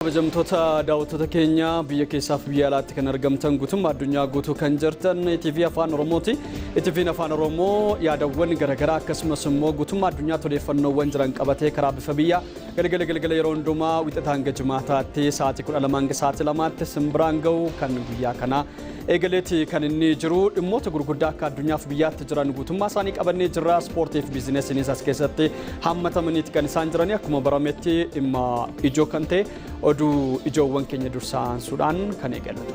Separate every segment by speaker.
Speaker 1: Kabajamtoota daawwattoota keenya biyya keessaaf biyya alaatti kan argamtan guutummaa addunyaa guutuu kan jirtan TV Afaan Oromooti. TV Afaan Oromoo yaadawwan garaagaraa akkasumas immoo guutummaa addunyaa odeeffannoowwan jiran qabatee karaa bifa biyya galgala yeroo hundumaa wixataa hanga jimaataatti sa'aatii 12 hanga sa'aatii 2tti simbiraan ga'u kan guyyaa kana eegaleeti kan inni jiru dhimmoota gurguddaa akka addunyaaf biyyaatti jiran guutummaa isaanii qabannee jirra. Ispoortii fi biizinesiinis as keessatti hammatamaniiti kan isaan jiranii akkuma barametti dhimma ijoo kan ta'e oduu ijoowwan keenya dursaan Suudaan kan eegalatu.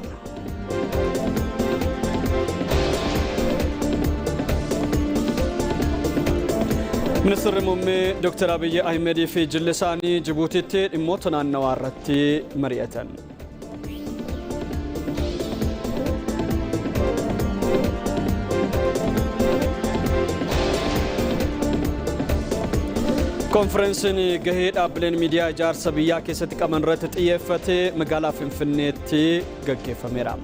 Speaker 1: Ministeerri muummee Dr. Abiy Ahmed fi jilli isaanii Jibuutiitti dhimmoota naannawaa irratti mari'atan. Konferensiin gahee dhaabbileen miidiyaa ijaarsa biyyaa keessatti qaban irratti xiyyeeffatee magaalaa Finfinneetti gaggeeffameera.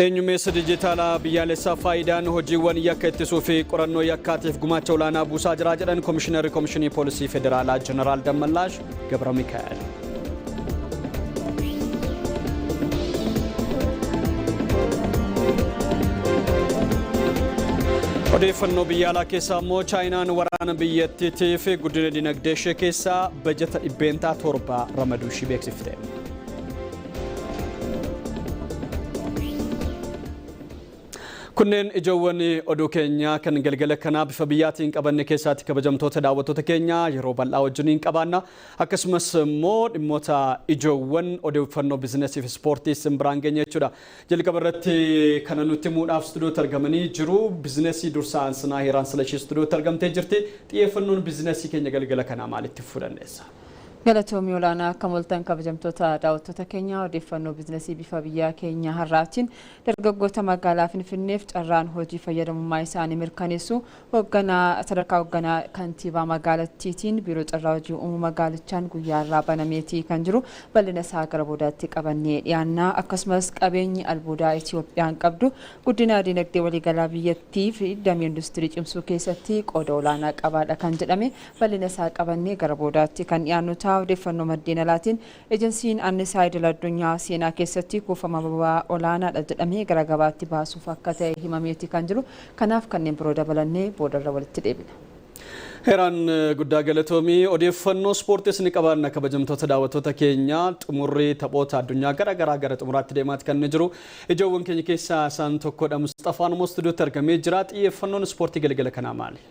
Speaker 1: Eenyumeessa dijitaalaa biyyaalessaa faayidaan hojiiwwan yakka ittisuu fi qorannoo yakkaatiif gumaacha olaanaa buusaa jira jedhan Komishinarri Komishinii Poolisii Federaalaa Jeneraal Dammallaash Gabra Mikaa'el. Odeeffannoo biyya alaa keessaa immoo Chaayinaan waraana biyyattiitiif guddina dinagdee ishee keessaa bajeta 700 ramaduu ishee beeksifte. Kunneen ijoowwan oduu keenya kan galgala kanaa bifa biyyaatiin qabanne keessaatti kabajamtoota daawwattoota keenya yeroo bal'aa wajjiniin qabaanna. Akkasumas immoo dhimmoota ijoowwan odeeffannoo biizinesii fi ispoortii simbiraan geenye jechuudha. Jalqaba irratti kana nutti himuudhaaf istuudiyootti argamanii jiru. Biizinesii dursaan Sinaa Heeraan Silashii istuudiyootti argamtee jirti. Xiyyeeffannoon biizinesii keenya galgala kanaa maalitti fudhanneessa?
Speaker 2: Galatoomii olaanaa akka moltan kabajamtoota daawwattoota keenya odeeffannoo biizinesii bifa biyyaa keenya har'aatiin dargaggoota magaalaa Finfinneef carraan hojii fayyadamummaa isaanii mirkaneessu sadarkaa hoogganaa kantiibaa magaalattiitiin biiroo carraa hojii uumuu magaalichaan guyyaa irraa banameetii kan jiru bal'ina isaa gara boodaatti qabannee dhiyaannaa. Akkasumas qabeenyi albuudaa Itiyoophiyaan qabdu guddina dinagdee waliigalaa biyyattii fi damee industirii cimsuu keessatti qooda olaanaa qabaadha kan jedhame bal'ina isaa qabannee gara boodaatti kan dhiyaannu. Odeeffannoo maddeen alaatiin ejensiin annisaa idil addunyaa seenaa keessatti kuufama boba'aa olaanaadha jedhamee gara gabaatti baasuuf akka ta'e himameeti kan jiru. Kanaaf kanneen biroo dabalannee boodarra walitti deebina.
Speaker 1: Heeraan guddaa galatoomii odeeffannoo ispoortiis ni qabaanna kabajamtoota daawwattoota keenya xumurri taphoota addunyaa garaagaraa gara xumuraatti deemaatti kan jiru. Ijoowwan keenya keessaa isaan tokkodha. Mustafaan immoo istuudiyootti argamee jira. Xiyyeeffannoon ispoortii galgala kanaa maali?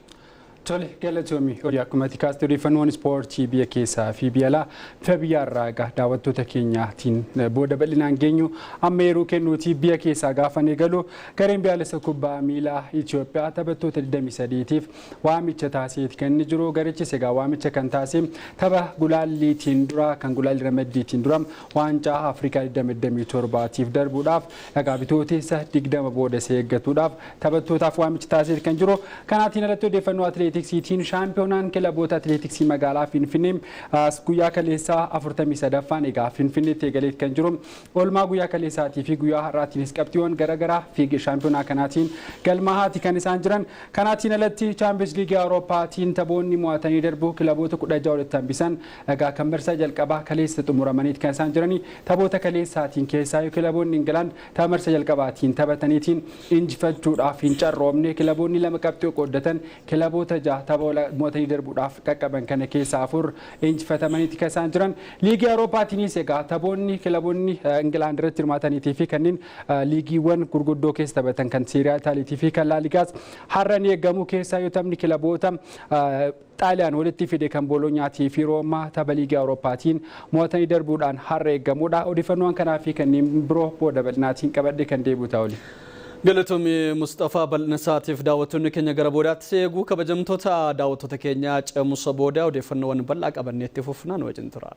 Speaker 3: Tole galatoomii akkuma tikaasti odeeffannoon ispoortii biyya keessaa fi biyya alaa bifa biyya irraa daawwattoota keenyaatiin booda bal'inaan geenyu amma yeroo kennuutii biyya keessaa gaafan eegalu gareen biyyaalessa kubbaa miilaa Itoophiyaa taphattoota 23tiif waamicha taasiseeti kan inni jiru. Garichis egaa waamicha kan taasise tapha gulaalliitiin dura kan gulaalli ramaddiitiin dura waancaa Afrikaa 2027tiif darbuudhaaf egaa bitootessa 20 booda eeggatuudhaaf taphattootaaf waamicha taasiseeti kan jiru. Kanaatiin alatti odeeffannoo atileetiksiitiin shaampiyoonaan kilaboota atileetiksii magaalaa Finfinnee guyyaa kaleessaa 43ffaan egaa Finfinneetti eegaleet kan jiru. Oolmaa guyyaa kaleessaatii fi guyyaa har'aatiinis qabxiiwwan garaagaraa fiigee shaampiyoonaa kanaatiin galmaahaati kan isaan jiran. Kanaatiin alatti chaampiyoons liigii Awurooppaatiin taphoonni mo'atanii darbu kilaboota 16 walitti hambisan egaa kan marsaa jalqabaa kaleessa xumuramaniiti kan isaan jiranii. Taphoota kaleessaatiin keessaa kilaboonni Ingilaand tapha marsaa jalqabaatiin taphataniitiin injifachuudhaaf hin carroomne kilaboonni lama qabxii qooddatan kilaboota tapha mo'atanii darbuudhaaf qaqqaban kana keessaa 4 injifatamaniiti kan isaan jiran. Liigii Awuroopaatiinis egaa taphoonni kilaboonni Ingilaand irratti hirmaataniitii fi kanneen liigiiwwan gurguddoo keessa taphatan kan Seerii A Itaaliitii fi kan Laaligaas har'a ni eegamu. Keessaa yoo taphni kilaboota Xaaliyaan walitti fide kan Booloonyaatii fi Roomaa tapha liigii Awurooppaatiin mo'atanii darbuudhaan har'a eegamudha. Odeeffannoon kanaa fi kanneen biroo booda bal'inaatiin qabadhee kan deebi'u ta'u.
Speaker 1: Galatoomii Mustafaa bal'inasaatiif daawwattoonni keenya gara boodaatti eeguu kabajamtoota daawwattoota keenya ce'umsa booda odeeffannoowwan bal'aa qabanneetti fufnaan wajjin tura.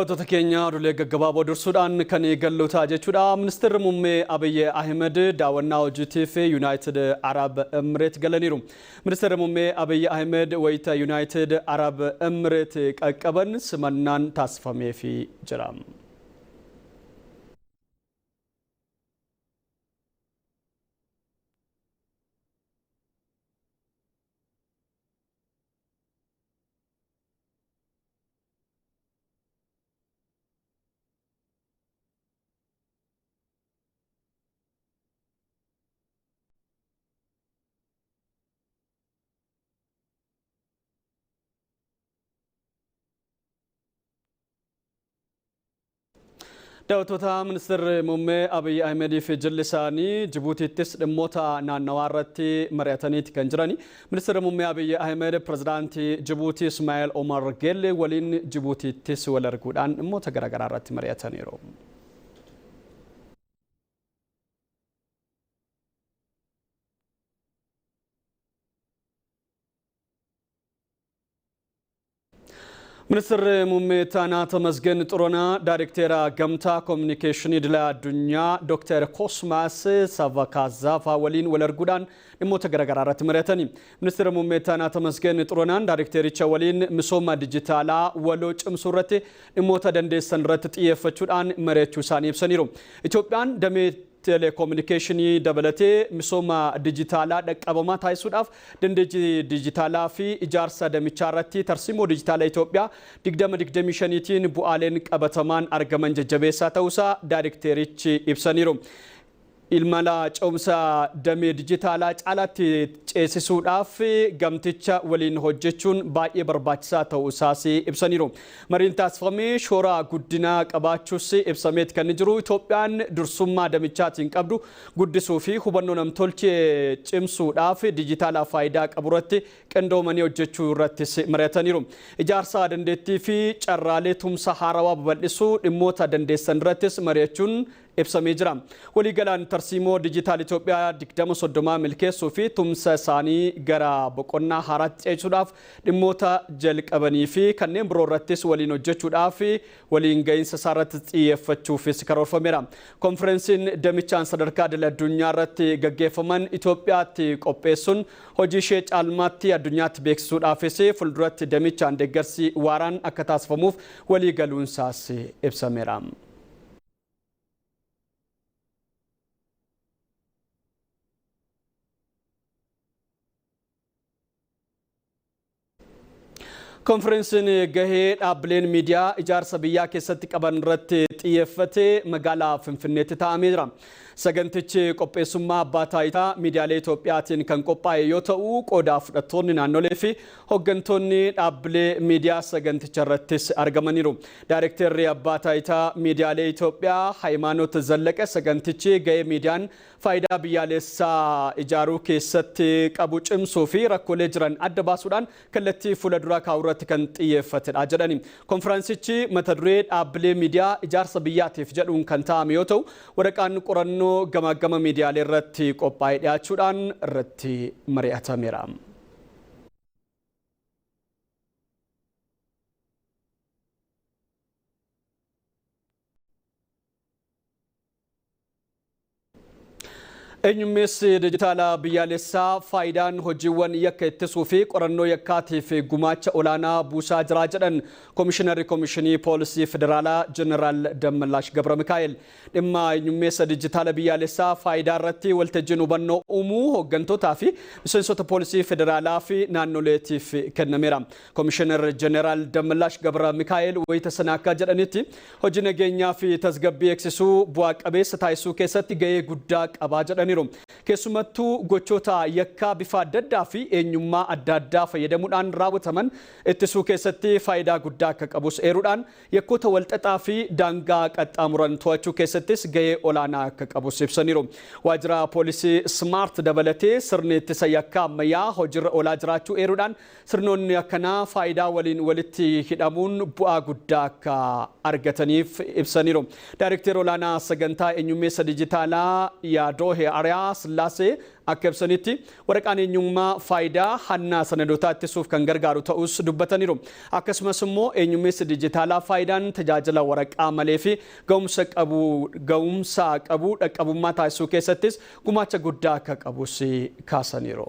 Speaker 1: Daawwattoota keenya oduulee gaggabaaboo dursuudhaan kan eegalloota jechuudha. Ministeerri muummee Abiy Ahmed daawwannaa hojiitiif Yuunaayitid Arab Emireet galaniiru. Ministeerri muummee Abiy Ahmed wayita Yuunaayitid Arab Emireet qaqqaban simannaan taasifameefii jira. Daawwattoota ministeerri muummee Abiy Ahmed fi jilli isaanii Jibuutiittis dhimmoota naannawaa irratti mari'ataniiti kan jirani. Ministeerri muummee Abiy Ahmed pirezidaantii Jibuutii Ismaa'eel Omar Geelle waliin Jibuutiittis wal arguudhaan dhimmoota garaagaraa irratti mari'ataniiru. Ministeerri muummee Taanaa Tamasgen Xuroonaa Daayirektera Gamtaa Kominikeeshinii Idilaa Addunyaa Dr. Kosmaas Savakaazafaa waliin wal arguudhaan dhimmoota garaagaraa irratti mari'atani. Ministeerri muummee Taanaa Tamasgen Xuroonaan Daayirektericha waliin misooma dijitaalaa waloo cimsuu irratti dhimmoota dandeessan irratti xiyyeeffachuudhaan mari'achuu isaanii ibsaniiru. Itoophiyaan damee telekominikeeshinii dabalatee misooma dijitaalaa dhaqqabamaa taasisuudhaaf dandeettii dijitaalaa fi ijaarsa damichaa irratti tarsiimoo dijitaalaa Itoophiyaa 2025tiin bu'aaleen qabatamaan argaman jajjabeessaa ta'uusaa daayirekterichi ibsaniiru. Ilmala ce'umsa damee dijitaalaa caalaatti ceesisuudhaaf gamticha waliin hojjechuun baay'ee barbaachisaa ta'uusaas ibsaniiru. Mariin taasifamee shoora guddinaa qabaachuus ibsameet kan jiru. Itoophiyaan dursummaa damichaatiin qabdu guddisuu fi hubannoo namtolchee cimsuudhaaf dijitaalaa faayidaa qabu irratti qindoomanii hojjechuu irrattis mari'ataniiru. Ijaarsa dandeettii fi carraalee tumsa haarawaa babal'isuu dhimmoota dandeessan irrattis mari'achuun ibsamee jira. Waliigalaan tarsiimoo dijitaal Itoophiyaa 2030 milkeessuu fi tumsa isaanii gara boqonnaa haaraatti ceesisuudhaaf dhimmoota jalqabanii fi kanneen biroo irrattis waliin hojjechuudhaaf waliin gahinsa isaa irratti xiyyeeffachuufis karoorfameera. Konferensiin damichaan sadarkaa idil addunyaa irratti gaggeeffaman Itoophiyaatti qopheessuun hojii ishee caalmaatti addunyaatti beeksisuudhaafis fuulduratti damichaan deeggarsi waaraan akka taasifamuuf waliigaluunsaas ibsameera. Konferensiin gahee dhaabbileen miidiyaa ijaarsa biyyaa keessatti qaban irratti xiyyeeffatee magaalaa Finfinneetti taa'amee jira. Sagantichi qopheessummaa abbaa taayitaa miidiyaalee Itoophiyaatiin kan qophaa'e yoo ta'u qooda fudhattoonni naannolee fi hooggantoonni dhaabbilee miidiyaa saganticha irrattis argamaniiru. Daayirektarri abbaa taayitaa miidiyaalee Itoophiyaa Hayimaanoot Zallaqee sagantichi gahee miidiyaan faayidaa biyyaalessaa ijaaruu keessatti qabu cimsuu fi rakkoolee jiran adda baasuudhaan kallattii fuulduraa kaa'uu irratti kan xiyyeeffatedha jedhani. Konferensichi mata duree dhaabbilee miidiyaa ijaarsa biyyaatiif jedhuun kan taa'ame yoo ta'u waraqaan qorannoo gama miidiyaalee irratti qophaa'ee dhiyaachuudhaan irratti mari'atameera. Eenyummeessi dijitaalaa biyyaalessaa faayidaan hojiiwwan yakka ittisuu fi qorannoo yakkaatiif gumaacha olaanaa buusaa jira jedhan Komishinarri Komishinii Poolisii Federaalaa Jeneraal Dammallaash Gabra Mikaa'el. Dhimma eenyummeessa dijitaalaa biyyaalessaa faayidaa irratti waltajjiin hubannoo uumuu hooggantootaa fi miseensota Poolisii Federaalaa fi naannoleetiif kennameera. Komishinarri Jeneraal Dammallaash Gabra Mikaa'el wayita sana akka jedhanitti hojii nageenyaa fi tasgabbii eegsisuu bu'aa qabeessa taasisuu keessatti gahee guddaa qabaa jedhani. Keessumattuu gochoota yakkaa bifa adda addaa fi eenyummaa adda addaa fayyadamuudhaan raawwataman ittisuu keessatti faayidaa guddaa akka qabus eeruudhaan yakkoota walxaxaa fi daangaa qaxxaamuran to'achuu keessattis gahee olaanaa akka qabus ibsaniiru. Waajjira poolisii Smart dabalatee sirni ittisa yakkaa ammayyaa hojiirra oolaa jiraachuu eeruudhaan sirnoonni akkanaa faayidaa waliin walitti hidhamuun bu'aa guddaa akka argataniif ibsaniiru. Daayirekteerri olaanaa sagantaa eenyummeessa dijitaalaa Yaadoohee Maariyaa Sillaasee akka ibsanitti waraqaan eenyummaa faayidaa hannaa sanadoota ittisuuf kan gargaaru ta'us dubbataniiru. Akkasumas immoo eenyummeessi dijitaalaa faayidaan tajaajila waraqaa malee fi ga'umsa qabu dhaqqabummaa taasisuu keessattis gumaacha guddaa akka qabus kaasaniiru.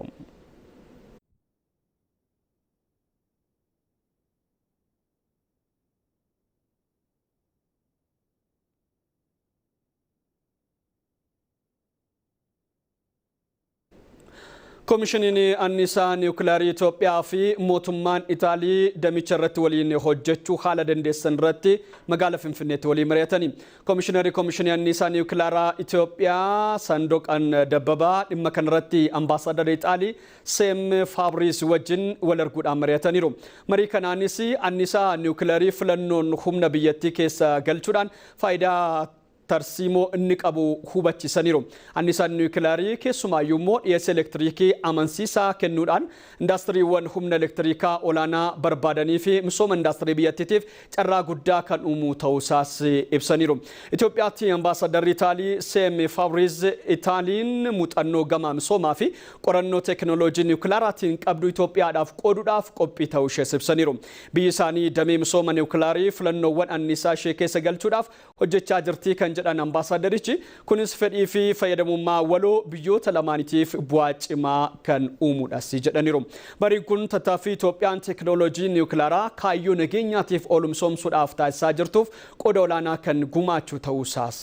Speaker 1: Komishiniin annisaa niwukilarii Itoophiyaa fi mootummaan Itaalii damicha irratti waliin hojjechuu haala dandeessan irratti magaalaa Finfinneetti waliin mari'atanii. Komishinii annisaa niwukilaraa Itoophiyaa Sandoqan Dabbabaa dhimma kanarratti ambaasaadara Itaalii Seem Faabriis wajjin wal arguudhaan mari'ataniiru. Marii kanaanis annisaa niwukilarii filannoon humna biyyattii keessa galchuudhaan faayidaa tarsiimoo inni qabu hubachiisaniiru. Annisaan niwukilarii keessumaayyuu immoo dhiyeessa elektiriikii amansiisaa kennuudhaan indaastiriiwwan humna elektiriikaa olaanaa barbaadanii fi misooma indaastirii biyyattiitiif carraa guddaa kan uumu ta'uusaas ibsaniiru. Itoophiyaatti ambaasadarri Itaalii Seem Faabriis Itaaliin muuxannoo gama misoomaa fi qorannoo teekinooloojii niwukilaaraatiin qabdu Itoophiyaadhaaf qooduudhaaf qophii ta'uu ishees ibsaniiru. Biyyi isaanii damee misooma niwukilarii filannoowwan annisaa ishee keessa galchuudhaaf hojjechaa jirti kan jedhan ambaasadarichi kunis fedhii fi fayyadamummaa waloo biyyoota lamaaniitiif bu'aa cimaa kan uumuudhas jedhaniiru. Mariin kun tattaaffii Itoophiyaan teekinooloojii niwukilaaraa kaayyoo nageenyaatiif oolu misoomsuudhaaf taasisaa jirtuuf qooda olaanaa kan gumaachuu ta'uusaas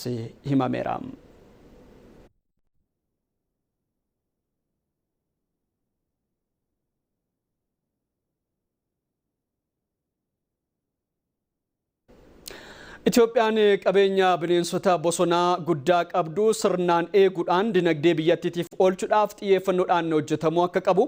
Speaker 1: himameera. Itoophiyaan qabeenya bineensota bosonaa guddaa qabdu sirnaan eeguudhaan dinagdee biyyattiitiif oolchuudhaaf xiyyeeffannoodhaan hojjetamuu akka qabu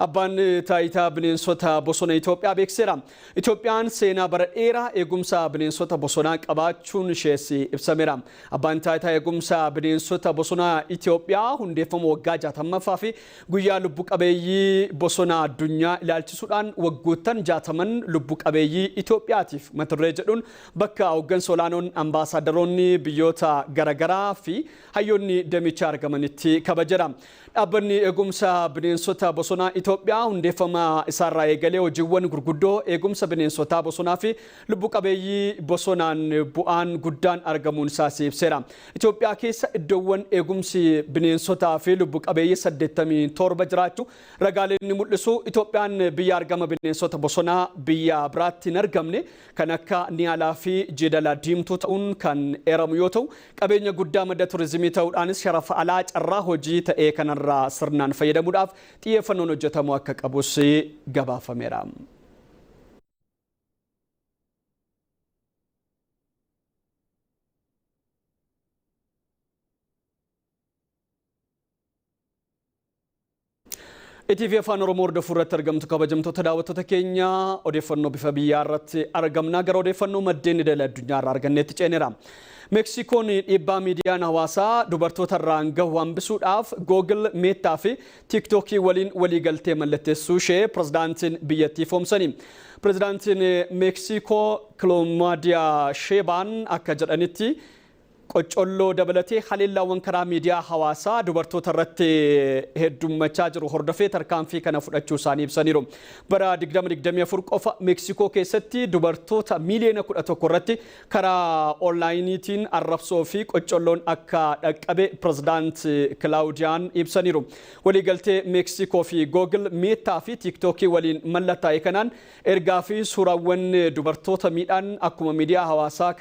Speaker 1: abbaan taayitaa bineensota bosona Itoophiyaa beeksiseera. Itoophiyaan seenaa bara dheeraa eegumsa bineensota bosonaa qabaachuun ishees ibsameera. Abbaan taayitaa eegumsa bineensota bosonaa Itoophiyaa hundeeffama waggaa 60ffaa fi guyyaa lubbu qabeeyyii bosonaa addunyaa ilaalchisuudhaan waggoottan 60 lubbu qabeeyyii Itoophiyaatiif mata duree jedhuun bakka hooggansa olaanoon ambaasadaroonni biyyoota garaagaraa fi hayyoonni damichaa argamanitti kabajeera. Dhaabbanni eegumsa bineensota bosonaa Itoophiyaa hundeeffama isaarraa eegalee hojiiwwan gurguddoo eegumsa bineensotaa bosonaa fi lubbu qabeeyyii bosonaan bu'aan guddaan argamuun isaas ibseera. Itoophiyaa keessa iddoowwan eegumsi bineensotaa fi lubbu qabeeyyii 87 jiraachuu ragaaleen ni mul'isu. Itoophiyaan biyya argama bineensota bosonaa biyya biraatti hin argamne kan akka Niyaalaa fi Jeedala diimtuu ta'uun kan eeramu yoo ta'u qabeenya guddaa madda turizimii ta'uudhaanis sharafa alaa carraa hojii ta'ee kanarraa sirnaan fayyadamuudhaaf xiyyeeffannoon hojjetamu akka qabus gabaafameera. ETV Afaan Oromoo hordofuu irratti argamtu kabajamtoota daawwattoota keenya odeeffannoo bifa biyyaa irratti argamna gara odeeffannoo maddeen idil addunyaa irraa arganneetti ceeneera. Meksikoon dhiibbaa miidiyaan hawaasaa dubartoota irraan gahu hambisuudhaaf Google, Meetaa fi TikTokii waliin waliigaltee mallatteessuu ishee pirezidaantiin biyyattii foomsanii. Pirezidaantiin Meksikoo Kiloomaadiyaa Sheebaan akka jedhanitti qocolloo dabalatee haleellaawwan karaa miidiyaa hawaasaa dubartoota irratti heddummachaa jiru hordofee tarkaanfii kana fudhachuu isaanii ibsaniiru. Bara 2024 qofa Meksikoo keessatti dubartoota miiliyoona 11 irratti karaa onlaayiniitiin arrabsoo fi qocolloon akka dhaqqabe pirezidaant Kilaawudiyaan ibsaniiru. Waliigaltee Meksikoo fi Google, Meetaa fi TikTokii waliin mallattaa'e kanaan ergaa fi suuraawwan dubartoota miidhaan akkuma miidiyaa hawaasaa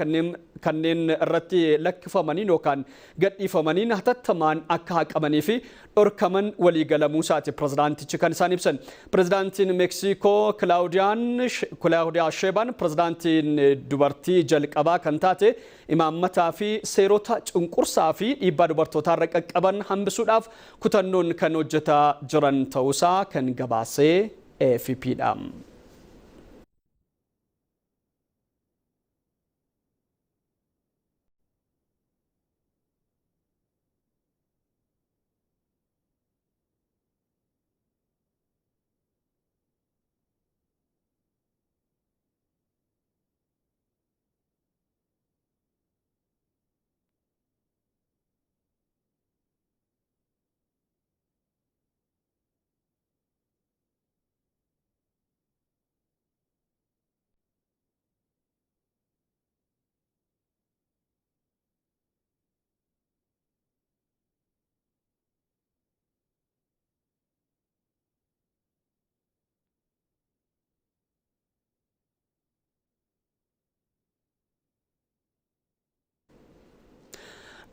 Speaker 1: kanneen irratti lakkifamaniin yookaan gadhiifamaniin hatattamaan akka haqamanii fi dhorkaman waliigalamuu isaati pirezidaantichi kan isaan ibsan. Pirezidaantiin Meksikoo Kilaawudiyaa Sheebaan pirezidaantiin dubartii jalqabaa kan taate imaammataa fi seerota cunqursaa fi dhiibbaa dubartootaa irra qaqqaban hambisuudhaaf kutannoon kan hojjetaa jiran ta'uusaa kan gabaasee AFP'dha.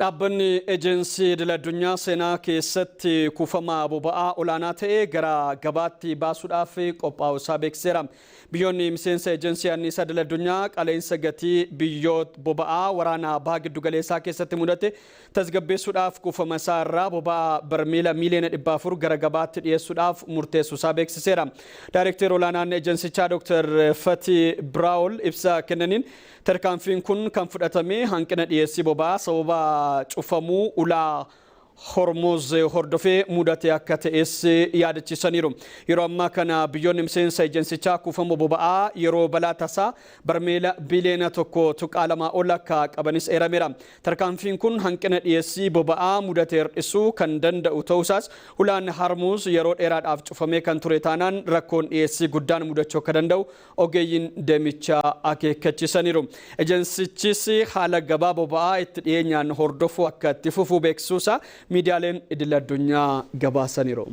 Speaker 1: Dhaabbanni ejensii idil-addunyaa seenaa keessatti kuufama boba'aa olaanaa ta'e gara gabaatti baasuudhaaf qophaa'uusaa beeksiseera. Biyyoonni miseensa ejensii anniisaa idil-addunyaa qaleensa gatii biyyoota boba'aa waraanaa baha giddu galeessaa keessatti mudate tasgabbeessuudhaaf kuufama isaa irraa boba'aa barmiila miiliyoona 400 gara gabaatti dhiyeessuudhaaf murteessuusaa beeksiseera. Daayirekteer olaanaan ejensichaa Dr. Fati Biraawol ibsa kennaniin tarkaanfiin kun kan fudhatame hanqina dhiyeessii boba'aa sababa cufamuu ulaa Hormuz hordofee mudate akka ta'es yaadachiisaniiru. Yeroo ammaa kana biyyoonni miseensa ejensichaa kuufama boba'aa yeroo balaa tasaa barmeela biliyoona 1.2 ol akka qabanis eerameera. Tarkaanfiin kun hanqina dhiyeessii boba'aa mudate hir'isuu kan danda'u ta'uusaas ulaan Hormuz yeroo dheeraadhaaf cufamee kan ture taanaan rakkoon dhiyeessii guddaan mudachuu akka danda'u ogeeyyiin deemichaa akeekkachiisaniiru. Ejensichis haala gabaa boba'aa itti dhiyeenyaan hordofuu akka itti fufuu beeksisuusaa miidiyaaleen idil-addunyaa gabaasaniiru.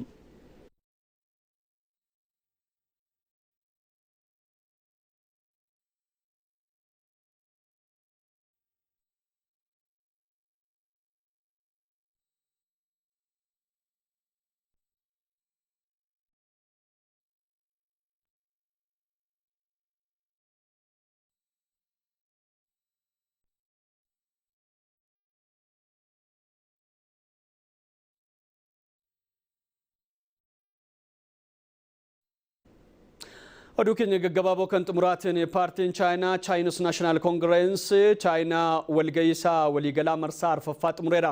Speaker 1: Oduu keenya gaggabaaboo kan xumuraatiin paartiin Chaayinaa Chinese National Congress Chaayinaa walga'iisaa waliigalaa marsaa arfaffaa xumureera.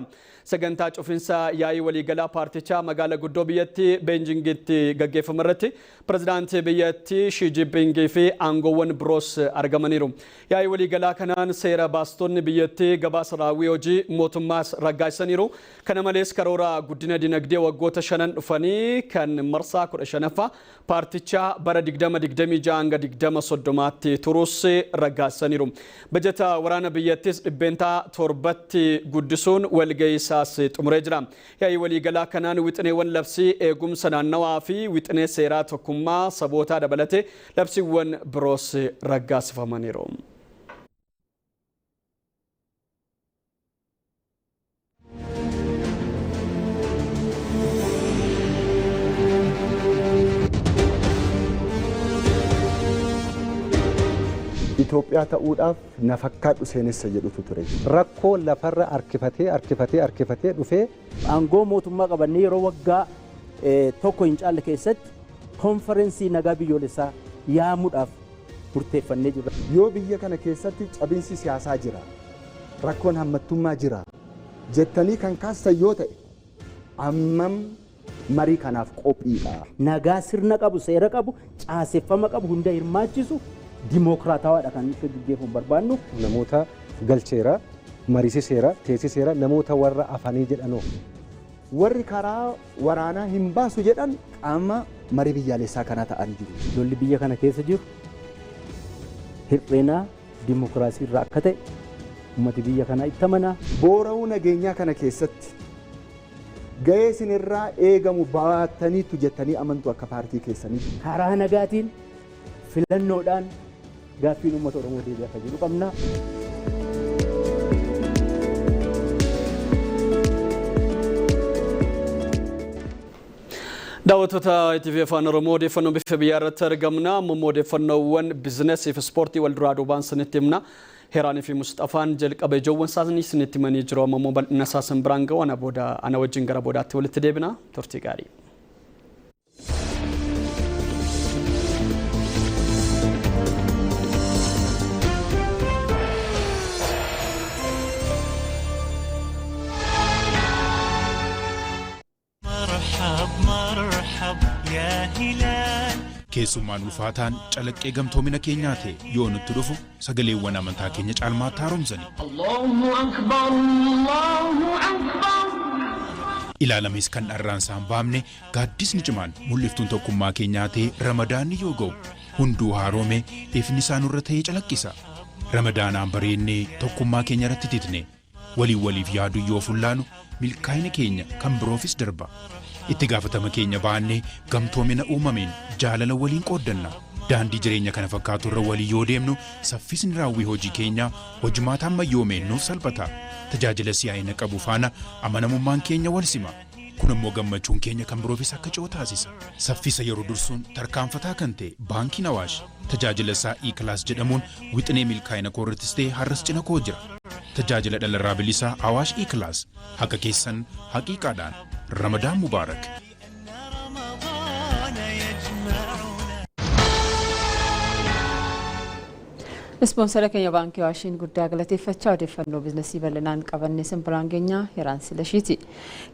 Speaker 1: Sagantaa cufinsa yaa'ii waliigalaa paartichaa magaalaa guddoo biyyattii Beenjingitti gaggeeffame irratti pirezidaantii biyyattii Xi Jinping fi aangoowwan biroos argamaniiru. Yaa'ii waliigalaa kanaan seera baastonni biyyattii gabaasa raawwii hojii mootummaas raggaasisaniiru. Kana malees karoora guddina dinagdee waggoota 5 dhufanii kan marsaa 15ffaa paartichaa bara 2026 hanga 2030tti turus raggaasisaniiru. Bajeta waraana biyyattis dhibbeentaa 7tti guddisuun walga'iisaas xumuree jira. Yaa'ii waliigalaa kanaan wixinewwan labsii eegumsa naannawaa fi wixinee seeraa tokkummaa sabootaa dabalatee labsiiwwan biroos raggaasifamaniiru.
Speaker 4: Itoophiyaa ta'uudhaaf na fakkaadhu seenessa jedhutu ture.
Speaker 5: Rakkoo lafarra harkifatee dhufee
Speaker 6: aangoo mootummaa qabannee yeroo waggaa tokko hin caalle keessatti konferensii nagaa biyyoolessaa yaamuudhaaf murteeffannee jirra.
Speaker 4: Yoo biyya kana keessatti cabinsi siyaasaa jira, rakkoon hammattummaa jira jettanii kan kaastan yoo ta'e ammam marii kanaaf qophiidha.
Speaker 6: Nagaa sirna qabu, seera qabu, caaseffama qabu hunda hirmaachisu dimokiraatawaadha kan nuti gaggeeffamu barbaannu.
Speaker 5: Namoota galcheera, mariisiseera, teessiseera, namoota warra afanii jedhanoo.
Speaker 4: Warri karaa waraanaa hin baasu jedhan qaama marii biyyaalessaa kana ta'an jiru.
Speaker 6: Lolli biyya kana keessa jiru hir'ina dimokiraasii irraa akka ta'e uummati biyya kanaa itti amanaa.
Speaker 4: Boora'uu nageenyaa kana keessatti gahee isinirraa eegamu baattaniitu jettanii amantu akka paartii keessanii.
Speaker 6: Karaa nagaatiin filannoodhaan gaaffiin uummata Oromoo deebi'ee akka jiru qabna.
Speaker 1: Daawwattoota ITV Afaan Oromoo odeeffannoo bifa biyyaa irratti argamna. Ammoo odeeffannoowwan biizinasii fi ispoortii wal duraa duubaan isinitti himna. Heeraanii fi Mustafaan jalqaba ijoowwan isaanii isinitti himanii jiru. Ammoo bal'ina isaa biraan ga'u ana wajjin gara boodaatti walitti deebina. Turtii gaarii.
Speaker 7: Keessummaan ulfaataan calaqqee gamtoomina keenyaa ta'e yoo nutti dhufu sagaleewwan amantaa keenya caalmaatti haaromsani. Ilaalamees kan dharraan isaan baamne gaaddisni cimaan mul'iftuun tokkummaa keenyaa ta'e Ramadaanni yoo ga'u hunduu haaromee ifni isaa nurra ta'ee calaqqisa. Ramadaanaan bareennee tokkummaa keenya irratti titne waliif yaadu yoo fullaanu milkaa'ina keenya kan biroofis darba. Itti gaafatama keenya baannee gamtoomina uumameen jaalala waliin qooddanna. daandii jireenya kana fakkaatu irra walii yoo deemnu saffisni raawwii hojii keenya hojimaata ammayyoomeen nuuf salphata. Tajaajila si'aayina qabu faana amanamummaan keenya wal sima. Kun immoo gammachuun keenya kan biroofis akka ci'oo taasisa. Saffisa yeroo dursuun tarkaanfataa kan ta'e baankiin Awaash tajaajila isaa E-Class jedhamuun wixinee milkaa'ina koorrattis ta'e har'as cina koo jira. Tajaajila dhalarraa bilisaa Awaash E-Class haqa keessan haqiiqaadhaan. Ramadaan Mubaarak.
Speaker 2: Ispoonsara keenya baankii Awaashiin guddaa galateeffachaa odeeffannoo biizinasii bal'inaan qabanne simbiraan keenya Hiraan Silashiiti.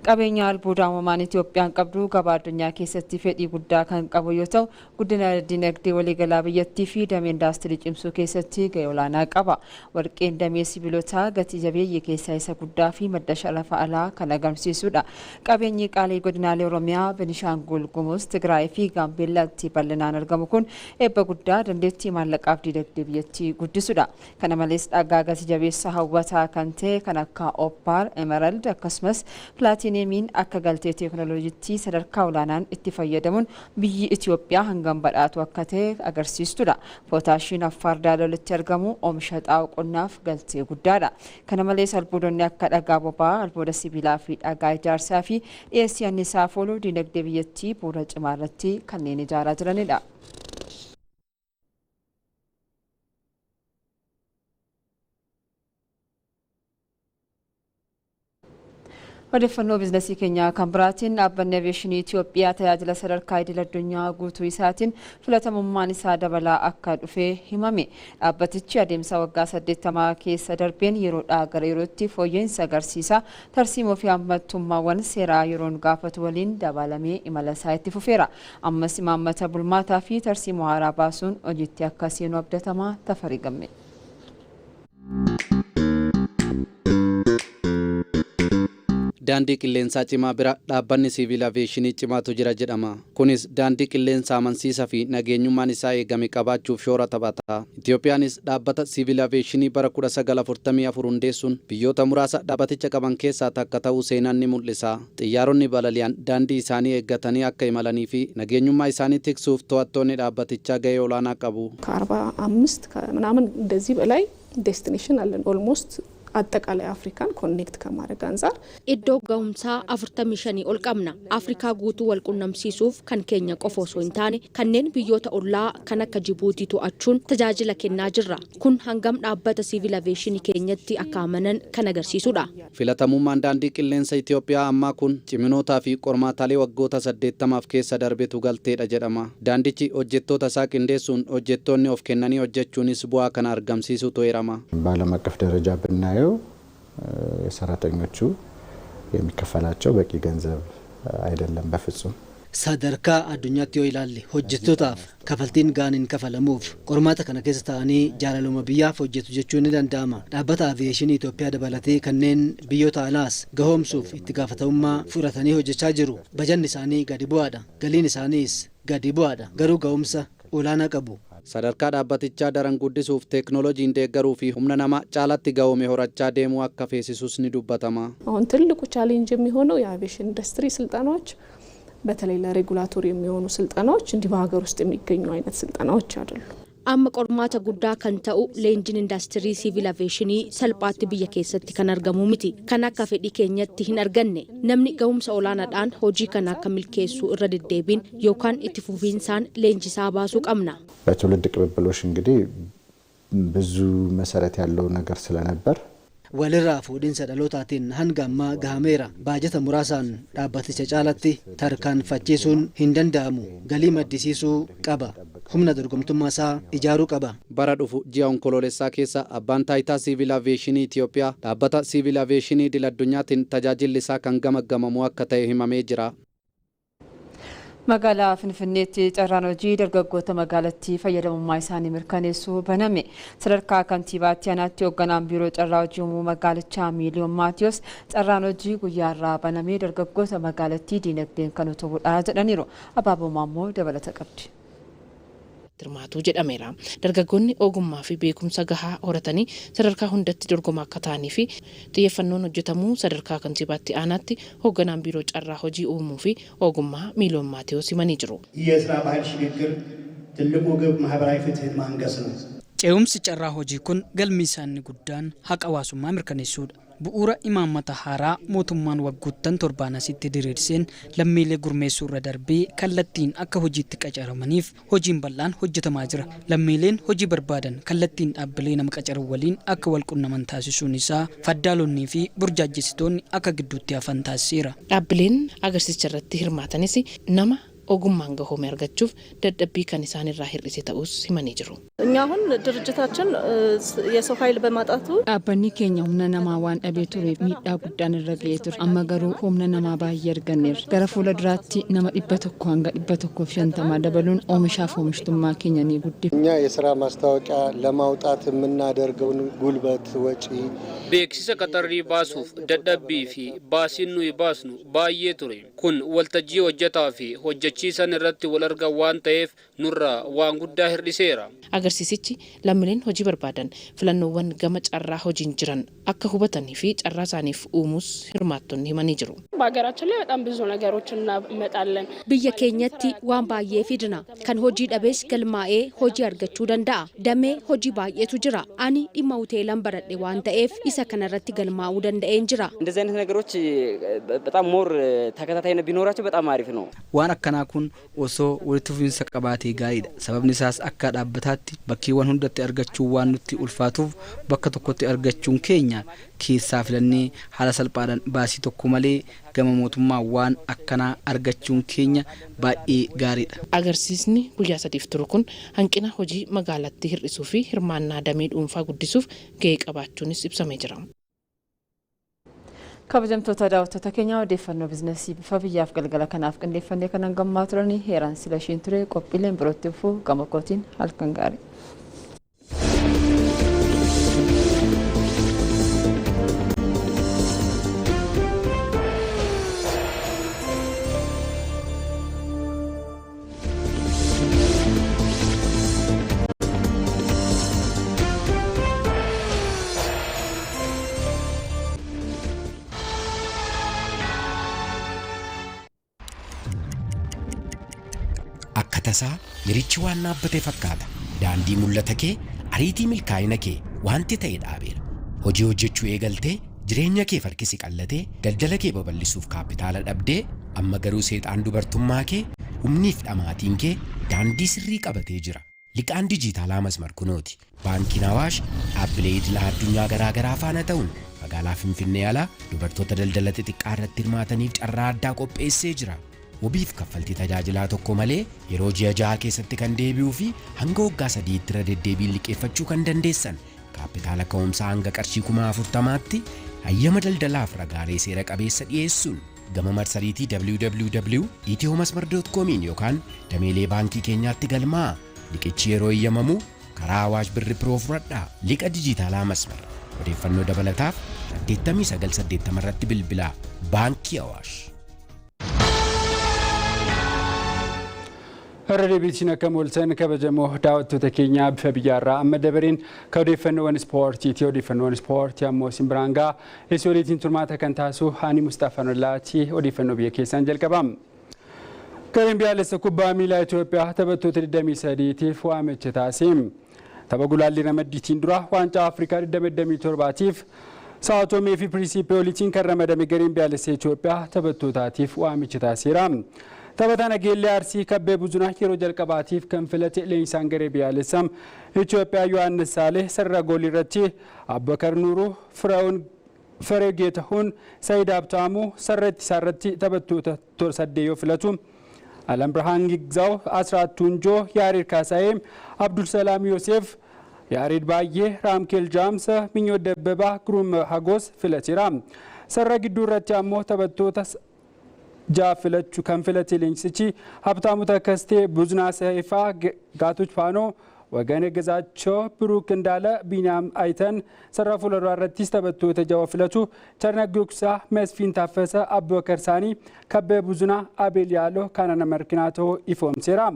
Speaker 2: Qabeenya albuuda uumamaan Itoophiyaan qabdu gabaa addunyaa keessatti fedhii guddaa kan qabu yoo ta'u, guddina dinagdee waliigalaa biyyattii fi damee indaastirii cimsuu keessatti gahee olaanaa qaba. Warqeen damee sibiilotaa gatii jabeeyyii keessaa isa guddaa fi madda sharafa alaa kan agarsiisudha. Qabeenyi qaalii godinaalee Oromiyaa, Benishaangul Gumuz, Tigraay fi Gaambeellaatti bal'inaan argamu kun eebba guddaa dandeettii maallaqaaf dinagdee biyyattii guddisudha. Kana malees dhagaa gatii jabeessa hawwataa kan ta'e kan akka Oppaar, Emerald akkasumas Plaatineemiin akka galtee teekinooloojiitti sadarkaa olaanaan itti fayyadamuun biyyi Itoophiyaa hangam badhaatu akka ta'e agarsiistudha. Pootaashiin Affaar Daalolitti argamu oomisha xaa'oo qonnaaf galtee guddaadha. Kana malees albuudonni akka dhagaa boba'aa, albuuda sibiilaa fi dhagaa ijaarsaa fi dhiyeessii anniisaaf oolu dinagdee biyyattii bu'uura cimaa irratti kanneen ijaaraa jiranidha. Odeeffannoo biizinasii keenyaa kan biraatiin dhaabbanni aviyeeshinii Itoophiyaa tajaajila sadarkaa idil addunyaa guutuu isaatiin filatamummaan isaa dabalaa akka dhufe himame. Dhaabbatichi adeemsa waggaa 80 keessa darbeen yeroodhaa gara yerootti fooyya'insa agarsiisa. Tarsiimoo fi hammattummaawwan seeraa yeroon gaafatu waliin dabalamee imala isaa itti fufeera. Ammas imaammata bulmaataa fi tarsiimoo haaraa baasuun hojiitti akka seenu abdatama. Tafarii Gamme.
Speaker 8: Daandii qilleensaa cimaa bira dhaabbanni siviil aviyeeshinii cimaatu jira jedhama. Kunis daandii qilleensaa amansiisaa fi nageenyummaan isaa eegame qabaachuuf shoora taphata. Itoophiyaanis dhaabbata siviil aviyeeshinii bara 1944 hundeessuun biyyoota muraasa dhaabbaticha qaban keessaa takka ta'uu seenaan ni mul'isa. Xiyyaaronni balaliyaan daandii isaanii eeggatanii akka imalanii fi nageenyummaa isaanii tiksuuf to'attoonni dhaabbatichaa gahee olaanaa qabu.
Speaker 9: ከ45 ምናምን እንደዚህ በላይ ዴስቲኔሽን አለን ኦልሞስት አጠቃላይ አፍሪካን ኮኔክት ከማድረግ አንፃር
Speaker 10: iddoo ga'umsaa 45 ol qabna. Afrikaa guutuu wal qunnamsiisuuf kan keenya qofa osoo hin taane kanneen biyyoota ollaa kan akka Jibuutii to'achuun tajaajila kennaa jirra. Kun hangam dhaabbata siviil aviyeeshinii keenyatti akka amanan kan agarsiisudha.
Speaker 8: Filatamummaan daandii qilleensa Itoophiyaa ammaa kun ciminootaa fi qormaataalee waggoota 80f keessa darbetu galteedha jedhama. Daandichi hojjettoota isaa qindeessuun hojjettoonni of kennanii hojjechuunis bu'aa kana argamsiisutu eerama.
Speaker 11: በዓለም አቀፍ ደረጃ ብናየው የሰራተኞቹ የሚከፈላቸው በቂ ገንዘብ አይደለም በፍጹም
Speaker 12: ሳደርካ አዱኛatti yoo ilaalle hojjettootaaf kafaltiin gaaniin kafalamuuf qormaata kana keessa ta'anii jaalaluma biyyaaf hojjetu jechuun ni danda'ama. Dhaabbata aviyeeshinii Itoophiyaa dabalatee kanneen biyyoota alaas gahoomsuuf itti gaafatamummaa fudhatanii hojjechaa jiru. Bajanni isaanii gadi bu'aadha. Galiin isaaniis gadi bu'aadha. Garuu ga'umsa olaanaa qabu.
Speaker 8: Sadarkaa dhaabbatichaa daran guddisuuf teeknooloojiin deeggaruu fi humna namaa caalatti ga'oome horachaa deemuu akka feesisus ni dubbatama.
Speaker 9: አሁን ትልቁ ቻሌንጅ የሚሆነው የአቪዬሽን ኢንዱስትሪ ስልጠናዎች በተለይ ለሬጉላቶሪ የሚሆኑ ስልጠናዎች እንዲህ በሀገር ውስጥ የሚገኙ አይነት ስልጠናዎች አይደሉም.
Speaker 10: amma qormaata guddaa kan ta'u leenjiin indaastirii siviil aviyeeshinii salphaatti biyya keessatti kan argamu miti. Kan akka fedhii keenyatti hin arganne. Namni ga'umsa olaanaadhaan hojii kana akka milkeessuu irra deddeebiin yookaan itti fufiinsaan leenjisaa baasuu qabna.
Speaker 11: በትውልድ ቅብብሎሽ እንግዲህ ብዙ መሰረት ያለው ነገር ስለነበር
Speaker 12: walirraa fuudhinsa dhalootaatiin hanga ammaa gahameera. Baajata muraasaan dhaabbaticha caalatti tarkaanfachiisuun hin danda'amu. Galii maddisiisuu qaba. Humna dorgomtummaa isaa ijaaruu qaba.
Speaker 8: Bara dhufu ji'a onkoloolessaa keessa abbaan taayitaa siviil aviyeeshinii Itoophiyaa dhaabbata siviil aviyeeshinii idil addunyaatiin tajaajilli isaa kan gamaggamamu akka ta'e himamee jira.
Speaker 2: Magaalaa Finfinneetti carraan hojii dargaggoota magaalattii fayyadamummaa isaanii mirkaneessuu baname. Sadarkaa kantiibaatti aanaatti hoogganaan biiroo carraa hojii uumuu magaalichaa Miiliyoon Maatiyos carraan hojii guyyaarraa banamee dargaggoota magaalattii diinagdeen kan utubudha jedhaniiru. Abaaboo Maammoo dabalata qabdi.
Speaker 13: Dirmaatuu jedhameera. Dargaggoonni ogummaa fi beekumsa gahaa horatanii sadarkaa hundatti dorgomaa akka ta'anii fi xiyyeeffannoon hojjetamuu sadarkaa kantiibaatti aanaatti hoogganaan biiroo carraa hojii uumuu fi ogummaa Miiliyoon Maatiyos himanii jiru.
Speaker 14: የስራ ባህል ሽግግር ትልቁ ግብ ማህበራዊ ፍትህን ማንገስ ነው።
Speaker 15: ce'umsi carraa hojii kun galmi isaanii guddaan haqa hawaasummaa mirkaneessuudha. Bu'uura imaammata haaraa mootummaan waggoottan torbaan asitti diriirseen lammiilee gurmeessuu irra darbee kallattiin akka hojiitti qacaramaniif hojiin bal'aan hojjetamaa jira. Lammiileen hojii barbaadan kallattiin dhaabbilee nama qacaran waliin akka wal qunnaman taasisuun isaa faddaalonnii fi burjaajessitoonni akka gidduutti hafan taasiseera.
Speaker 13: Dhaabbileen agarsiisa irratti hirmaatanis nama ogummaan gahoome argachuuf dadhabbii kan isaan irraa hir'ise ta'us himanii jiru.
Speaker 16: እኛ አሁን ድርጅታችን የሰው ኃይል በማጣቱ
Speaker 2: dhaabbanni keenya humna namaa waan dhabee tureef miidhaa guddaan irra ga'ee ture. Amma garuu humna namaa baay'ee arganneerra. Gara fuula duraatti nama 100 hanga 150 dabaluun oomishaaf oomishtummaa keenya ni guddifna.
Speaker 17: እኛ የሥራ ማስታወቂያ ለማውጣት የምናደርገውን ጉልበት ወጪ
Speaker 18: beeksisa qaxarrii baasuuf dadhabbii fi baasiin nuyi baasnu baay'ee ture. Kun waltajjii hojjetaa fi hojjechiisan irratti wal argan waan ta'eef nurraa waan guddaa hir'iseera.
Speaker 13: Agarsiisichi lammiileen hojii barbaadan filannoowwan gama carraa hojiin jiran akka hubatanii fi carraa isaaniif uumuus hirmaattonni himanii jiru.
Speaker 16: በሀገራችን ላይ በጣም ብዙ ነገሮች እናመጣለን።
Speaker 10: Biyya keenyatti waan baay'ee fidna. Kan hojii dhabees galmaa'ee hojii argachuu danda'a. Damee hojii baay'eetu jira. Ani dhimma hoteelan baradhe waan ta'eef isa kanarratti galmaa'uu danda'een jira.
Speaker 19: እንደዚህ አይነት ነገሮች በጣም ሞር ተከታታይነት ቢኖራቸው በጣም አሪፍ ነው።
Speaker 15: Waan akkanaa kun osoo walitti fufiinsa qabaatee gaariidha. Sababni isaas akka dhaabbataatti bakkeewwan hundatti argachuu waan nutti ulfaatuuf bakka tokkotti argachuun keenya keessaa filannee haala salphaadhaan baasii tokko malee gama mootummaa waan akkanaa argachuun keenya baay'ee gaariidha.
Speaker 13: Agarsiisni guyyaa 3 turu kun hanqina hojii magaalatti hir'isuu fi hirmaannaa damee dhuunfaa guddisuuf gahee qabaachuunis ibsamee jira.
Speaker 2: kabajamtoota daawwattoota keenya odeeffannoo biizinasii bifa biyyaaf galgala kanaaf qindeeffannee kan hangammaa turanii heeraan silashiin ture qophiileen birootti fufuu gama kootiin halkan gaarii.
Speaker 20: Akkatasaa mirichi waan naabbatee fakkaata. Daandii mul'ata kee ariitii milkaa'ina kee wanti ta'e dhaabeera. Hojii hojjechuu eegaltee jireenya kee farkisi qallatee daldala kee babal'isuuf kaapitaala dhabdee amma garuu seexaan dubartummaa kee humniif dhamaatiin kee daandii sirrii qabatee jira. Liqaan dijitaalaa Masmar kunooti. Baankiin Awaash dhaabbilee idilaa addunyaa garaagaraa faana ta'uun magaalaa Finfinnee alaa dubartoota daldala xixiqqaa irratti hirmaataniif carraa addaa qopheessee jira. Wabiif kaffaltii tajaajilaa tokko malee yeroo ji'a 6 keessatti kan deebi'uu fi hanga waggaa 3 irra deddeebiin liqeeffachuu kan dandeessan. Kaapitaala ka'umsaa hanga qarshii 40,000tti hayyama daldalaaf ragaalee seera qabeessa dhiyeessuun gama marsariitii www.ethiomasmar.com yookaan dameelee baankii keenyaatti galmaa. Liqichi yeroo eeyyamamu karaa Awaash Birri Piroo fudhadhaa. Liqa dijitaalaa Masmar. Odeeffannoo dabalataaf 8980 irratti bilbilaa. Baankii Awaash.
Speaker 3: Har'a deebiitiin akka mul'atan kabajamoo daawwattoota keenyaa bifa biyyaarraa amma dabareen kan odeeffannoowwan ispoortiiti. Odeeffannoowwan ispoortii ammoo isin biraan ga'a. Isin waliin turmaata kan taasisu Haani Mustafaa Nollaati. Odeeffannoo biyya keessaan jalqabam. Gareen biyyaalessa kubbaa miilaa Itoophiyaa taphattoota 23tiif waamicha taasise. Tapha gulaallii ramaddiitiin dura waancaa Afrikaa 2027tiif Sa'aatomee fi Piriisiipoolitiin kan ramadame gareen biyyaalessa Itoophiyaa taphattootaatiif waamicha taasiseera. Taphataan Nageellee Arsii Kabbee Buzunaa yeroo jalqabaatiif kan filate leenjisaan garee biyyaalessaa Itoophiyaa Yohaannis Saalee sarara goolii irratti Abbakar Nuuruu Firee Geetahuun Saayid Abtaamuu sarara ittisaa irratti taphattoota 8 yoo filatu. Alam Birhaan Gigzaaw Asraat Tuunjoo Yaarid Kaasaayee Abdul Salaam Yoosef Yaarid Baay'ee Raamkeel Jaamsa Minyoo Dabbabaa Gurum Hagos filateera. Sarara gidduu irratti ammoo taphattoota jaafilachuu kan filate leenjisichi Habtaamu Takkastee Buzunaa Saifaa Gaatuch Faanoo Wagane Gazaachoo Biruuk Indaala Biinaam Aytan sarara fuulduraa irrattis taphattoota ja'a filatu. Charna Gugsaa Mesfiin Taaffasaa Abbakar Saanii Kabbee Buzunaa Abeel Yaaloo Kanana Markinaa ta'uu ifoomseera.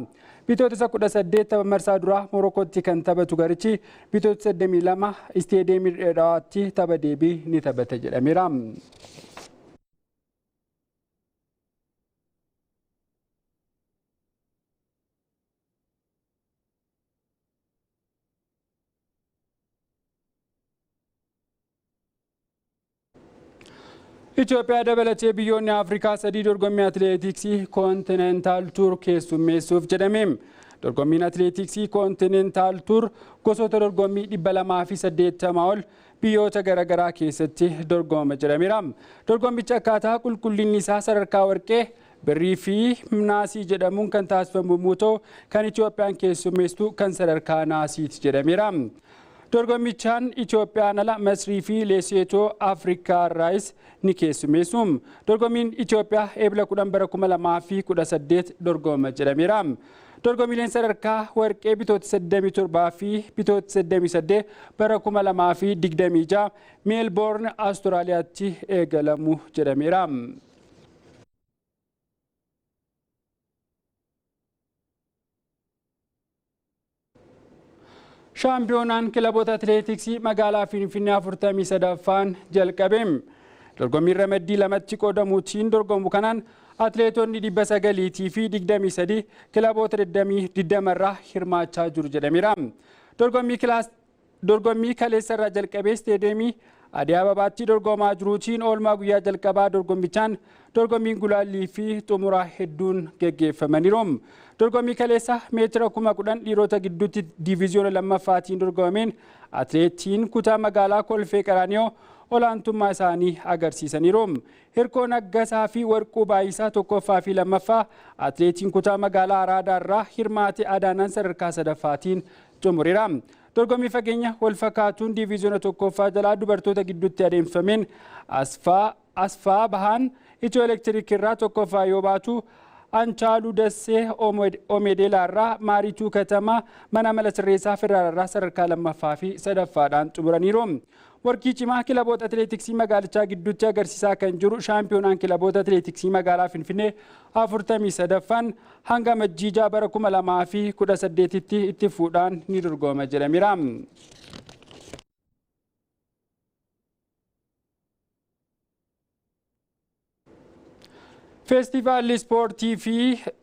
Speaker 3: Bitootessa 18 tapha marsaa duraa Morokootti kan taphatu garichi bitootessa 82 isteediyeemii Dhedhaawaatti tapha deebii ni taphata jedhameera. Itoophiyaa dabalatee biyyoonni Afrikaa sadii dorgommii atileetiksii koontinentaal tuur keessummeessuuf jedhame. Dorgommiin atileetiksii koontinentaal tuur gosoota dorgommii 280 ol biyyoota garaagaraa keessatti dorgomama jedhameera. Dorgommicha akkaataa qulqullinni isaa sadarkaa warqee birrii fi naasii jedhamuun kan taasifamu yommuu ta'u kan Itoophiyaan keessummeessu kan sadarkaa naasiiti jedhameera. Dorgommichaan Itoophiyaan ala Masrii fi Leeseetoo Afrikaa irraas ni keessummeessu. Dorgommiin Itoophiyaa eebila 10 bara 2018 dorgomama jedhameera. Dorgommiileen sadarkaa warqee bitoota 87 fi bitoota 88 bara 2026 Meelboorn Awustiraaliyaatti eegalamu jedhameera. Shaampiyoonaan kilaboota atileetiksii magaalaa Finfinnee 43ffaan jalqabe. Dorgommiin ramaddii lamatti qoodamuutiin dorgomu kanaan atileetonni 900 fi 23 kilaboota 20 irraa hirmaachaa jiru jedhameera. Dorgommii kaleessa irraa jalqabee isteediyeemii Adii Ababaatti dorgomaa jiruutiin oolmaa guyyaa jalqabaa dorgommichaan dorgommiin gulaallii fi xumuraa hedduun geggeeffamaniiru. Dorgommii kaleessa meetira 10,000 dhiirota gidduutti diviiziyoona lammaffaatiin dorgomameen atileetiin kutaa magaalaa Kolfee Qaraaniyoo olaantummaa isaanii agarsiisaniiru. Hirkoo Naggasaa fi Warquu Baayisaa tokkoffaa fi lammaffaa atileetiin kutaa magaalaa Araadaa irraa hirmaate Adaanaan sadarkaa sadaffaatiin xumureera. Dorgommii fageenya wal fakkaatuun diviiziyoona tokkoffaa jalaa dubartoota gidduutti adeemsifameen Asfaa Bahaan Itiyoo Elektiriik irraa tokkoffaa yoo baatu Anchaaluu Dassee Omedeelaa irraa Maariituu Katamaa mana mala sirreessaa Federaal irraa sadarkaa lammaffaa fi sadaffaadhaan xumuraniiru. Warqii cimaa kilaboota atileetiksii magaalichaa gidduutti agarsiisaa kan jiru shaampiyoonaan kilaboota atileetiksii magaalaa Finfinnee 43ffaan hanga majjiijaa bara 2018tti itti fuudhaan ni dorgoma jedhameera. Feestivaalli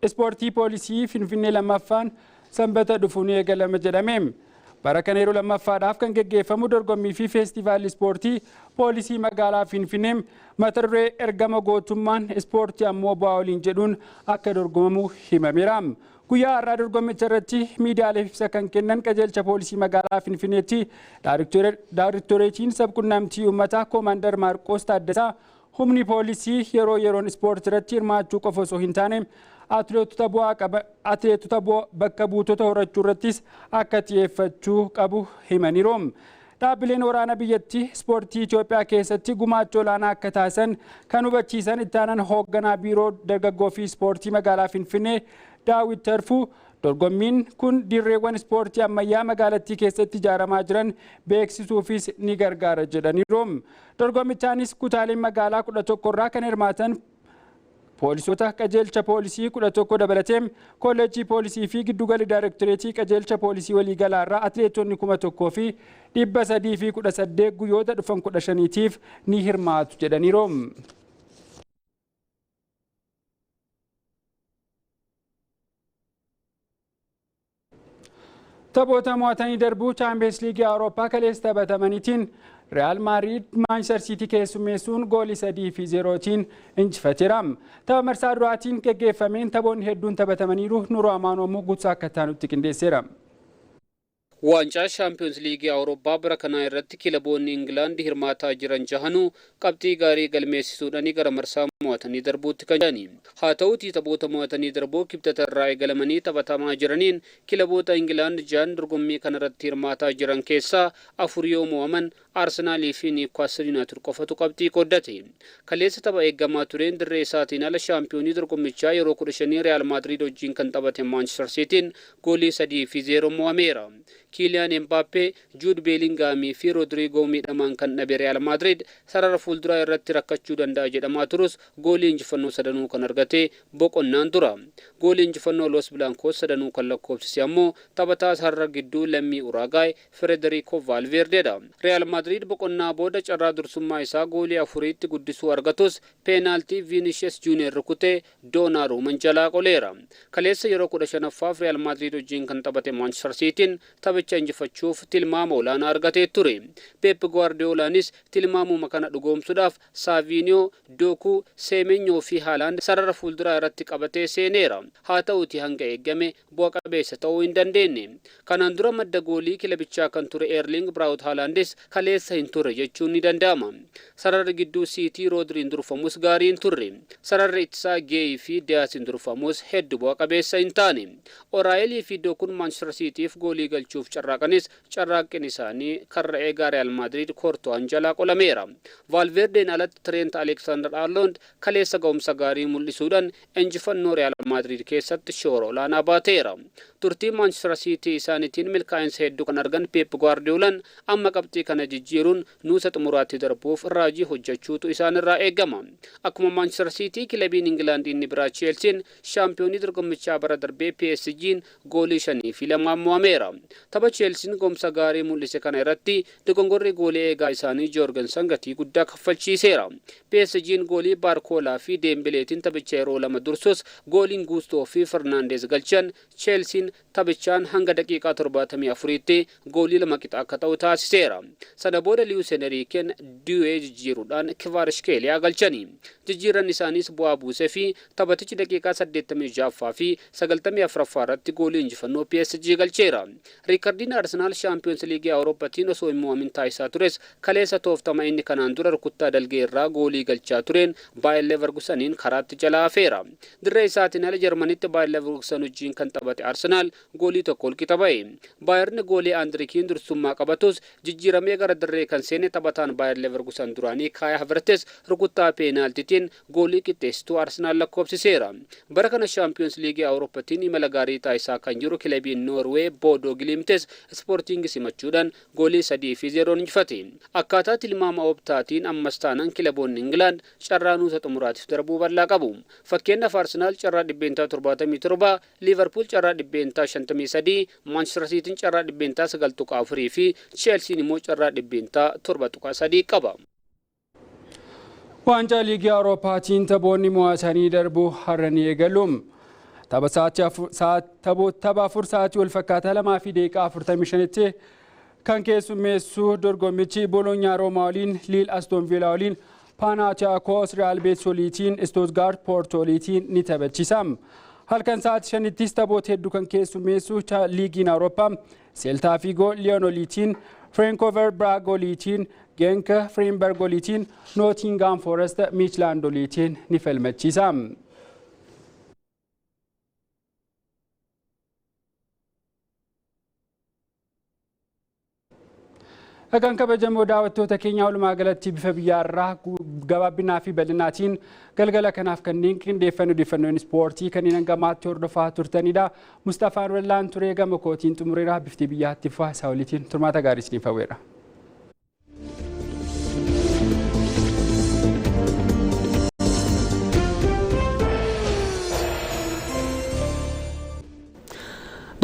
Speaker 3: ispoortii poolisii Finfinnee lammaffaan sanbata dhufuun eegalama jedhame. Bara kana yeroo lammaffaadhaaf kan geggeeffamu dorgommii fi feestivaalli ispoortii poolisii magaalaa Finfinnee mata duree ergama gootummaan ispoortii ammoo bu'aa waliin jedhuun akka dorgomamu himameera. Guyyaa har'aa dorgommicha irratti miidiyaaleef ibsa kan kennan qajeelcha poolisii magaalaa Finfinneetti Daayiriktoreetiin sabquunnamtii uummataa Koomaandar Maarqoos Taaddasaa humni poolisii yeroo yeroon ispoortii irratti hirmaachuu qofa osoo hin taane atileetota bakka buutota horachuu irrattis akka xiyyeeffachuu qabu himaniiru. Dhaabbileen waraana biyyattii ispoortii Itoophiyaa keessatti gumaacha olaanaa akka taasisan kan hubachiisan itti aanaan hoogganaa biiroo dargaggoo fi ispoortii magaalaa Finfinnee Daawit Tarfuu dorgommiin kun dirreewwan ispoortii ammayyaa magaalattii keessatti ijaaramaa jiran beeksisuufis ni gargaara jedhaniiru. Dorgommichaanis kutaaleen magaalaa 11 irraa kan hirmaatan poolisoota qajeelcha poolisii 11 dabalatee kolleejjii poolisii fi giddugalli daayirektoreetii qajeelcha poolisii waliigalaa irraa atileetonni 1,318 guyyoota dhufan 15tiif ni hirmaatu jedhaniiru. Taphoota mo'atanii darbuu Chaampiyoons Liigii Awurooppaa kaleessa taphatamaniitiin Real Madrid Manchester City keessummeessuun goolii 3-0tiin injifateera. Tapha marsaa duraatiin geggeeffameen taphoonni hedduun taphatamaniiru. Nuruu Amaanoo immoo guutuu akka taanutti qindeesseera.
Speaker 18: Waancaa Shaampiyoons Liigii Awurooppaa bara kanaa irratti kilaboonni Ingilaandi hirmaataa jiran jahanuu qabxii gaarii galmeessisuudhaan gara marsaa mo'atanii darbuutti kan jirani. Haa ta'uutii taphoota mo'atanii darbuu kibxata irraa eegalamanii taphatamaa jiraniin kilaboota Ingilaand jahan dorgommii kanarratti hirmaataa jiran keessaa 4 yoo mo'aman Arsenaalii fi Niwukaastil Yuunaayitid qofatu qabxii qooddate. Kaleessa tapha eeggamaa tureen dirree isaatiin ala shaampiyoonii dorgommichaa yeroo 15 Real Madrid wajjin kan taphate Manchester Cityin goolii 3-0 mo'ameera. Kylian Mbappé, Jude Bellingham fi Rodrigo miidhamaan kan dhabe Real Madrid sarara fuulduraa irratti rakkachuu danda'a jedhamaa turus goolii injifannoo sadanuu kan argate boqonnaan tura. Goolii injifannoo Los Blancos sadanuu kan lakkoofsise ammoo taphataa sarara gidduu lammii Uruguay Federico Valverdeedha. Real Madrid boqonnaa booda carraa dursummaa isaa goolii 4tti guddisuu argatus peenaaltii Vinicius Junior rukutee Donnarumma jalaa qoleera. Kaleessa yeroo 15ffaaf Real Madrid wajjin kan taphate Manchester Cityin tapha taphicha injifachuuf tilmaama olaanaa argatee ture. Pep Guardiolaanis tilmaamuma kana dhugoomsuudhaaf Savinio, Doku, Semenyo fi Haaland sarara fuulduraa irratti qabatee seeneera. Haa ta'uuti hanga eegame bu'a qabeessa ta'uu hin dandeenye. Kanaan dura madda goolii kilabichaa kan ture Erling Braut Haalandis kaleessa hin turre jechuun ni danda'ama. Sararri gidduu City Rodriin durfamus gaarii hin turre. Sararri ittisaa Geey fi Diasin durfamus hedduu bu'a qabeessa hin taane. Oraayilii fi Dokuun Manchester Cityf goolii galchuuf carraaqanis carraaqqin isaanii karra eegaa Real Madrid Courtois jalaa qolameera. Valverdeen alatti Trent Alexander-Arnold kaleessa ga'umsa gaarii mul'isuudhaan injifannoo Real Madrid keessatti shoora olaanaa baateera. Turtiin Manchester City isaaniitiin milkaa'insa hedduu kan argan Pep Guardiolaan amma qabxii kana jijjiiruun nuusa xumuraatti darbuuf raajii hojjechuutu isaan irraa eegama. Akkuma Manchester City kilabiin Ingilaand inni biraa Chelsea shaampiyoonii dorgommichaa bara darbee PSG'n goolii 5-2 mo'ameera. Tapha Chelsea ga'umsa gaarii mul'ise kana irratti dogongorri goolii eegaa isaanii Jorgensen gatii guddaa kaffalchiiseera. PSG'n goolii Barkolaa fi Dembeleetiin taphicha yeroo lama dursus gooliin Gusto fi Fernandes galchan Chelsea taphichaan hanga daqiiqaa 74tti goolii 2 qixa akka ta'u taasiseera. Sana booda Luis Enrique du'ee jijjiiruudhaan Kvaratskhelia galchani. Jijjiiran isaanis bu'aa buusee fi taphatichi daqiiqaa 86ffaa fi 94ffaa irratti goolii injifannoo PSG galcheera. Riikardiin Arsenaal Champions League Awurooppaatiin osoo hin mo'amin taasisaa tures kaleessa tooftama inni kanaan dura rukuttaa dalgee irraa goolii galchaa tureen Bayer Leverkuseniin karaatti jalaa hafeera. Dirree isaatiin ala Jarmanitti Bayer Leverkusen wajjin kan taphate Arsenaal goolii tokko walqixa ba'e. Bayern goolii Andrikiin dursummaa qabatus jijjiiramee gara dirree kan seene taphataan Bayer Leverkusen duraanii Kai Havertz rukuttaa peenaaltiitiin goolii qixxeessituu Arsenaal lakkoofsiseera. Bara kana Champions League Awurooppaatiin imala gaarii taasisaa kan jiru kilabiin Norway Bodo Glimtes Sporting simachuudhaan goolii 3-0 injifate. Akkaataa tilmaama ooptaatiin ammas taanaan kilaboonni Ingilaand carraa nuusa xumuraatiif darbuu bal'aa qabu. Fakkeenyaaf Arsenaal carraa 77, Liverpool carraa 53, Manchester City carraa 9.4 fi Chelsea immoo carraa 7.3 qaba.
Speaker 3: Waancaa liigii Awurooppaatiin taphoonni mo'atanii darbuu har'anii eegaluun tapha 4 sa'aatii wal fakkaataa 2 fi daqiiqaa 45tti kan keessummeessu dorgommichi Bologna Roomaa waliin, Lille Aston Villa waliin, Panathinaikos Real Betis waliin, Stuttgart Porto waliin ni taphachiisa. Halkan sa'aatii 5ttis taphoota hedduu kan keessummeessu liigiin Awurooppaa Celta Vigo Lyon waliin, Frankfurt Braga waliin, Genk Freiburg waliin, Nottingham Forest Midtjylland waliin ni falmachiisa. Kan kabajamoo daawwattoota keenya walumaa galatti bifa biyyaarraa gabaabinaa fi bal'inaatiin galgala kanaaf kanneen qindeeffannoo odeeffannoon ispoortii kanneen hangamaatti hordofaa turtanidha. Mustafaan Wallaan turee gama kootiin xumureera bifti biyyaatti faa isaa waliin turmaata gaarii isiniif hawweera.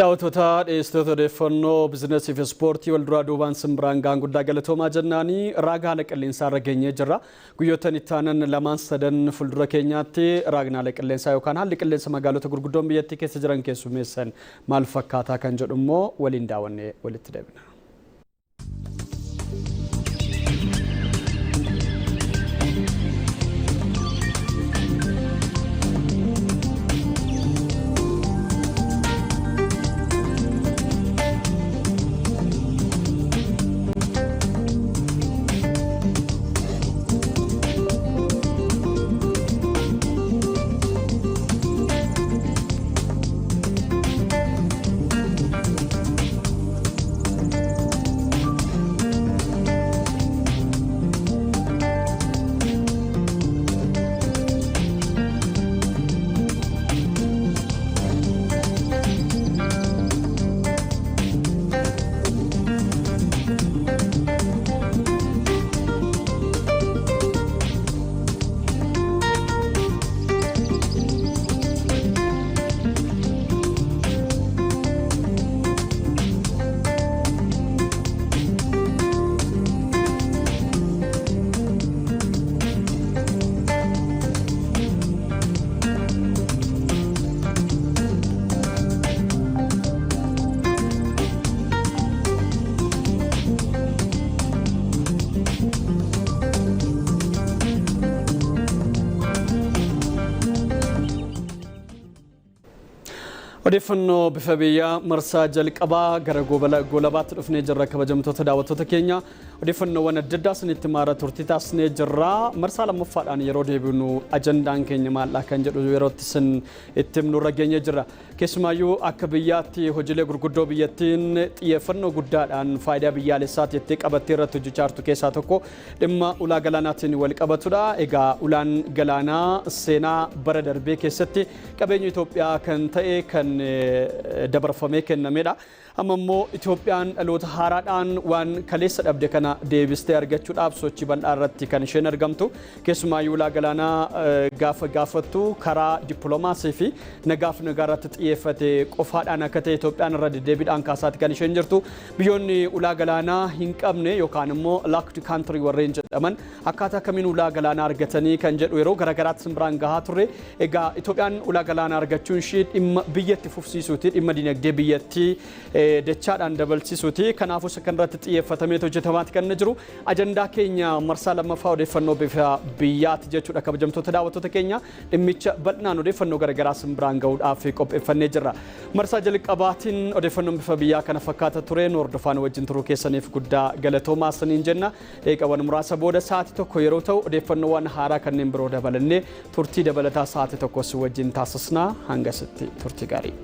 Speaker 1: daawwattoota dhiyeessitoota odeeffannoo biizinasii fi ispoortii wal duraa duubaan simbiraan gaan guddaa galatoomaa jennaanii raagaa haala qilleensaa irra geenyee jirra. Guyyoota itti aanan lamaan sadan fuuldura keenyaatti raagaan haala qilleensaa yookaan haalli qilleensa magaalota gurguddoon biyyattii keessa jiran keessummeessan maal fakkaataa kan jedhu immoo waliin daawwannee walitti deebina. Odeeffannoo bifa biyyaa marsaa jalqabaa gara goolabaatti dhufnee jirra kabajamtoota daawwattoota keenya. Odeeffannoowwan adda addaa isinitti maara turtii taasisnee jirra. Marsaa lammaffaadhaan yeroo deebinu ajandaan keenya maal kan jedhu yeroo itti himnurra geenye jirra. Keessumaayyuu akka biyyaatti hojiilee gurguddoo biyyattiin xiyyeeffannoo guddaadhaan faayidaa biyyaalessaatti itti qabattee irratti hojjechaa jirtu keessaa tokko dhimma ulaa galaanaatiin wal qabatudha. Egaa ulaan galaanaa seenaa bara darbee keessatti qabeenya Itoophiyaa kan ta'e kan dabarfamee kennamedha. Amma immoo Itoophiyaan dhaloota haaraadhaan waan kaleessa dhabde kana deebistee argachuudhaaf sochii bal'aa irratti kan isheen argamtu. Keessumaayyuu ulaa galaanaa gaafattu karaa dippiloomaasii fi nagaaf nagaa irratti xiyyeeffate qofaadhaan akka ta'e Itoophiyaan irra deddeebiidhaan kaasaatti kan isheen jirtu. Biyyoonni ulaa galaanaa hin qabne yookaan immoo locked country warreen jedhaman akkaataa kamiin ulaa galaanaa argatanii kan jedhu yeroo garaagaraatti simbiraan gahaa turre. Egaa Itoophiyaan ulaa galaanaa argachuun ishee dhimma biyyatti fufsiisuuti, dhimma dinagdee biyyattii dachaadhaan dabalchisuuti. Kanaafuu isa kanarratti xiyyeeffatamee hojjetamaatti kan jiru. Ajandaa keenya marsaa lammaffaa odeeffannoo bifa biyyaatti jechuudha kabajamtoota daawwattoota keenya. Dhimmicha bal'inaan odeeffannoo garaagaraa simbiraan gahuudhaaf qopheeffannee jirra. Marsaa jalqabaatiin odeeffannoon bifa biyyaa kana fakkaata ture. Hordofaan wajjin turuu keessaniif guddaa galatoomaa isiniin jenna. Daqiiqaawwan muraasa booda sa'aatii tokko yeroo ta'u odeeffannoowwan haaraa kanneen biroo dabalannee turtii dabalataa sa'aatii tokkos wajjin taasisna. Hangasitti turtii gaarii.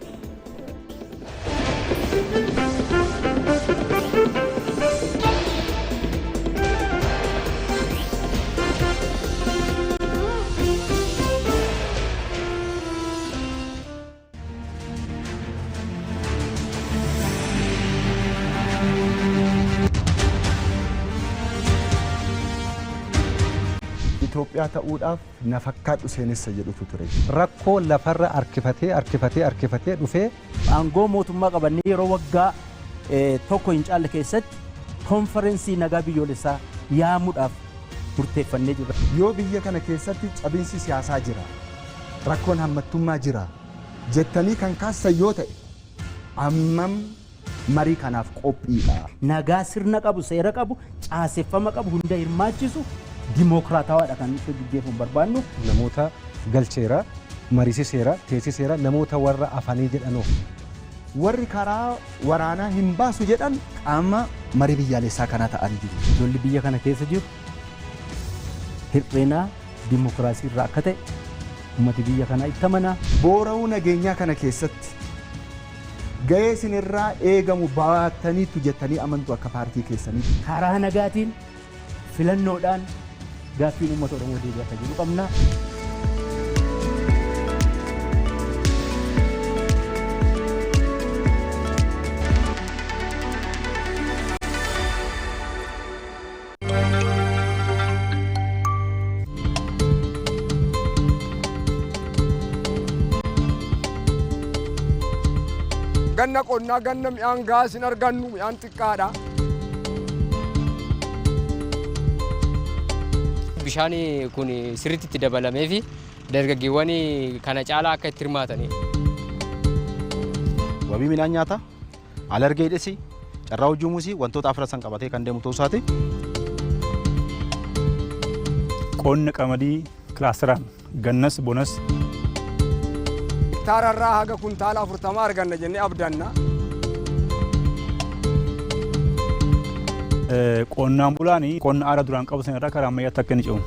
Speaker 4: Itoophiyaa ta'uudhaaf na fakkaatu seenessa jedhutu ture.
Speaker 5: Rakkoo lafarra harkifatee dhufee
Speaker 6: aangoo mootummaa qabannee yeroo waggaa tokko hin caalle keessatti konferensii nagaa biyyoolessaa yaamuudhaaf murteeffannee jirra.
Speaker 4: Yoo biyya kana keessatti cabiinsi siyaasaa jira, rakkoon hammattummaa jira jettanii kan kaastan yoo ta'e ammam marii kanaaf qophiidha.
Speaker 6: Nagaa sirna qabu, seera qabu, caaseffama qabu, hunda hirmaachisu dimokiraatawaadha kan nuti gaggeeffamu barbaannu.
Speaker 5: Namoota galcheera, mariisiseera, teessiseera, namoota warra afanii jedhanoo.
Speaker 4: Warri karaa waraanaa hin baasu jedhan qaama marii biyyaalessaa kana ta'an jiru.
Speaker 6: Lolli biyya kana keessa jiru hir'ina dimokiraasii irraa akka ta'e uummati biyya kanaa itti amanaa.
Speaker 4: Boora'uu nageenyaa kana keessatti gahee isinirraa eegamu baattaniitu jettanii amantu akka paartii keessanii.
Speaker 6: Karaa nagaatiin filannoodhaan gaaffii uummata Oromoo deebi'aa jiru qabna.
Speaker 21: Ganna qonnaa ganna mi'aan gahaa hin argannu mi'aan xiqqaadha.
Speaker 22: Bishaan kun sirriitti itti dabalamee fi dargaggeewwan kana caalaa akka itti hirmaatanii.
Speaker 23: Wabii midhaan nyaataa, alargee hidhisi, carraa hojii muusii wantoota afran qabatee kan deemu ta'uu isaati.
Speaker 24: Qonna qamadii kilaasteraan gannas bonas.
Speaker 21: Hektaararraa haga kuntaala 40 arganna jennee abdanna.
Speaker 24: Qonnaan bulaan qonna aadaa duraan qabu sanarraa karaa ammayyaatti akka inni ce'u.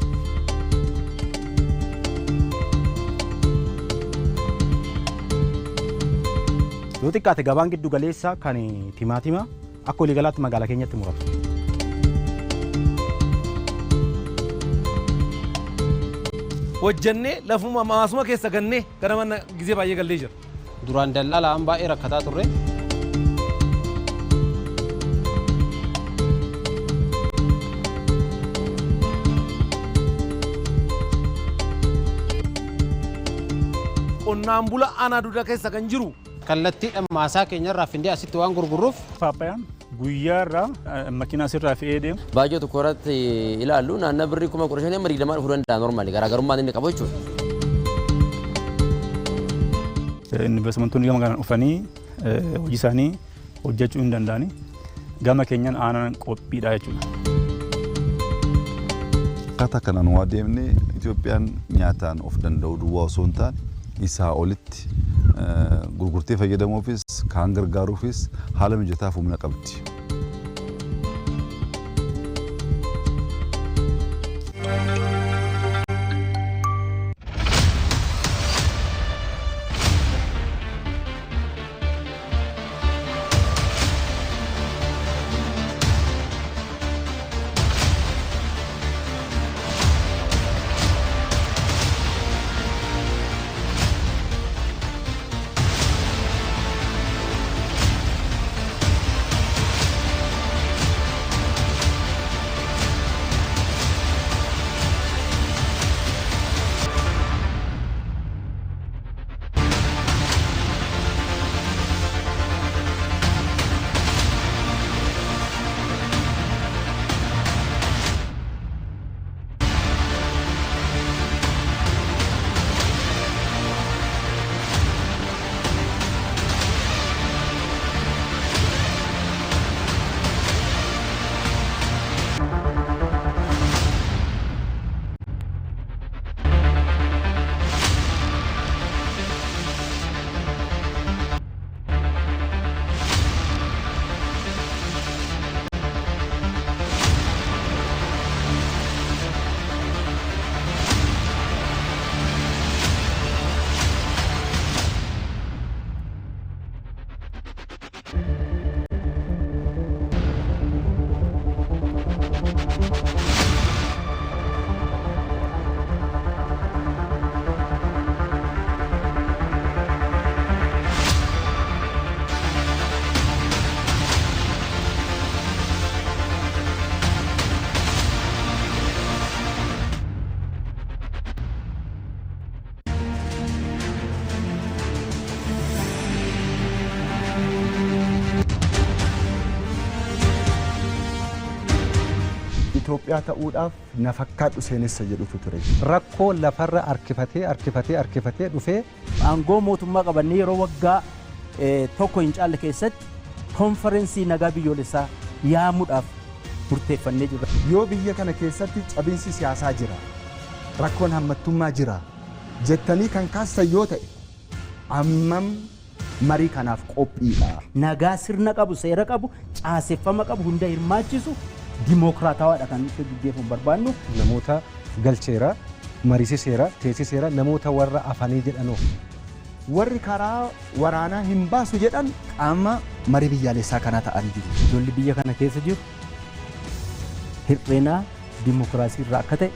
Speaker 23: Yoo xiqqaate gabaan giddu galeessaa kan timaatimaa akka waliigalaatti magaalaa keenyatti muratu.
Speaker 25: Hojjannee lafuma maasuma keessa gannee gara mana gizee baay'ee gallee jira.
Speaker 22: Duraan daldaalaan baay'ee rakkataa turre.
Speaker 25: Qonnaan bula aanaa duudaa keessa kan jiru.
Speaker 22: Kallattiidhaan maasaa keenyarraa findee asitti waan gurgurruuf.
Speaker 24: Paappayaan guyyaa irraa makiinaa sirraa fe'ee deema.
Speaker 22: Baay'ee tokko irratti ilaallu naannoo birrii 15,000 amma 20 dhufuu danda'a normaali garaagarummaan inni qabu jechuudha.
Speaker 24: Investimentoonni gama kanaan dhufanii hojii isaanii hojjechuu hin danda'ani. Gama keenyaan aanaan qophiidha jechuudha.
Speaker 26: Akkaataa kanaan waa deemnee Itoophiyaan nyaataan of danda'u duwwaa osoo hin taane isaa olitti
Speaker 7: gurgurtee fayyadamuufis kaan gargaaruufis haala mijataa fi humna qabdi.
Speaker 4: Itoophiyaa ta'uudhaaf na fakkaatu seenessa jedhutu ture.
Speaker 23: Rakkoo lafarra harkifatee dhufee
Speaker 6: aangoo mootummaa qabannee yeroo waggaa tokko hin caalle keessatti konferensii nagaa biyyoolessaa yaamuudhaaf murteeffannee jirra.
Speaker 4: Yoo biyya kana keessatti cabinsi siyaasaa jira, rakkoon hammattummaa jira jettanii kan kaastan yoo ta'e ammam marii kanaaf qophiidha.
Speaker 6: Nagaa sirna qabu, seera qabu, caaseffama qabu, hunda hirmaachisu dimokiraatawaadha kan nuti gaggeeffamu barbaannu.
Speaker 5: Namoota galcheera, mariisiseera, teessiseera, namoota warra afanii jedhanoo.
Speaker 4: Warri karaa waraanaa hin baasu jedhan qaama marii biyyaalessaa kana ta'an jiru.
Speaker 6: Lolli biyya kana keessa jiru hir'ina dimokiraasii irraa akka ta'e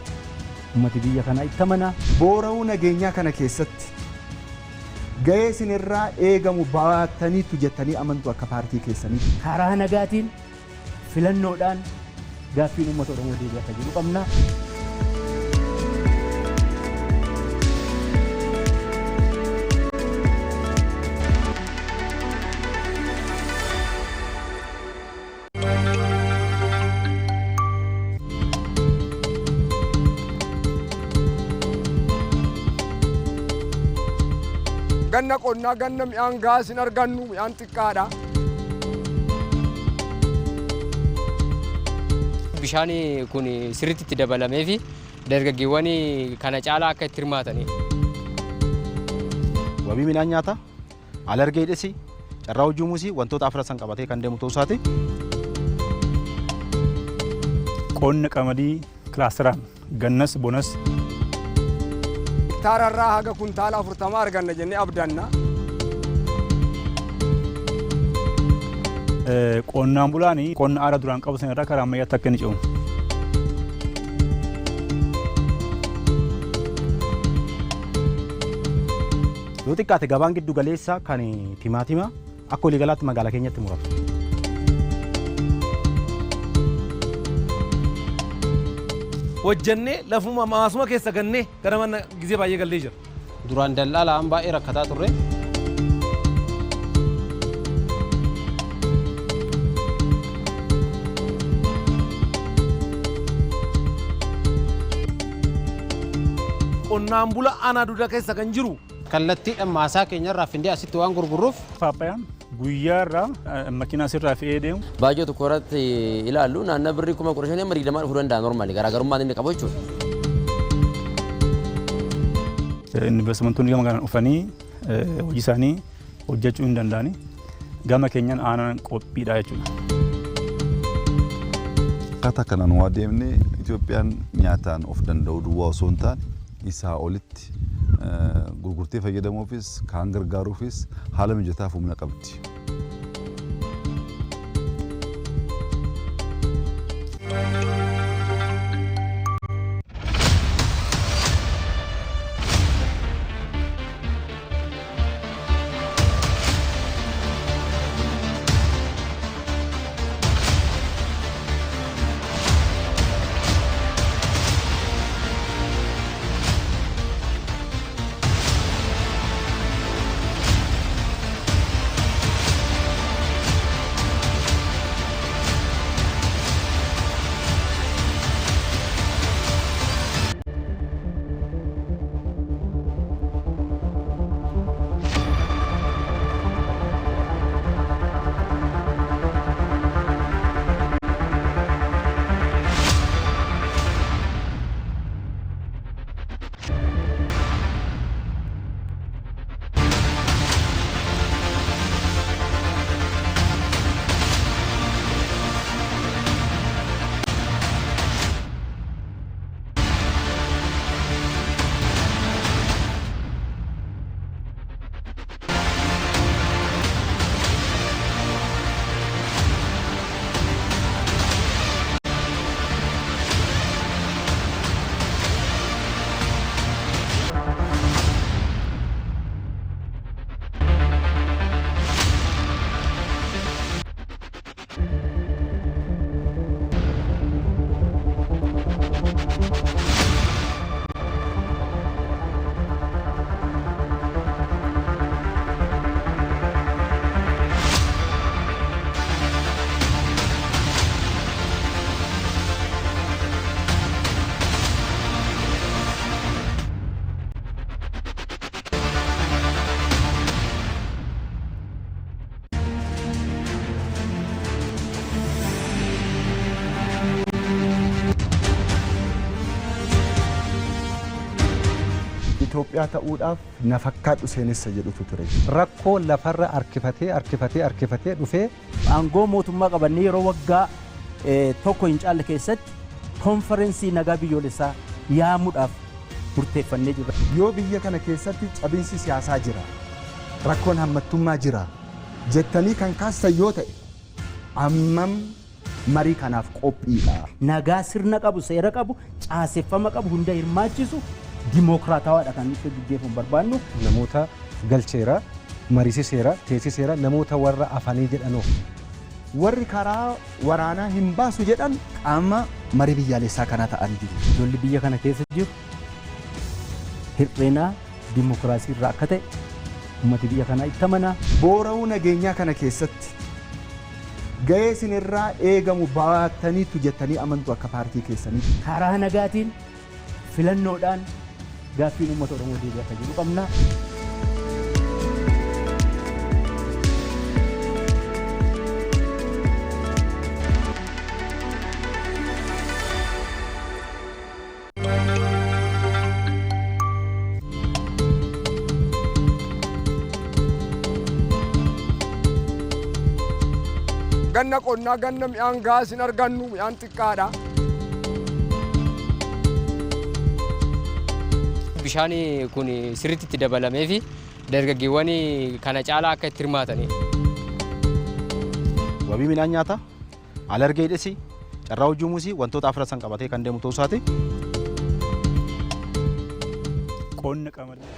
Speaker 6: uummati biyya kanaa itti amanaa.
Speaker 4: Boora'uu nageenyaa kana keessatti gahee isinirraa eegamu baattaniitu jettanii amantu akka paartii keessanii.
Speaker 6: Karaa nagaatiin filannoodhaan gaaffiin uummata Oromoo deebi'ee akka jiru qabna.
Speaker 21: Ganna qonnaa ganna midhaan gahaa hin argannu midhaan xiqqaadha.
Speaker 22: Bishaan kun sirriitti itti dabalamee fi dargaggeewwan kana caalaa akka itti hirmaatanidha.
Speaker 23: Wabii midhaan nyaataa, alargee hidhisi, carraa hojii muusii wantoota afran qabatee kan deemu ta'uu isaati.
Speaker 24: Qonna qamadii kilaasteraan gannas bonas.
Speaker 21: Hektaararraa haga kuntaala 40 arganna jennee abdanna.
Speaker 24: Qonnaan bulaan qonna aadaa duraan qabu sanarraa karaa ammayyaatti akka inni ce'u.
Speaker 23: Yoo xiqqaate gabaan giddu galeessaa kan timaatimaa akka waliigalaatti magaalaa keenyatti murata.
Speaker 25: Hojjannee lafuma maasuma keessa gannee gara mana gizee baay'ee gallee jira.
Speaker 22: Duraan daldaalaan baay'ee rakkataa turre.
Speaker 25: Qonnaan bula aanaa duudaa keessa kan jiru.
Speaker 22: Kallattiidhaan maasaa keenyarraa findee asitti waan gurgurruuf.
Speaker 24: Paappayaan guyyaarraa makiinaa sirraa fe'ee deemu.
Speaker 8: Baay'ee tokko irratti ilaallu naannoo birrii 15,000 amma 20 dhufuu danda'a normaali garaagarummaan inni qabu jechuudha.
Speaker 24: Investimentoonni gama kanaan dhufanii hojii isaanii hojjechuu hin danda'ani. Gama keenyan aanaan qophiidha jechuudha.
Speaker 7: Akkaataa kanaan waa deemnee Itoophiyaan nyaataan of danda'u duwwaa osoo hin taane isaa olitti gurgurtee fayyadamuufis kaan gargaaruufis haala mijataaf humna qabdi.
Speaker 4: Itoophiyaa ta'uudhaaf na fakkaadhu seenessa jedhutu ture.
Speaker 23: Rakkoo lafarra harkifatee dhufee
Speaker 6: aangoo mootummaa qabannee yeroo waggaa tokko hin caalle keessatti konferensii nagaa biyyoolessaa yaamuudhaaf murteeffannee jirra.
Speaker 4: Yoo biyya kana keessatti cabinsi siyaasaa jira, rakkoon hammattummaa jira jettanii kan kaastan yoo ta'e ammam marii kanaaf qophiidha.
Speaker 6: Nagaa sirna qabu, seera qabu, caaseffama qabu, hunda hirmaachisu dimokiraatawaadha kan nuti gaggeeffamu barbaannu.
Speaker 5: Namoota galcheera, mariisiseera, teessiseera, namoota warra afanii jedhanoo.
Speaker 4: Warri karaa waraanaa hin baasu jedhan qaama marii biyyaalessaa kana ta'an jiru.
Speaker 6: Lolli biyya kana keessa jiru hir'ina dimokiraasii irraa akka ta'e uummati biyya kanaa itti amana.
Speaker 4: Boora'uu nageenyaa kana keessatti gahee isinirraa eegamu baattaniitu jettanii amantu akka paartii keessanii.
Speaker 6: Karaa nagaatiin filannoodhaan gaaffiin uummata Oromoo deebi'ee akka jiru qabna.
Speaker 21: Ganna qonnaa ganna mi'aan gaas hin argannu mi'aan xiqqaadha.
Speaker 22: Bishaan kun sirriitti itti dabalamee fi dargaggeewwan kana caalaa akka itti hirmaatanii.
Speaker 23: Wabii midhaan nyaataa, alargee hidhisi, carraa hojii muusii wantoota afran san qabatee kan deemu ta'uu isaati.
Speaker 24: Qonna qamadii.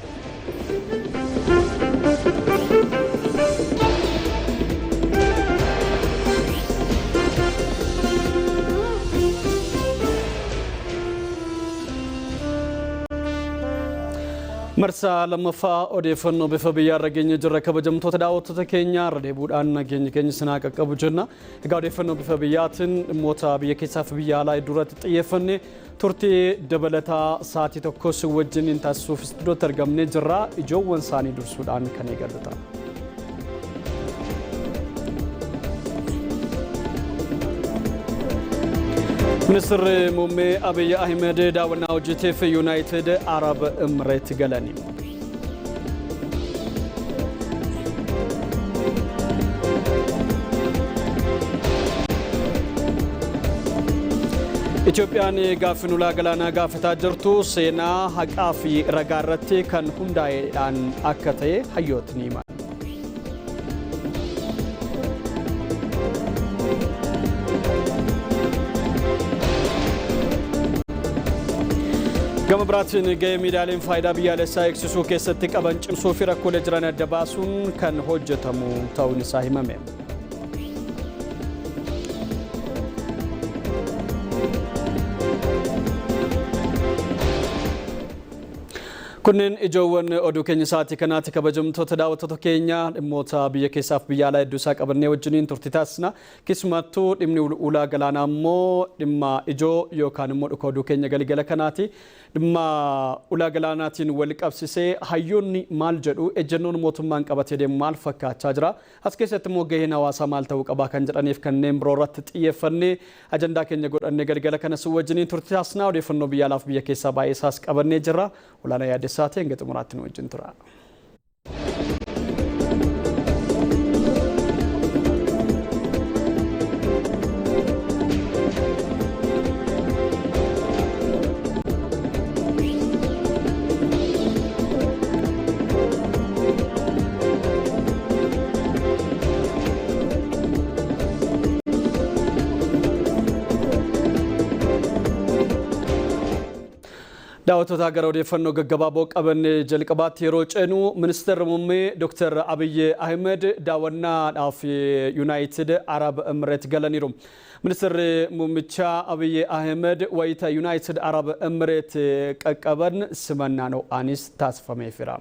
Speaker 1: Marsaa lammaffaa odeeffannoo bifa biyyaarra geenye jirra kabajamtoota daawwattoota keenya irra deebuudhaan nageenya keenya sinaa qaqqabu jenna. Egaa odeeffannoo bifa biyyaatiin dhimmoota biyya keessaa fi biyya alaa duratti xiyyeeffannee turtii dabalataa sa'aatii tokkos wajjin taasisuuf istuudiyootti argamnee jirra. Ijoowwan isaanii dursuudhaan kan eegallu ta'a. Ministeerri muummee Abiy Ahmed daawwannaa hojjeteef Yuunaayitid Arab Emireet galanii. Itoophiyaan gaaffii ulaa galaanaa gaafataa jirtu seenaa haqaa fi ragaa irratti kan hundaa'eedhaan akka ta'e hayyootni himan. Gama biraatiin gahee miidiyaaleen faayidaa biyyaalessaa eegsisuu keessatti qaban cimsuu fi rakkoolee jiran adda baasuun kan hojjetamu ta'uun isaa himame. Kunneen ijoowwan oduu keenya sa'aatii kanaatti kabajamtoota daawwattoota keenya dhimmoota biyya keessaaf biyya alaa hedduu isaa qabannee wajjiniin turtii taasisna. Keessumattuu dhimmi ulaa galaanaa immoo dhimma ijoo yookaan immoo dhuka oduu keenya galgala kanaati. Dhimma ulaa galaanaatiin wal qabsisee hayyoonni maal jedhu ejjennoon mootummaan qabatee deemu maal fakkaachaa jira. As keessatti immoo gaheen hawaasaa maal ta'uu qabaa kan jedhaniif kanneen biroo irratti xiyyeeffannee ajandaa keenya godhannee galgala kanas wajjiniin turtii taasisna. Odeeffannoo biyya alaaf biyya keessaa baay'ee isaas qabannee jirra. Olaanaa yaadessaati hanga xumuraatti nu wajjin tura. daawwattoota gara odeeffannoo gaggabaaboo qaban jalqabaatti yeroo ceenu ministeerri muummee Dr. Abiy Ahmed daawwannaadhaaf United Arab Emirates galaniiru. Ministeerri muummichaa Abiy Ahmed wayita United Arab Emirates qaqqaban simannaan ho'aanis taasifameefira.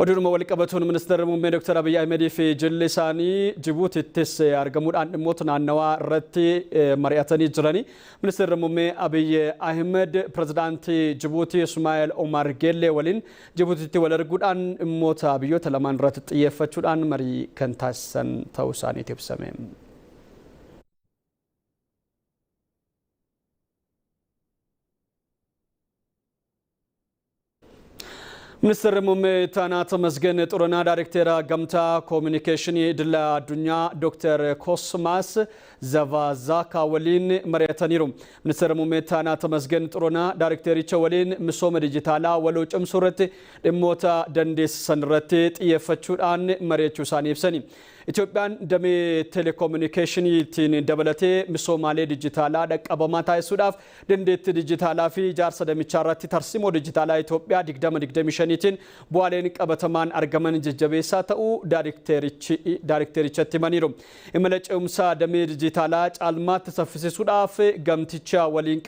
Speaker 1: Oduudhuma wal qabatuun ministeerri muummee Dr. Abiy Ahmed fi jilli isaanii Jibuutittis argamuudhaan dhimmoota naannawaa irratti mari'atanii jirani. Ministeerri muummee Abiy Ahmed pirezidaantii Jibuutii Ismaa'eel Omar Geellee waliin Jibuutitti wal arguudhaan dhimmoota biyyoota lamaan irratti xiyyeeffachuudhaan marii kan taasisan ta'uu isaaniitu ibsame. Ministeerri muummee Taanaa Tamasgen Xuranaa Daayirektera Gamtaa Koominikeeshinii Idila Addunyaa Dr. Kosmas Zavazaka waliin mari'ataniiru. Ministeerri muummee Taanaa Tamasgen Xuranaa Daayirektericha waliin misooma dijitaalaa waloo cimsuu irratti dhimmoota dandeessisan irratti xiyyeeffachuudhaan mari'achuu isaanii ibsani. Itoophiyaan damee telekominikeeshiniitiin dabalatee misoomaalee dijitaalaa dhaqqabamaa taasisuudhaaf dandeettii dijitaalaa fi ijaarsa damichaa irratti tarsiimoo dijitaalaa Itoophiyaa 2025tiin bu'aaleen qabatamaan argaman jajjabeessaa ta'uu daayirekterichatti himaniiru. Imala ce'umsaa damee dijitaalaa caalmaatti saffisiisuudhaaf gamticha waliin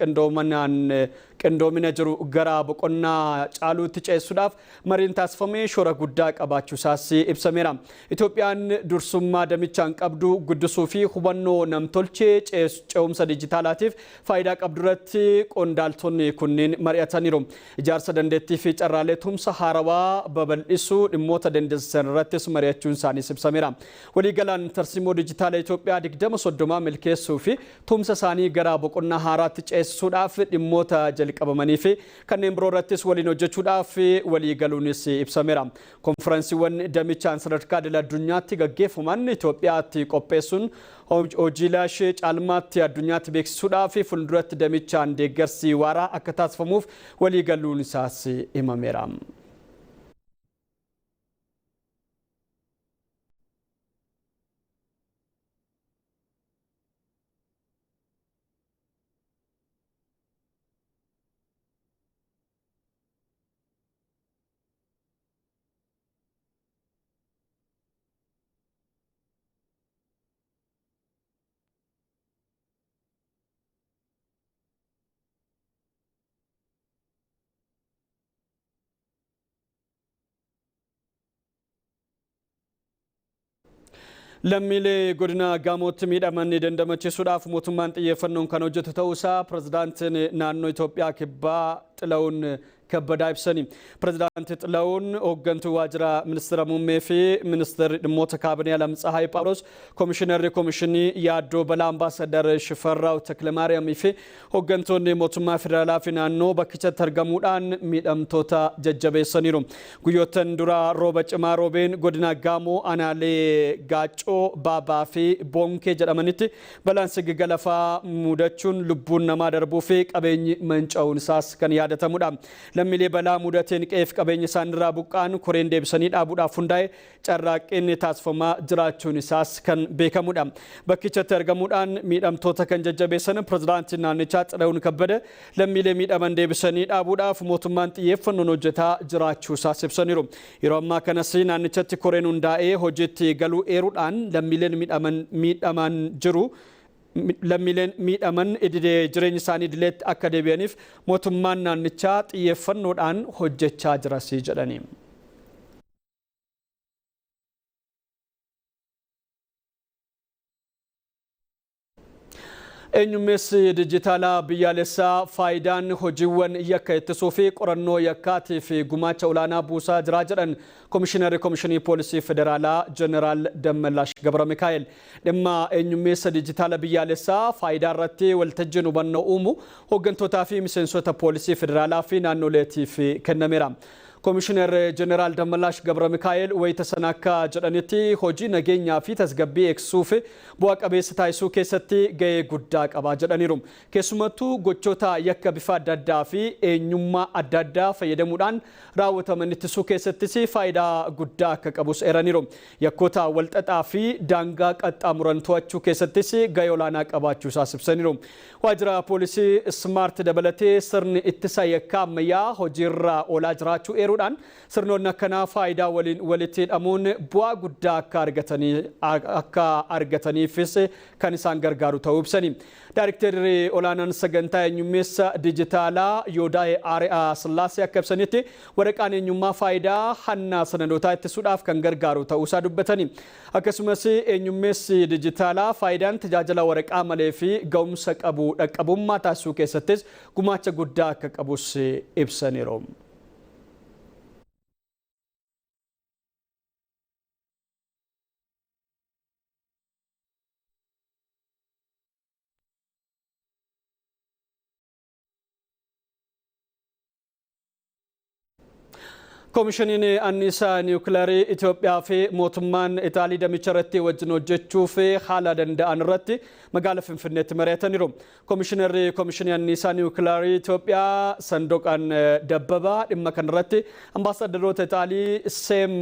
Speaker 1: qindoomina jiru gara boqonnaa caaluutti ceessuudhaaf mariin taasifamee shoora guddaa qabaachuusaas ibsameera. Itoophiyaan dursummaa damichaan qabdu guddisuu fi hubannoo namtolchee ce'umsa dijitaalaatiif faayidaa qabdu irratti qondaaltonni kunneen mari'ataniiru. Ijaarsa dandeettii fi carraalee tumsa haarawaa babal'isuu dhimmoota dandeessisan irrattis mari'achuun isaaniis ibsameera. Waliigalaan tarsiimoo dijitaalaa Itoophiyaa 2030 milkeessuu fi tumsa isaanii gara boqonnaa haaraatti ceesisuudhaaf dhimmoota jalqabamanii fi kanneen biroo irrattis waliin hojjechuudhaaf waliigaluunis ibsameera. Konferensiiwwan damichaan sadarkaa idil addunyaatti gaggeeffaman Itoophiyaatti qopheessuun hojiilee ishee caalmaatti addunyaatti beeksisuudhaaf fuulduratti damichaan deeggarsi waaraa akka taasifamuuf waliigaluun isaas himameera. Lammiilee godina Gamootti miidhaman dandamachiisuudhaaf mootummaan xiyyeeffannoon kan hojjetu ta'uusaa pirezidaantiin naannoo Itoophiyaa kibbaa Xilahuun ከበዳ ibsani pirezidaantii Xilahuun hooggantuu waajjira ministeera muummee fi ministeerri dhimmoota kaabinee Alam Tsahaay Phaawulos komishinarri komishinii yaaddoo balaa ambaasadar Shifarraaw Takilemaariyaamii fi hooggantoonni mootummaa federaalaa fi naannoo bakkichatti argamuudhaan miidhamtoota jajjabeessaniiru. Guyyoottan dura rooba cimaa roobeen godina Gaamoo aanaalee Gaaccoo Baabaa fi Boonkee jedhamanitti balaan sigiga lafaa mudachuun lubbuun namaa darbuu fi qabeenyi manca'uun isaas kan yaadatamudha. Lammiilee balaa mudateen qe'ee fi qabeenya isaanirraa buqqaan koreen deebisanii dhaabuudhaaf hundaa'e carraaqqiin taasifamaa jiraachuun isaas kan beekamudha. Bakkichatti argamuudhaan miidhamtoota kan jajjabeessan pirezidaantiin naannichaa Xilahuun Kabbada lammiilee miidhaman deebisanii dhaabuudhaaf mootummaan xiyyeeffannoon hojjetaa jiraachuu isaas ibsaniiru. Yeroo ammaa kanas naannichatti koreen hundaa'ee hojiitti galuu eeruudhaan lammiileen miidhaman jiru. Lammiileen miidhaman idilee jireenya isaanii idileetti akka deebi'aniif mootummaan naannichaa xiyyeeffannoodhaan hojjechaa jirasii jedhani. Eenyummeessi dijitaalaa biyyaalessaa faayidaan hojiiwwan yakka ittisuu fi qorannoo yakkaatii fi gumaacha olaanaa buusaa jira jedhan komishinarri komishinii poolisii federaalaa jeneraal Dammallaash Gabra Mikaa'el. Dhimma eenyummeessa dijitaala biyyaalessaa faayidaa irratti waltajjiin hubannoo uumu hooggantootaa fi miseensota poolisii federaalaa fi naannoleetiif kennameera. Komishinar Jeneraal Dammallaash Gabra Mikaa'el wayita sana akka jedhanitti hojii nageenyaa fi tasgabbii eegsisuu fi bu'aa qabeessa taasisuu keessatti gahee guddaa qaba jedhaniiru. Keessumattuu gochoota yakka bifa adda addaa fi eenyummaa adda addaa fayyadamuudhaan raawwataman ittisuu keessattis faayidaa guddaa akka qabus eeraniiru. Yakkoota walxaxaa fi daangaa qaxxaamuran to'achuu keessattis gahee olaanaa qabaachuu isaas ibsaniiru. Waajjira poolisii Smaart dabalatee sirni ittisa yakka ammayyaa hojiirra oolaa jiraachuu eeru. Sirnoonni akkanaa faayidaa walitti hidhamuun bu'aa guddaa akka argataniifis kan isaan gargaaru ta'uu ibsani. Daayiriktarri olaanaan sagantaa eenyummeessa dijitaalaa Yoodaa'ee Aari'aa Sillaasee akka ibsanitti waraqaan eenyummaa faayidaa hannaa sanadootaa ittisuudhaaf kan gargaaru ta'uu isaa dubbatani. Akkasumas eenyummeessi dijitaalaa faayidaan tajaajila waraqaa malee fi ga'umsa qabu dhaqqabummaa taasisuu keessattis gumaacha guddaa akka qabus ibsaniiru. Komishiniin anniisaa niwukilarii Itoophiyaa fi mootummaan Itaalii damicha irratti wajjin hojjechuu fi haala danda'an irratti magaalaa Finfinneetti mari'ataniiru. Komishinarri komishinii anniisaa niwukilarii Itoophiyaa Sandoqaan Dabbabaa dhimma kan irratti ambaasaadaroota Itaalii Seem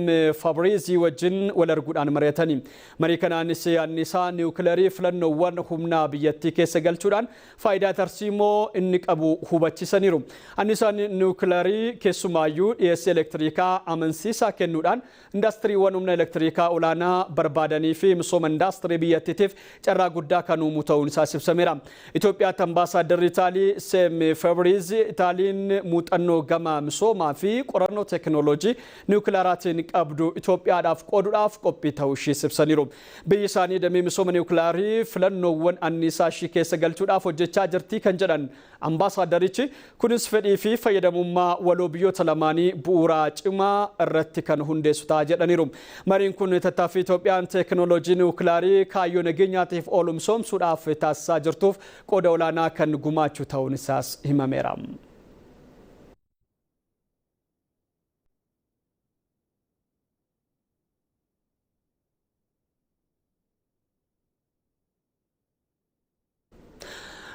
Speaker 1: Fabriizii wajjin wal arguudhaan mari'atani. Marii kanaanis anniisaa niwukilarii filannoowwan humnaa biyyattii keessa galchuudhaan faayidaa tarsiimoo inni qabu hubachiisaniiru. Anniisaan niwukilarii keessumaayyuu dhiyeessii elektirikaa amansiisaa kennuudhaan indastiriiwwan humna elektirikaa olaanaa barbaadanii fi misooma indastirii biyyattiitiif carraa guddaa kan uumu ta'uun isaas ibsameera. Itoophiyaatti ambaasaaddarri Itaalii Seem Fabriizi Itaaliin muuxannoo gama misoomaa fi qorannoo teekinooloojii niwukilaaraatiin qabdu Itoophiyaadhaaf qooduudhaaf qophii ta'uu ishees ibsaniiru. Biyyi isaanii damee misooma niwukilaarii filannoowwan anniisaa ishii keessa galchuudhaaf hojjechaa jirti kan jedhan ambaasaadarichi kunis fedhii fi fayyadamummaa waloo biyyoota lamaanii bu'uuraa cimaa irratti kan hundeessu ta'a jedhaniiru. Mariin kun tattaaffii Itoophiyaan teekinooloojii niwukilaarii kaayyoo nageenyaatiif oolu misoomsuudhaaf taasisaa jirtuuf qooda olaanaa kan gumaachuu ta'uun isaas himameera.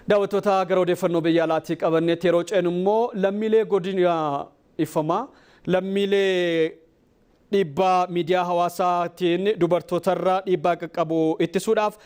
Speaker 1: Daawwattoota gara odeeffannoo biyya alaatii qabanneetti yeroo ceenu immoo lammiilee godina ifamaa lammiilee dhiibbaa miidiyaa hawaasaatiin dubartootarraa dhiibbaa qaqqabu ittisuudhaaf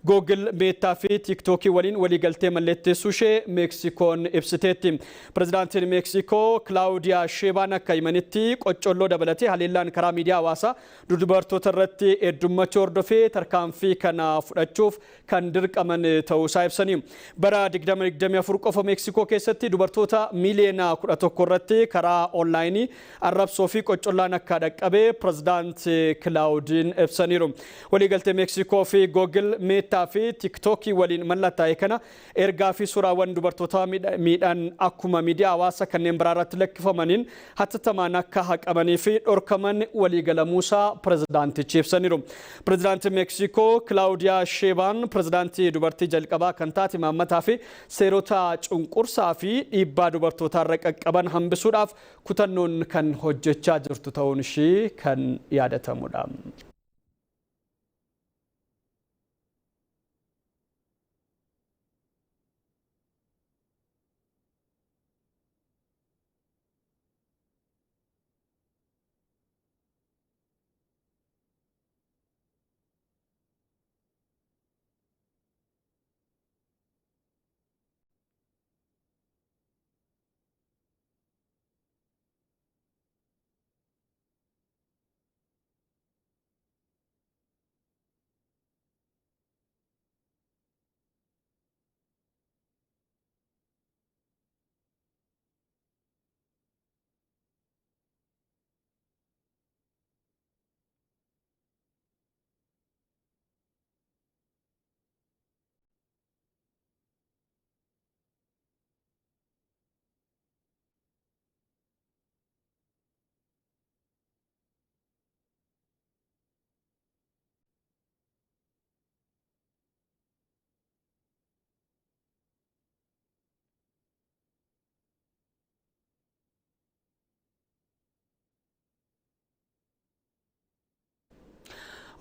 Speaker 1: Google Meta fi TikTok waliin waliigaltee mallatteessuu ishee Meksikoon ibsiteetti. Pirezidaantiin Meksikoo Claudia Sheinbaum akka himanitti qoccoolloo dabalatee haleellaan karaa miidiyaa hawaasaa dubartoota irratti heddummachuu hordofee tarkaanfii kana fudhachuuf kan dirqaman ta'uu isaa ibsanii. Bara 2024 qofa Meksikoo keessatti dubartoota miiliyoona 11 irratti karaa onlaayinii arrabsoo fi qoccoollaan akka dhaqqabe pirezidaant Claudiin ibsaniiru. Waliigaltee Meksikoo fi Google Meta Meetaa fi TikTokii waliin mallattaa'e kana ergaa fi suuraawwan dubartoota miidhaan akkuma miidiyaa hawaasaa kanneen biraa irratti lakkifamaniin hatattamaan akka haqamanii fi dhorkaman waliigalamuusaa pirezidaantichi ibsaniiru. Pirezidaantii Meeksikoo Kilaawudiyaa Sheebaan pirezidaantii dubartii jalqabaa kan taate imaammataa fi seerota cunqursaa fi dhiibbaa dubartootaa irra qaqqaban hambisuudhaaf kutannoon kan hojjechaa jirtu ta'uun ishee kan yaadatamudha.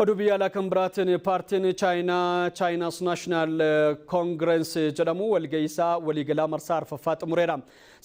Speaker 1: Oduu biyya alaa kan biraatiin paartiin Chaayinaas Naashinaal Koongireesii jedhamu walga'iisaa waliigalaa marsaa arfaffaa xumureera.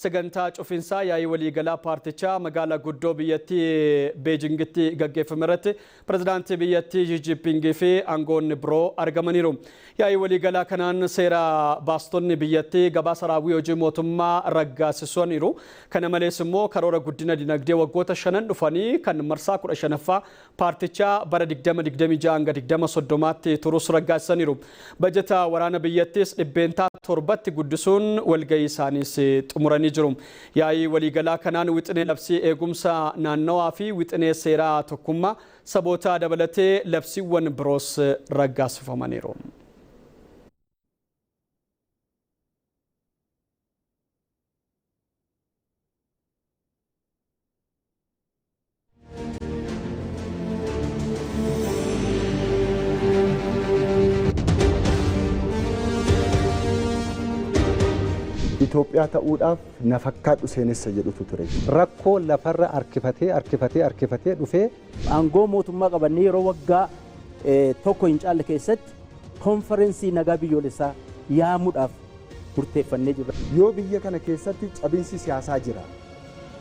Speaker 1: Sagantaa cufiinsaa yaa'ii waliigalaa paartichaa magaalaa guddoo biyyattii Beejingitti gaggeeffame irratti pirezidaantii biyyattii Xi Jinping fi aangoonni biroo argamaniiru. Yaa'ii waliigalaa kanaan seera baastonni biyyattii gabaasa raawwii hojii mootummaa raggaasisaniiru. Kana malees immoo karoora guddina dinagdee waggoota 5 dhufanii kan marsaa 15ffaa paartichaa bara 2026 hanga 2030tti turus raggaasisaniiru. Bajeta waraana biyyattiis dhibbeentaa 7tti guddisuun walga'ii isaaniis xumuranii jiru. Yaa'ii waliigalaa kanaan wixinee labsii eegumsa naannawaa fi wixinee seeraa tokkummaa saboota dabalatee labsiiwwan biroos raggaasifamaniiru.
Speaker 4: Itoophiyaa ta'uudhaaf na fakkaadhu seenessa jedhutu ture.
Speaker 5: Rakkoo lafarra harkifatee dhufee
Speaker 6: aangoo mootummaa qabannee yeroo waggaa tokko hin caalle keessatti konferensii nagaa biyyoolessaa yaamuudhaaf murteeffannee jirra.
Speaker 4: Yoo biyya kana keessatti cabinsi siyaasaa jira,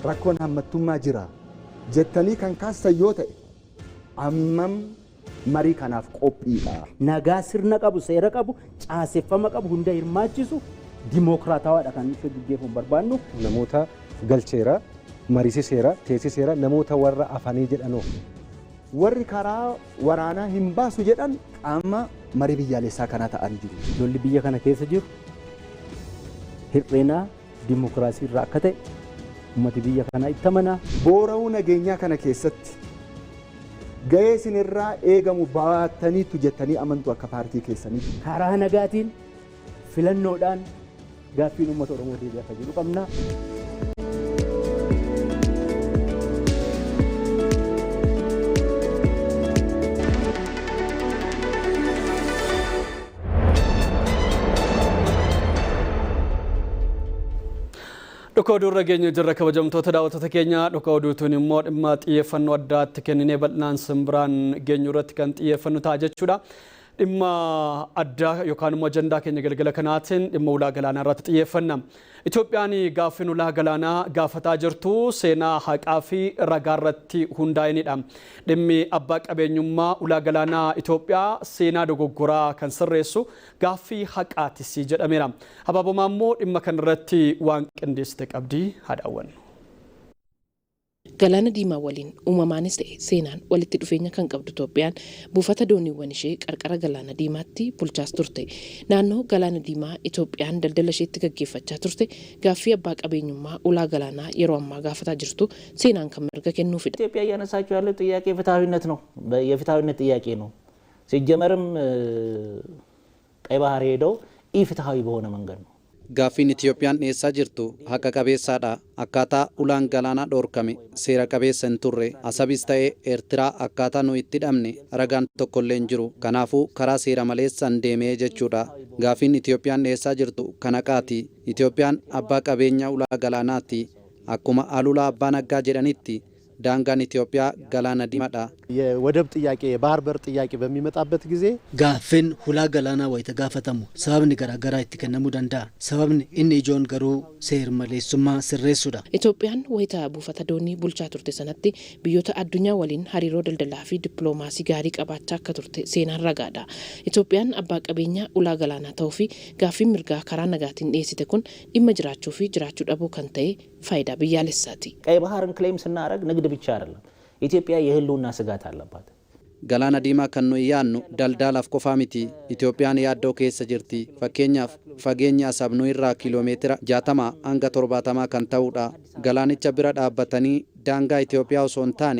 Speaker 4: rakkoon hammattummaa jira jettanii kan kaastan yoo ta'e ammam marii kanaaf qophiidha.
Speaker 6: Nagaa sirna qabu, seera qabu, caaseffama qabu, hunda hirmaachisu Dimookiraatawaadha kan nuti gaggeeffamu barbaannu.
Speaker 5: Namoota galcheera, mariisiseera, teessiseera, namoota warra afanii jedhanoo.
Speaker 4: Warri karaa waraanaa hin baasu jedhan qaama marii biyyaalessaa kana ta'an jiru.
Speaker 6: Lolli biyya kana keessa jiru hir'ina dimookiraasii irraa akka ta'e uummati biyya kanaa itti amanaa.
Speaker 4: Boora'uu nageenyaa kana keessatti gahee isinirraa eegamu baattaniitu jettanii amantu akka paartii keessanii.
Speaker 6: Karaa nagaatiin filannoodhaan gaaffiin uummata Oromoo deebi'aa akka jiru qabna.
Speaker 1: Dhukoo durra keenya jirra kabajamtoota daawwattoota keenya dhukoo oduutuun immoo dhimma xiyyeeffannoo addaatti kenninee bal'inaan simbiraan geenyu irratti kan xiyyeeffannu ta'a jechuudha. Dhimma addaa yookaan immoo ajandaa keenya galgala kanaatiin dhimma ulaa galaanaa irratti xiyyeeffanna. Itoophiyaan gaaffii ulaa galaanaa gaafataa jirtu seenaa haqaa fi ragaa irratti hundaa'inidha. Dhimmi abbaa qabeenyummaa ulaa galaanaa Itoophiyaa seenaa dogoggoraa kan sirreessu gaaffii haqaatis jedhameera. Habaabomaa immoo dhimma kanarratti waan qindeessite qabdi haadhaawwan.
Speaker 13: Galaana Diimaa waliin uumamaanis ta'e seenaan walitti dhufeenya kan qabdu Itoophiyaan buufata dooniiwwan ishee qarqara Galaana Diimaatti bulchaas turte. Naannoo Galaana Diimaa Itoophiyaan daldala isheetti gaggeeffachaa turte gaaffii abbaa qabeenyummaa ulaa galaanaa yeroo ammaa gaafataa jirtu seenaan kan mirga kennuufidha.
Speaker 9: ኢትዮጵያ እያነሳችው ያለው ጥያቄ ፍትሃዊነት ነው። የፍትሃዊነት ጥያቄ ነው። ሲጀመርም ቀይ ባህር ሄደው ኢፍትሃዊ በሆነ መንገድ ነው።
Speaker 11: Gaaffiin Itiyoophiyaan dhiyeessaa jirtu haqa qabeessaadha. Akkaataa ulaan galaanaa dhoorkame seera qabeessa hin turre asabis ta'ee Eertiraa akkaataa nu itti hidhamne ragaan tokkollee hin jiru. Kanaafuu karaa seera maleessaan deemee jechuudha. Gaaffiin Itiyoophiyaan dhiyeessaa jirtu kan haqaati. Itiyoophiyaan abbaa qabeenyaa ulaa galaanaati. Akkuma alula abbaa naggaa jedhanitti ዳንጋን ኢትዮጵያ ገላና ዲማዳ
Speaker 5: የወደብ ጥያቄ የባህር በር ጥያቄ በሚመጣበት ጊዜ
Speaker 12: ጋፍን ሁላ ገላና ወይ ተጋፈተሙ ሰበብን ገራገራ ይተከነሙ ደንዳ ሰበብን ኢን ጆን ገሩ ሴር መሌሱማ ስሬሱዳ
Speaker 13: ኢትዮጵያን ወይታ ቡፈተ ዶኒ ቡልቻ ቱርቴ ሰነቲ ብዮተ አዱኛ ወሊን ሀሪሮ ደልደላፊ ዲፕሎማሲ ጋሪ ቀባቻ ከቱርቴ ሴናን ረጋዳ ኢትዮጵያን አባ ቀበኛ ሁላ ገላና ተውፊ ጋፊ ምርጋ ካራ ነጋቲን ዴሲተ ኩን ኢመጅራቹ ፊ ጅራቹ ደቡ ከንተይ ፋይዳ ብያለሳቲ
Speaker 9: ቀይ ባህርን ክሌም ስናረግ ንግድ ብቻ አይደለም ኢትዮጵያ የህልውና ስጋት አለባት
Speaker 11: ገላና ዲማ ከኑ ያኑ ዳልዳላፍ ቆፋሚቲ ኢትዮጵያን ያደው ከሰ ጅርቲ ፈኬኛፍ ፈጌኛ ሰብኑ ይራ ኪሎሜትር 60 አንገ 70 ከንታውዳ ገላንቻ ቢራ ዳበተኒ ዳንጋ ኢትዮጵያ ሶንታኔ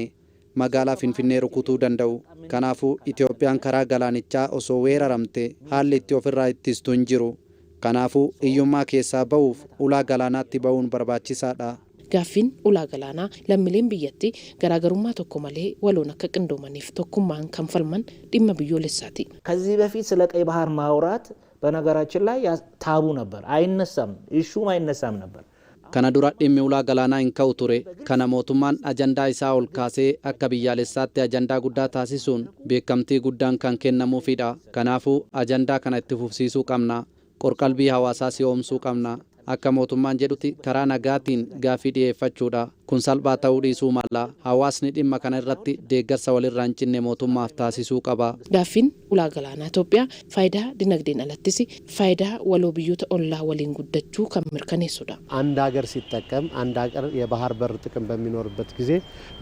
Speaker 11: መጋላ ፊንፊኔ ሩኩቱ ደንደው ከናፉ ኢትዮጵያን ከራ ገላንቻ ኦሶ ወራራምቴ ሀል ኢትዮጵያ ኢትስቱ እንጅሩ ከናፉ እዩማ ከሳ በውፍ ኡላ ገላናቲ በውን በርባቺሳዳ
Speaker 13: ጋፊን ኡላ ገላና ለሚሊን ብየቲ ገራገሩማ ቶኮ ማሌ ወሎና ከቅንዶማኒፍ ቶኩማን ከንፈልመን ዲማ ብዮለሳቲ
Speaker 9: ከዚህ በፊት ስለ ቀይ ባህር ማውራት በነገራችን ላይ ታቡ ነበር አይነሳም ኢሹም አይነሳም ነበር
Speaker 11: kana dura dhimmi ulaa galaanaa hin ka'u ture kana mootummaan ajandaa isaa ol kaasee akka biyyaalessaatti ajandaa guddaa taasisuun beekamtii guddaan kan kennamuufidha kanaafuu ajandaa kana itti fufsiisuu qabna qorqalbii hawaasaa si'oomsuu qabna akka mootummaan jedhutti karaa nagaatiin gaafii dhiyeeffachuudha kun salphaa ta'uu dhiisuu mala hawaasni dhimma kana irratti deeggarsa walirraa hin cinne mootummaaf taasisuu qaba
Speaker 13: gaaffiin ulaa galaanaa Itoophiyaa faayidaa dinagdeen alattis faayidaa waloo biyyoota ollaa waliin guddachuu kan mirkaneessudha
Speaker 5: አንድ ሀገር ሲጠቀም አንድ ሀገር የባህር በር ጥቅም በሚኖርበት ጊዜ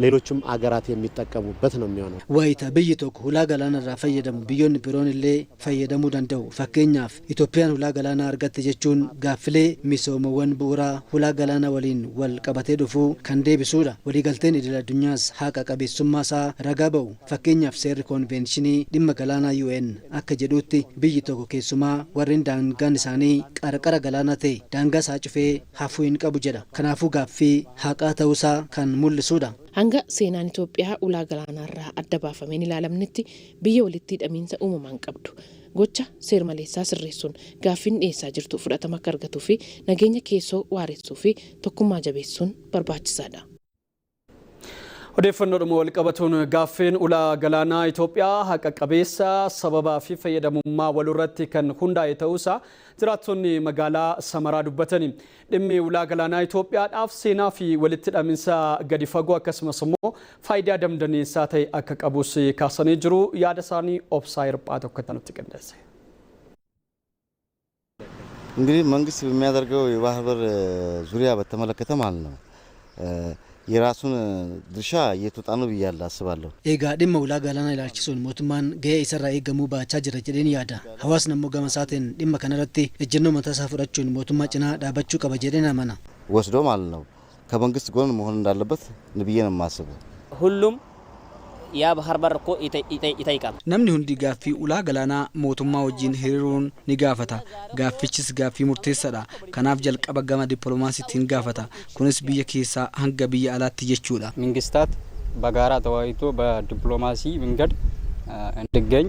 Speaker 5: ሌሎችም አገራት የሚጠቀሙበት ነው የሚሆነው
Speaker 12: ወይታ ብይ ቶኮ ሁላ ገላና ራ ፈየደሙ ቢዮን ቢሮንሌ ፈየደሙ ደንደው ፈከኛፍ ኢትዮጵያን ሁላ ገላና አርገት ጀቹን ጋፍሌ ሚሶመወን ቡራ ሁላ ገላና ወሊን ወል ቀበቴ ዱፉ kan deebisuudha waliigalteen idil addunyaas haqa qabeessummaa ragaa ba'u fakkeenyaaf seerri koonvenshinii dhimma galaanaa UN akka jedhutti biyyi tokko keessumaa warreen daangaan isaanii qarqara galaanaa ta'e daangaa isaa cufee hafuu hin qabu jedha kanaafuu gaaffii haqaa ta'uusaa kan mul'isuudha
Speaker 13: hanga seenaan Itoophiyaa ulaa galaanaarraa adda baafameen ilaalamnetti biyya walitti hidhamiinsa uumamaan qabdu gocha seer maleessaa sirreessuun gaaffiin dhiyeessaa jirtu fudhatama akka argatuu fi nageenya keessoo waaressuu fi tokkummaa jabeessuun barbaachisaadha.
Speaker 1: odeeffannoodhuma wal qabatuun gaaffiin ulaa galaanaa Itoophiyaa haqa qabeessa sababaa fi fayyadamummaa walirratti kan hundaa'e ta'uusaa jiraattonni magaalaa Samaraa dubbatanii dhimmi ulaa galaanaa Itoophiyaadhaaf seenaa fi walitti hidhamiinsa gadi fagoo akkasumas immoo faayidaa damdaneessaa ta'e akka qabus kaasanii jiru yaada isaanii obsaa hirphaa tokko nutti qindeesse.
Speaker 14: እንግዲህ መንግስት በሚያደርገው የባህር በር ዙሪያ በተመለከተ ማለት ነው የራሱን ድርሻ እየተወጣ ነው ብያለሁ አስባለሁ
Speaker 12: ኤጋ dhimma ulaa galaanaa ilaalchisuun mootummaan gahee isarraa eegamuu baachaa jira jedheen yaada hawaasni ammoo gama isaatiin dhimma kanarratti ejjennoo mataa isaa fudhachuun mootummaa cinaa dhaabachuu qaba jedheen amana
Speaker 14: ወስዶ ማለት ነው ከመንግስት ጎን መሆን እንዳለበት ብዬ ነው የማስበው
Speaker 19: ሁሉም ያ ባህር በር እኮ ይጠይቃል
Speaker 15: namni hundi gaaffii ulaa galaanaa mootummaa wajjin hiriiruun ni gaafata gaaffichis gaaffii murteessaadha kanaaf jalqaba gama dippiloomaasiitiin gaafata kunis biyya keessaa hanga biyya alaatti jechuudha
Speaker 17: መንግስታት በጋራ ተወያይቶ በዲፕሎማሲ መንገድ እንዲገኝ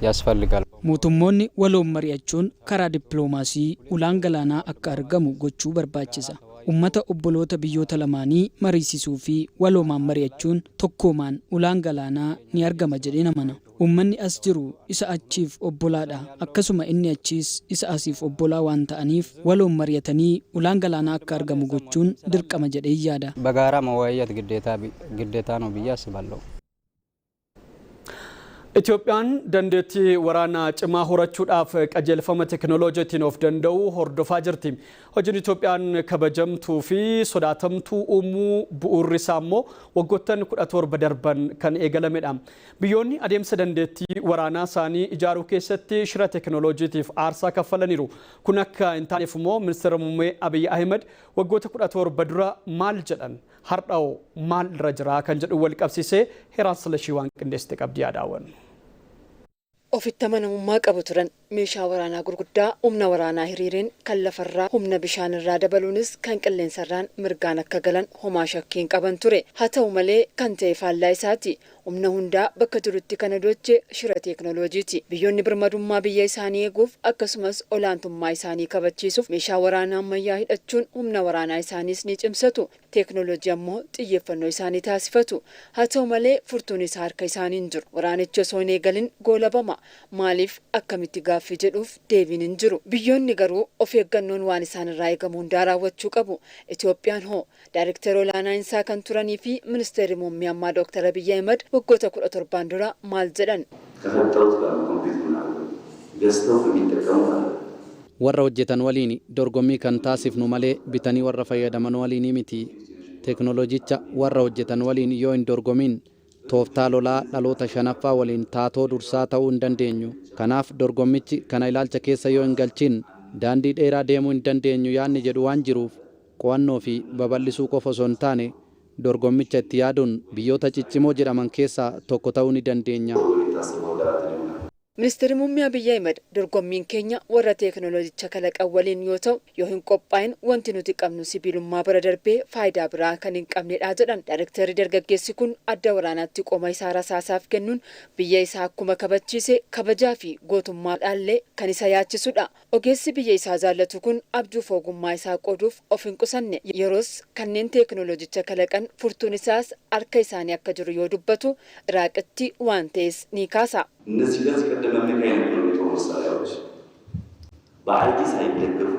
Speaker 17: ያስፈልጋል
Speaker 15: mootummoonni waloon mari'achuun karaa dippiloomaasii ulaan galaanaa akka argamu gochuu barbaachisa ummata obboloota biyyoota lamaanii mariisisuu fi waloomaan mari'achuun tokkoomaan ulaan galaanaa ni argama jedheen amana ummanni as jiru isa achiif obbolaadha akkasuma inni achiis isa asiif obbolaa waan ta'aniif waloon mari'atanii ulaan galaanaa akka argamu gochuun dirqama jedhee yaada
Speaker 17: በጋራ መወያየት ግዴታ ነው ብዬ አስባለሁ
Speaker 1: Itoophiyaan dandeettii waraanaa cimaa horachuudhaaf qajeelfama teekinooloojiitiin of danda'u hordofaa jirti. Hojiin Itoophiyaan kabajamtuu fi sodaatamtuu uumuu bu'uurri isaa immoo waggoottan 17 darban kan eegalamedha. Biyyoonni adeemsa dandeettii waraanaa isaanii ijaaruu keessatti shira teekinooloojiitiif aarsaa kaffalaniiru. Kun akka hin taaneef immoo ministeera muummee Abiyyi Ahmed waggoota 17 dura maal jedhan har'aa maal irra jira kan jedhu wal qabsiisee Heeraan Silashii waan qindeessite qabdi yaadaawwan.
Speaker 2: ofitti amanamummaa qabu turan. Meeshaa waraanaa gurguddaa humna waraanaa hiriireen kan lafarraa humna bishaanirraa dabaluunis kan qilleensarraan mirgaan akka galan homaa shakkiin qaban ture. Haa ta'u malee kan ta'e faallaa isaati. Humna hundaa bakka turutti kana doche shira teeknooloojiiti. Biyyoonni birmadummaa biyya isaanii eeguuf akkasumas olaantummaa isaanii kabachiisuuf meeshaa waraanaa ammayyaa hidhachuun humna waraanaa isaaniis ni cimsatu. Teeknooloojii ammoo xiyyeeffannoo isaanii taasifatu. Haa ta'u malee furtuun isaa harka isaanii hin jiru. Waraanichi osoo hin eegalin goolabama. Maaliif akkamitti gaaffii jedhuuf deebiin hin jiru. Biyyoonni garuu of eeggannoon waan isaan irraa eegamu hundaa raawwachuu qabu. Itoophiyaan hoo daayirektara olaanaa isaa kan turanii fi ministeerri muummee ammaa Dr. Abiy Ahmed waggoota 17 dura maal jedhan?
Speaker 11: Warra hojjetan waliin dorgommii kan taasifnu malee bitanii warra fayyadaman waliin miti. Teeknooloojicha warra hojjetan waliin yoo hin dorgomin tooftaa lolaa dhaloota shanaffaa waliin taatoo dursaa ta'uu hin dandeenyu. Kanaaf dorgommichi kana ilaalcha keessa yoo hin galchin daandii dheeraa deemuu hin dandeenyu yaadni jedhu waan jiruuf qo'annoo fi babal'isuu qofa osoo hin taane dorgommicha itti yaaduun biyyoota ciccimoo jedhaman keessaa tokko ta'uu ni dandeenya.
Speaker 2: Ministeerri muummee Abiy Ahmed dorgommiin keenya warra teeknooloojicha kalaqan waliin yoo ta'u yoo hin qophaa'in wanti nuti qabnu sibiilummaa bira darbee faayidaa biraa kan hin qabnedha jedhan. Daayirektarri dargaggeessi kun adda waraanaatti qooma isaa rasaasaaf kennuun biyya isaa akkuma kabachiise kabajaa fi gootummaadhaallee kan isa yaachisudha. Ogeessi biyya isaa jaallatu kun abjuuf ogummaa isaa qooduuf of hin qusanne. Yeroos kanneen teeknooloojicha kalaqan furtuun isaas harka isaanii akka jiru yoo dubbatu Iraaqitti waan ta'es ni kaasa.
Speaker 10: እነዚህ ጋር ሲቀደም አሜሪካ የነበሩ የጦር መሳሪያዎች በአይቲ ሳይደገፉ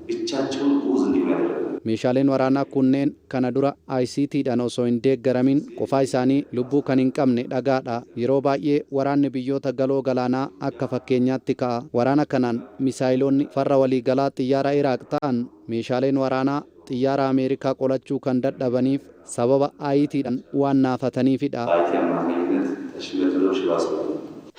Speaker 10: ብቻቸውን ጉዝ እንዲሆን ያደረገ
Speaker 11: meeshaaleen waraanaa kunneen kana dura ICTdhaan osoo hin deeggaramin qofaa isaanii lubbuu kan hin qabne dhagaadha. Yeroo baay'ee waraanni biyyoota galoo galaanaa akka fakkeenyaatti ka'a. Waraana kanaan misaayiloonni farra waliigalaa xiyyaara Iraaq ta'an meeshaaleen waraanaa xiyyaara Ameerikaa qolachuu kan dadhabaniif sababa ICTdhaan waan naafataniifidha.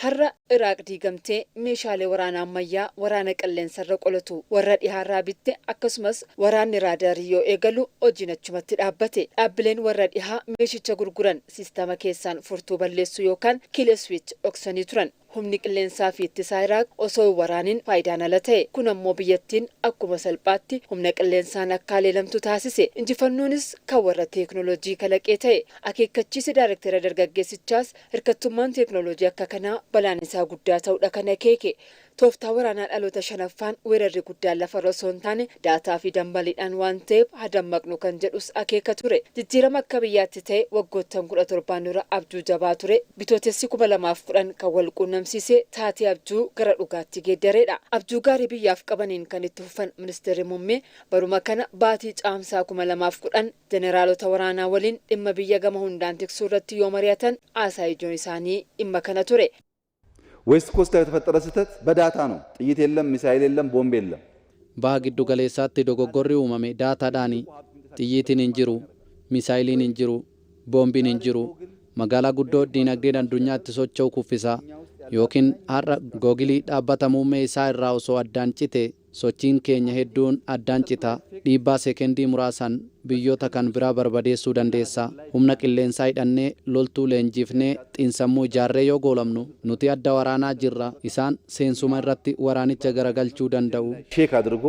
Speaker 2: Har'a Iraaq diigamtee meeshaalee waraanaa ammayyaa waraana qilleensarra qolatu warra dhihaarraa bitte akkasumas waraanni raadaarii yoo eegalu hojiin achumatti dhaabbate. Dhaabbileen warra dhihaa meeshicha gurguran siistama keessaan furtuu balleessuu yookaan kiil swiich dhoksanii turan. Humni qilleensaa fi ittisaa Iraaq osoo waraaniin faayidaan ala ta'e. Kun ammoo biyyattiin akkuma salphaatti humna qilleensaan akka leelamtu taasise. Injifannoonis kan warra teeknooloojii kalaqee ta'e. Akeekkachiisi daayirektara dargaggeessichaas hirkattummaan teeknooloojii akka kanaa balaan isaa guddaa ta'uudha kan akeeke. Tooftaa waraanaa dhaloota shanaffaan weerarri guddaan lafarra osoo hin taane daataa fi dambaliidhaan waan ta'eef hadammaqnu kan jedhus akeeka ture. Jijjiirama akka biyyaatti ta'e waggoottan 17 dura abjuu jabaa ture. Bitootessi 2010 kan wal quunnamsiise taatee abjuu gara dhugaatti geeddareedha. Abjuu gaarii biyyaaf qabaniin kan itti fufan ministeerri muummee baruma kana baatii caamsaa 2010 jeneraalota waraanaa waliin dhimma biyya gama hundaan tiksuu irratti yoo mari'atan haasaa ijoon isaanii dhimma kana ture.
Speaker 7: ዌስት ኮስት ላይ የተፈጠረ ስህተት በዳታ ነው። ጥይት የለም፣ ሚሳኤል የለም፣ ቦምብ የለም።
Speaker 11: Baha giddu galeessaatti dogoggorri uumame daataadhaani. Xiyyiitiin hin jiru, misaayiliin hin jiru, boombiin hin jiru. Magaalaa guddoo diinagdeen addunyaatti socho'u kuffisaa yookiin har'a googilii dhaabbata muummee isaa irraa osoo addaan cite sochiin keenya hedduun addaan cita. Dhiibbaa seekendii muraasan biyyoota kan biraa barbadeessuu dandeessa. Humna qilleensaa hidhannee loltuu leenjifnee xiinsammuu ijaarree yoo goolamnu nuti adda waraanaa jirra. Isaan seensuma irratti waraanicha garagalchuu danda'u.
Speaker 7: ሼክ አድርጎ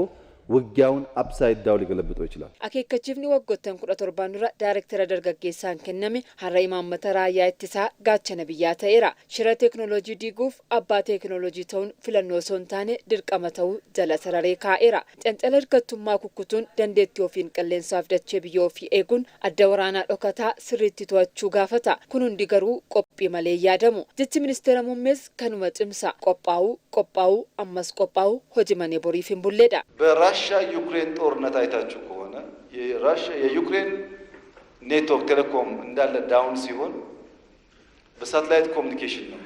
Speaker 7: ውጊያውን አፕሳይድ ዳውን ሊገለብጠው ይችላል።
Speaker 2: Akeekkachiifni waggoottan 17 dura daayirektara dargaggeessaan kenname har'a imaammata raayyaa ittisaa gaachana biyyaa ta'eera. Shira teeknooloojii diiguuf abbaa teeknooloojii ta'uun filannoo osoo hin taane dirqama ta'uu jala sararee kaa'eera. Cancala hirkattummaa kukkutuun dandeettii ofiin qilleensaaf dachee biyya ofii eeguun adda waraanaa dhokataa sirriitti to'achuu gaafata. Kun hundi garuu qophii malee yaadamu. Jechi ministeera muummees kanuma cimsa. Qophaa'uu ammas qophaa'uu hojii manee boriif hin bulleedha.
Speaker 7: በራሽያ ዩክሬን ጦርነት አይታችሁ ከሆነ የዩክሬን ኔትወርክ ቴሌኮም እንዳለ ዳውን ሲሆን በሳተላይት ኮሙኒኬሽን ነው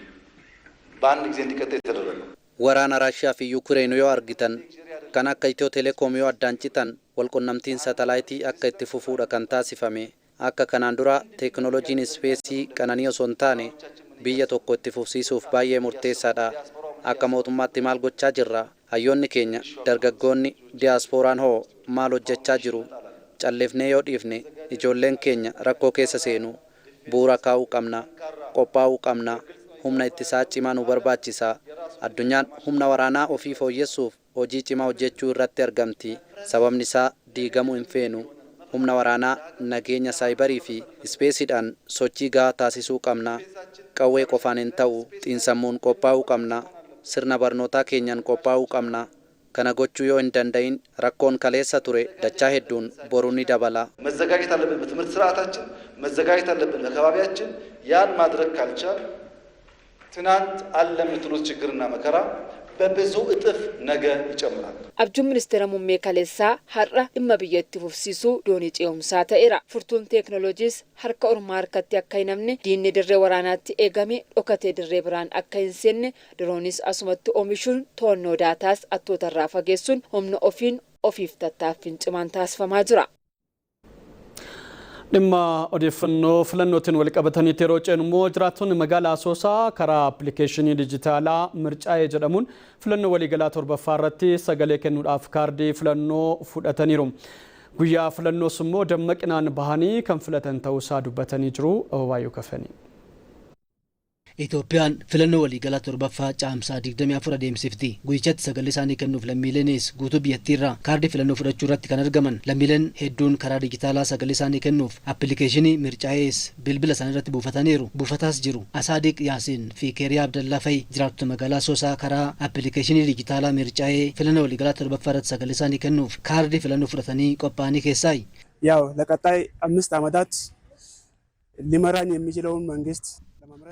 Speaker 7: በአንድ ጊዜ እንዲቀጥል የተደረገው።
Speaker 11: Waraana Raashiyaa fi Yuukireen yoo argitan kan akka Itiyoo Telekoom yoo addaan citan walqunnamtiin satalaayitii akka itti fufuudha kan taasifame. Akka kanaan dura teeknooloojiin ispeesii qananii osoo hin taane biyya tokko itti fufsiisuuf baay'ee murteessaadha. Akka mootummaatti maal gochaa jirra? Hayyoonni keenya dargaggoonni diyaaspooraan hoo maal hojjechaa jiru? Calleefnee yoo dhiifne ijoolleen keenya rakkoo keessa seenu. Bu'uura kaa'uu qabna, qophaa'uu qabna, humna ittisaa cimaa nu barbaachisa. Addunyaan humna waraanaa ofii fooyyessuuf hojii cimaa hojjechuu irratti argamti. Sababni isaa diigamuu hin feenu. Humna waraanaa nageenya saayibarii fi ispeesiidhaan sochii gahaa taasisuu qabna. Qawwee qofaan hin ta'u, xiinsammuun qophaa'uu qabna. Sirna barnootaa keenyaan qophaa'uu qabna. Kana gochuu yoo hin danda'in rakkoon kaleessa ture dachaa hedduun boruu ni dabala.
Speaker 7: መዘጋጀት አለብን። በትምህርት ስርዓታችን መዘጋጀት አለብን። በአካባቢያችን ያን ማድረግ ካልቻል ትናንት አለ የምትሉት ችግርና መከራ በብዙ እጥፍ ነገ ይጨምራል።
Speaker 2: Abjuun ministeera muummee kaleessaa har'a dhimma biyyatti fufsiisuu doonii ce'umsaa ta'eera. Furtuun teeknooloojiis harka ormaa harkatti akka hin hafne diinni dirree waraanaatti eegame dhokatee dirree biraan akka hin seenne diroonis asumatti oomishuun to'annoo daataas attoota irraa fageessuun humna ofiif tattaaffiin cimaan taasifamaa jira.
Speaker 1: dhimma odeeffannoo filannootiin wal qabatanii yeroo ceenummoo jiraattonni magaalaa Asoosaa karaa appilikeeshinii dijitaalaa mircaa'ee jedhamuun filannoo waliigalaa 7ffaa irratti sagalee kennuudhaaf kaardii filannoo fudhataniiru. Guyyaa filannoos immoo dammaqinaan bahanii kan filatan ta'uu isaa dubbatanii jiru. Abaayyuu Kafanii.
Speaker 12: Itoophiyaan filannoo waliigalaa 7ffaa caamsaa 24 adeemsifti. Guyyichatti sagalee isaanii kennuuf lammiileenis guutuu biyyattiirraa kaardii filannoo fudhachuu irratti kan argaman. Lammiileen hedduun karaa dijitaalaa sagalee isaanii kennuuf appilikeeshinii mircaa'ees bilbila isaanii irratti buufataniiru. Buufataas jiru. Asaadiq Yaasiin fi Keeriyaa Abdallaa fa'i jiraattota magaalaa Asoosaa karaa appilikeeshinii dijitaalaa mircaa'ee filannoo waliigalaa 7ffaa irratti sagalee isaanii kennuuf kaardii filannoo fudhatanii qophaa'anii keessaayi.
Speaker 3: ያው ለቀጣይ 5 ዓመታት ሊመራን የሚችለውን መንግስት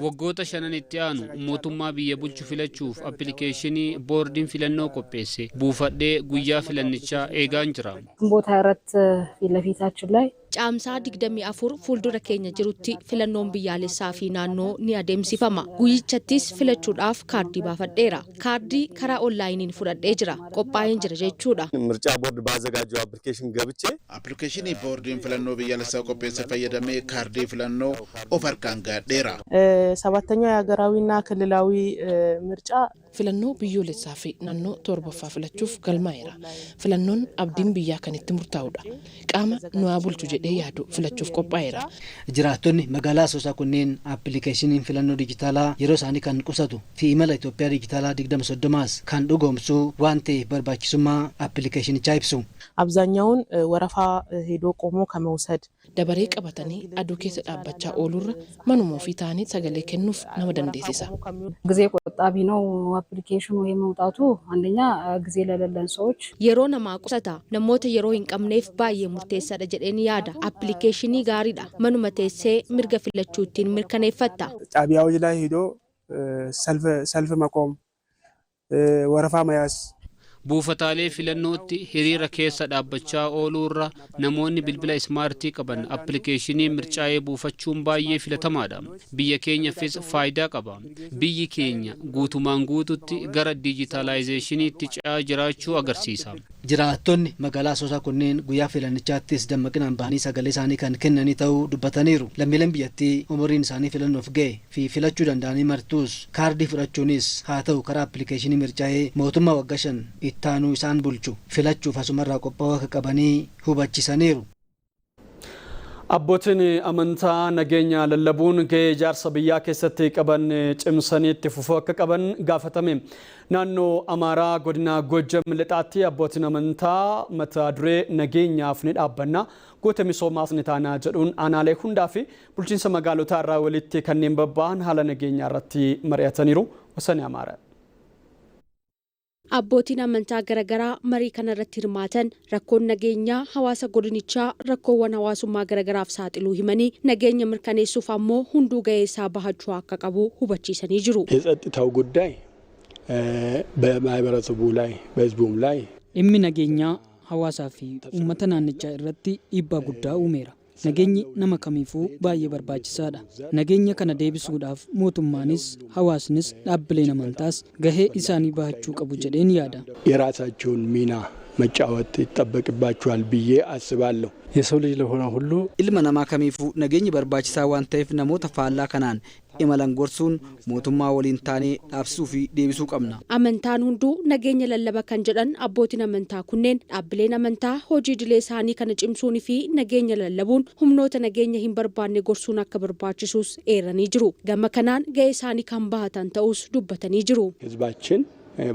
Speaker 16: waggoota 5 itti aanu mootummaa biyya bulchu filachuuf appilikeeshinii boordiin filannoo qopheesse buufadhee guyyaa filannichaa eegaan jira.
Speaker 18: ቦታ አራት ፊለፊታችን ላይ
Speaker 20: caamsaa 24 fuuldura keenya jirutti filannoon biyyaalessaa fi naannoo ni adeemsifama. Guyyichattis filachuudhaaf kaardii baafadheera. Kaardii karaa onlaayiniin fudhadhee jira. Qophaa'een jira jechuudha.
Speaker 25: ምርጫ ቦርድ ባዘጋጀው አፕሊኬሽን ገብቼ አፕሊኬሽን ቦርድን filannoo biyyaalessaa qopheesse fayyadamee kaardii filannoo of harkaan gaadheera.
Speaker 18: ሰባተኛው የሀገራዊና ክልላዊ ምርጫ
Speaker 13: filannoo biyyoolessaa fi naannoo 7ffaa filachuuf galmaa'eera. Filannoon abdiin biyyaa kan itti murtaa'udha. Qaama nu haa bulchu jedhee yaadu filachuuf qophaa'eera.
Speaker 12: Jiraattonni magaalaa Asoosaa kunneen appilikeeshiniin filannoo dijitaalaa yeroo isaanii kan qusatu fi imala Itoophiyaa dijitaalaa 2030 kan dhugoomsu waan ta'eef barbaachisummaa appilikeeshinichaa ibsu.
Speaker 18: አብዛኛውን ወረፋ ሄዶ ቆሞ ከመውሰድ
Speaker 13: dabaree qabatanii aduu keessa dhaabbachaa oolurra manuma ofii ta'anii sagalee kennuuf nama dandeessisa.
Speaker 18: ጊዜ ቆጣቢ ነው አፕሊኬሽኑ የመውጣቱ አንደኛ ጊዜ ለሌለን ሰዎች
Speaker 20: yeroo namaa qusata namoota yeroo hin qabneef baay'ee murteessaadha jedheen yaada. Appilikeeshinii gaariidha. Manuma teessee mirga filachuutiin mirkaneeffatta.
Speaker 3: ጣቢያዎች ላይ ሄዶ ሰልፍ መቆም ወረፋ መያዝ
Speaker 16: buufataalee filannootti hiriira keessa dhaabbachaa ooluurra namoonni bilbila ismaartii qaban appilikeeshinii mircaa'ee buufachuun baay'ee filatamaadha. Biyya keenyaafis faayidaa qaba. Biyyi keenya guutumaan guututti gara dijitaalaayizeeshiniitti ce'aa jiraachuu agarsiisa.
Speaker 12: Jiraattonni magaalaa Asoosaa kunneen guyyaa filannichaattis dammaqinaan bahanii sagalee isaanii kan kennanii ta'uu dubbataniiru. Lammiileen biyyattii umuriin isaanii filannoof ga'e fi filachuu danda'anii martuus kaardii fudhachuunis haa ta'u karaa appilikeeshinii mircaa'ee mootummaa waggaa 5 ittaanuu isaan bulchu filachuuf asumarraa qophaa'uu akka qabanii hubachiisaniiru.
Speaker 1: Abbootiin amantaa nageenya lallabuun gahee ijaarsa biyyaa keessatti qaban cimsanii itti fufuu akka qaban gaafatame. Naannoo Amaaraa godina Gojjam lixaatti abbootiin amantaa mata duree nageenyaaf ni dhaabbanna goota misoomaas ni taana jedhuun aanaalee hundaa fi bulchiinsa magaalotaa irraa walitti kanneen babba'an haala nageenyaa irratti mari'ataniiru. Wasanii Amaaraa.
Speaker 20: Abbootiin amantaa garaagaraa marii kana irratti hirmaatan rakkoon nageenyaa hawaasa godinichaa rakkoowwan hawaasummaa garaagaraaf saaxiluu himanii nageenya mirkaneessuuf ammoo hunduu gahee isaa bahachuu akka qabu hubachiisanii jiru.
Speaker 26: የጸጥታው ጉዳይ በማህበረሰቡ ላይ በህዝቡም ላይ
Speaker 15: dhimmi nageenyaa hawaasaa fi uummata naannichaa irratti dhiibbaa guddaa uumeera. Nageenyi nama kamiifuu baay'ee barbaachisaadha. Nageenya kana deebisuudhaaf mootummaanis hawaasnis dhaabbileen amantaas gahee isaanii bahachuu qabu jedheen yaada.
Speaker 26: የራሳቸውን ሚና መጫወት ይጠበቅባቸዋል ብዬ አስባለሁ።
Speaker 11: የሰው ልጅ ለሆነ ሁሉ
Speaker 27: ilma namaa kamiifuu nageenyi barbaachisaa waan ta'eef namoota faallaa kanaan
Speaker 4: imalan gorsuun mootummaa waliin taanee dhaabsisuu fi deebisuu qabna.
Speaker 20: Amantaan hunduu nageenya lallaba kan jedhan abbootiin amantaa kunneen dhaabbileen amantaa hojii idilee isaanii kana cimsuun fi nageenya lallabuun humnoota nageenya hin barbaanne gorsuun akka barbaachisus eeranii jiru. Gama kanaan ga'ee isaanii kan bahatan ta'us dubbatanii jiru.
Speaker 26: ህዝባችን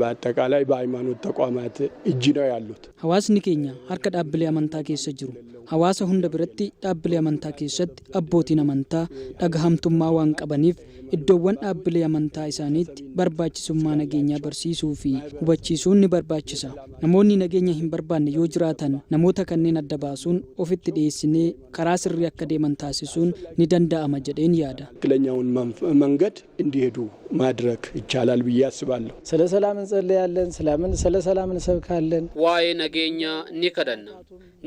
Speaker 26: በአጠቃላይ በሃይማኖት ተቋማት እጅ ነው ያሉት።
Speaker 15: Hawaasni keenya harka dhaabbilee amantaa keessa jiru. Hawaasa hunda biratti dhaabbilee amantaa keessatti abbootiin amantaa dhagahamtummaa waan qabaniif iddoowwan dhaabbilee amantaa isaaniitti barbaachisummaa nageenyaa barsiisuu fi hubachiisuun ni barbaachisa. Namoonni nageenya hin barbaanne yoo jiraatan namoota kanneen adda baasuun ofitti dhiyeessinee karaa sirrii akka deeman taasisuun ni danda'ama jedheen yaada.
Speaker 26: ትክክለኛውን መንገድ እንዲሄዱ ማድረግ ይቻላል ብዬ አስባለሁ።
Speaker 8: ስለ ሰላም እንጸልያለን፣ ስለ ሰላም እንሰብካለን።
Speaker 16: ዋይ ነገኛ ni kadhanna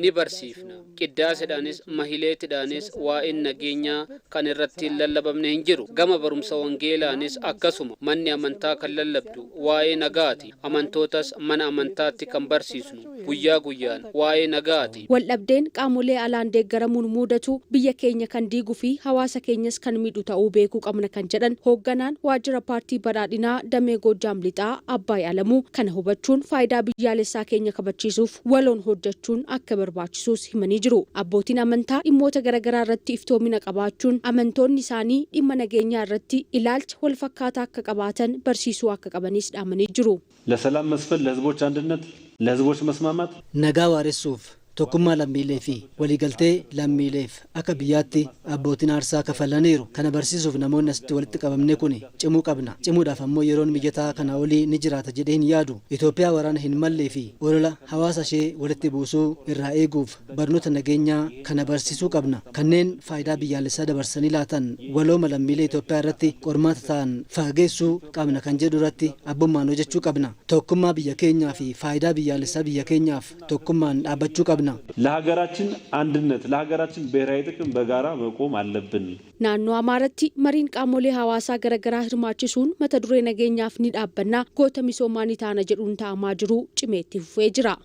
Speaker 16: ni barsiifna qiddaasiidhaanis mahileetiidhaanis waa'een nageenya kan irratti lallabamne hin jiru. Gama barumsa wangeelaanis akkasuma manni amantaa kan lallabdu waa'ee nagaati. Amantootas mana amantaatti kan barsiisnu guyyaa guyyaan waa'ee nagaati.
Speaker 20: Waldhabdeen qaamolee alaan deeggaramuun mudatu biyya keenya kan diiguu fi hawaasa keenyas kan miidhu ta'uu beekuu qabna kan jedhan hoogganaan waajjira paartii badhaadhinaa damee Goojjaam Lixaa Abbaay Alamuu kana hubachuun faayidaa biyyaalessaa keenya kabachiisuuf waloon hojjechuun akka barbaachisus himanii jiru. Abbootiin amantaa dhimmoota garaagaraa irratti iftoomina qabaachuun amantoonni isaanii dhimma nageenyaa irratti ilaalcha wal fakkaataa akka qabaatan barsiisuu akka qabanis dhaamanii jiru.
Speaker 21: ለሰላም መስፈን ለህዝቦች አንድነት ለህዝቦች መስማማት
Speaker 12: ነጋ ዋሬሱፍ tokkummaa lammiilee fi waliigaltee lammiileef akka biyyaatti abbootiin aarsaa kafalaniiru. Kana barsiisuuf namoonni asitti walitti qabamne kun cimuu qabna. Cimuudhaaf ammoo yeroon mijataa kana olii ni jiraata jedhee hin yaadu. Itoophiyaa waraana hin mallee fi olola hawaasa ishee walitti buusuu irraa eeguuf barnoota nageenyaa kana barsiisuu qabna. Kanneen faayidaa biyyaalessaa dabarsanii laatan walooma lammiilee Itoophiyaa irratti qormaata ta'an fageessuu qabna kan jedhu irratti abbummaan hojjechuu qabna. Tokkummaa biyya keenyaa fi faayidaa biyyaalessaa biyya keenyaaf tokkummaan dhaabbachuu qabna.
Speaker 21: ለሀገራችን አንድነት ለሀገራችን ብሔራዊ ጥቅም በጋራ መቆም አለብን።
Speaker 20: Naannoo Amaaraatti mariin qaamolee hawaasaa garaagaraa hirmaachisuun mata duree nageenyaaf ni dhaabbanna goota misoomaa ni taana jedhuun taa'amaa jiru cimeetti fufee jira.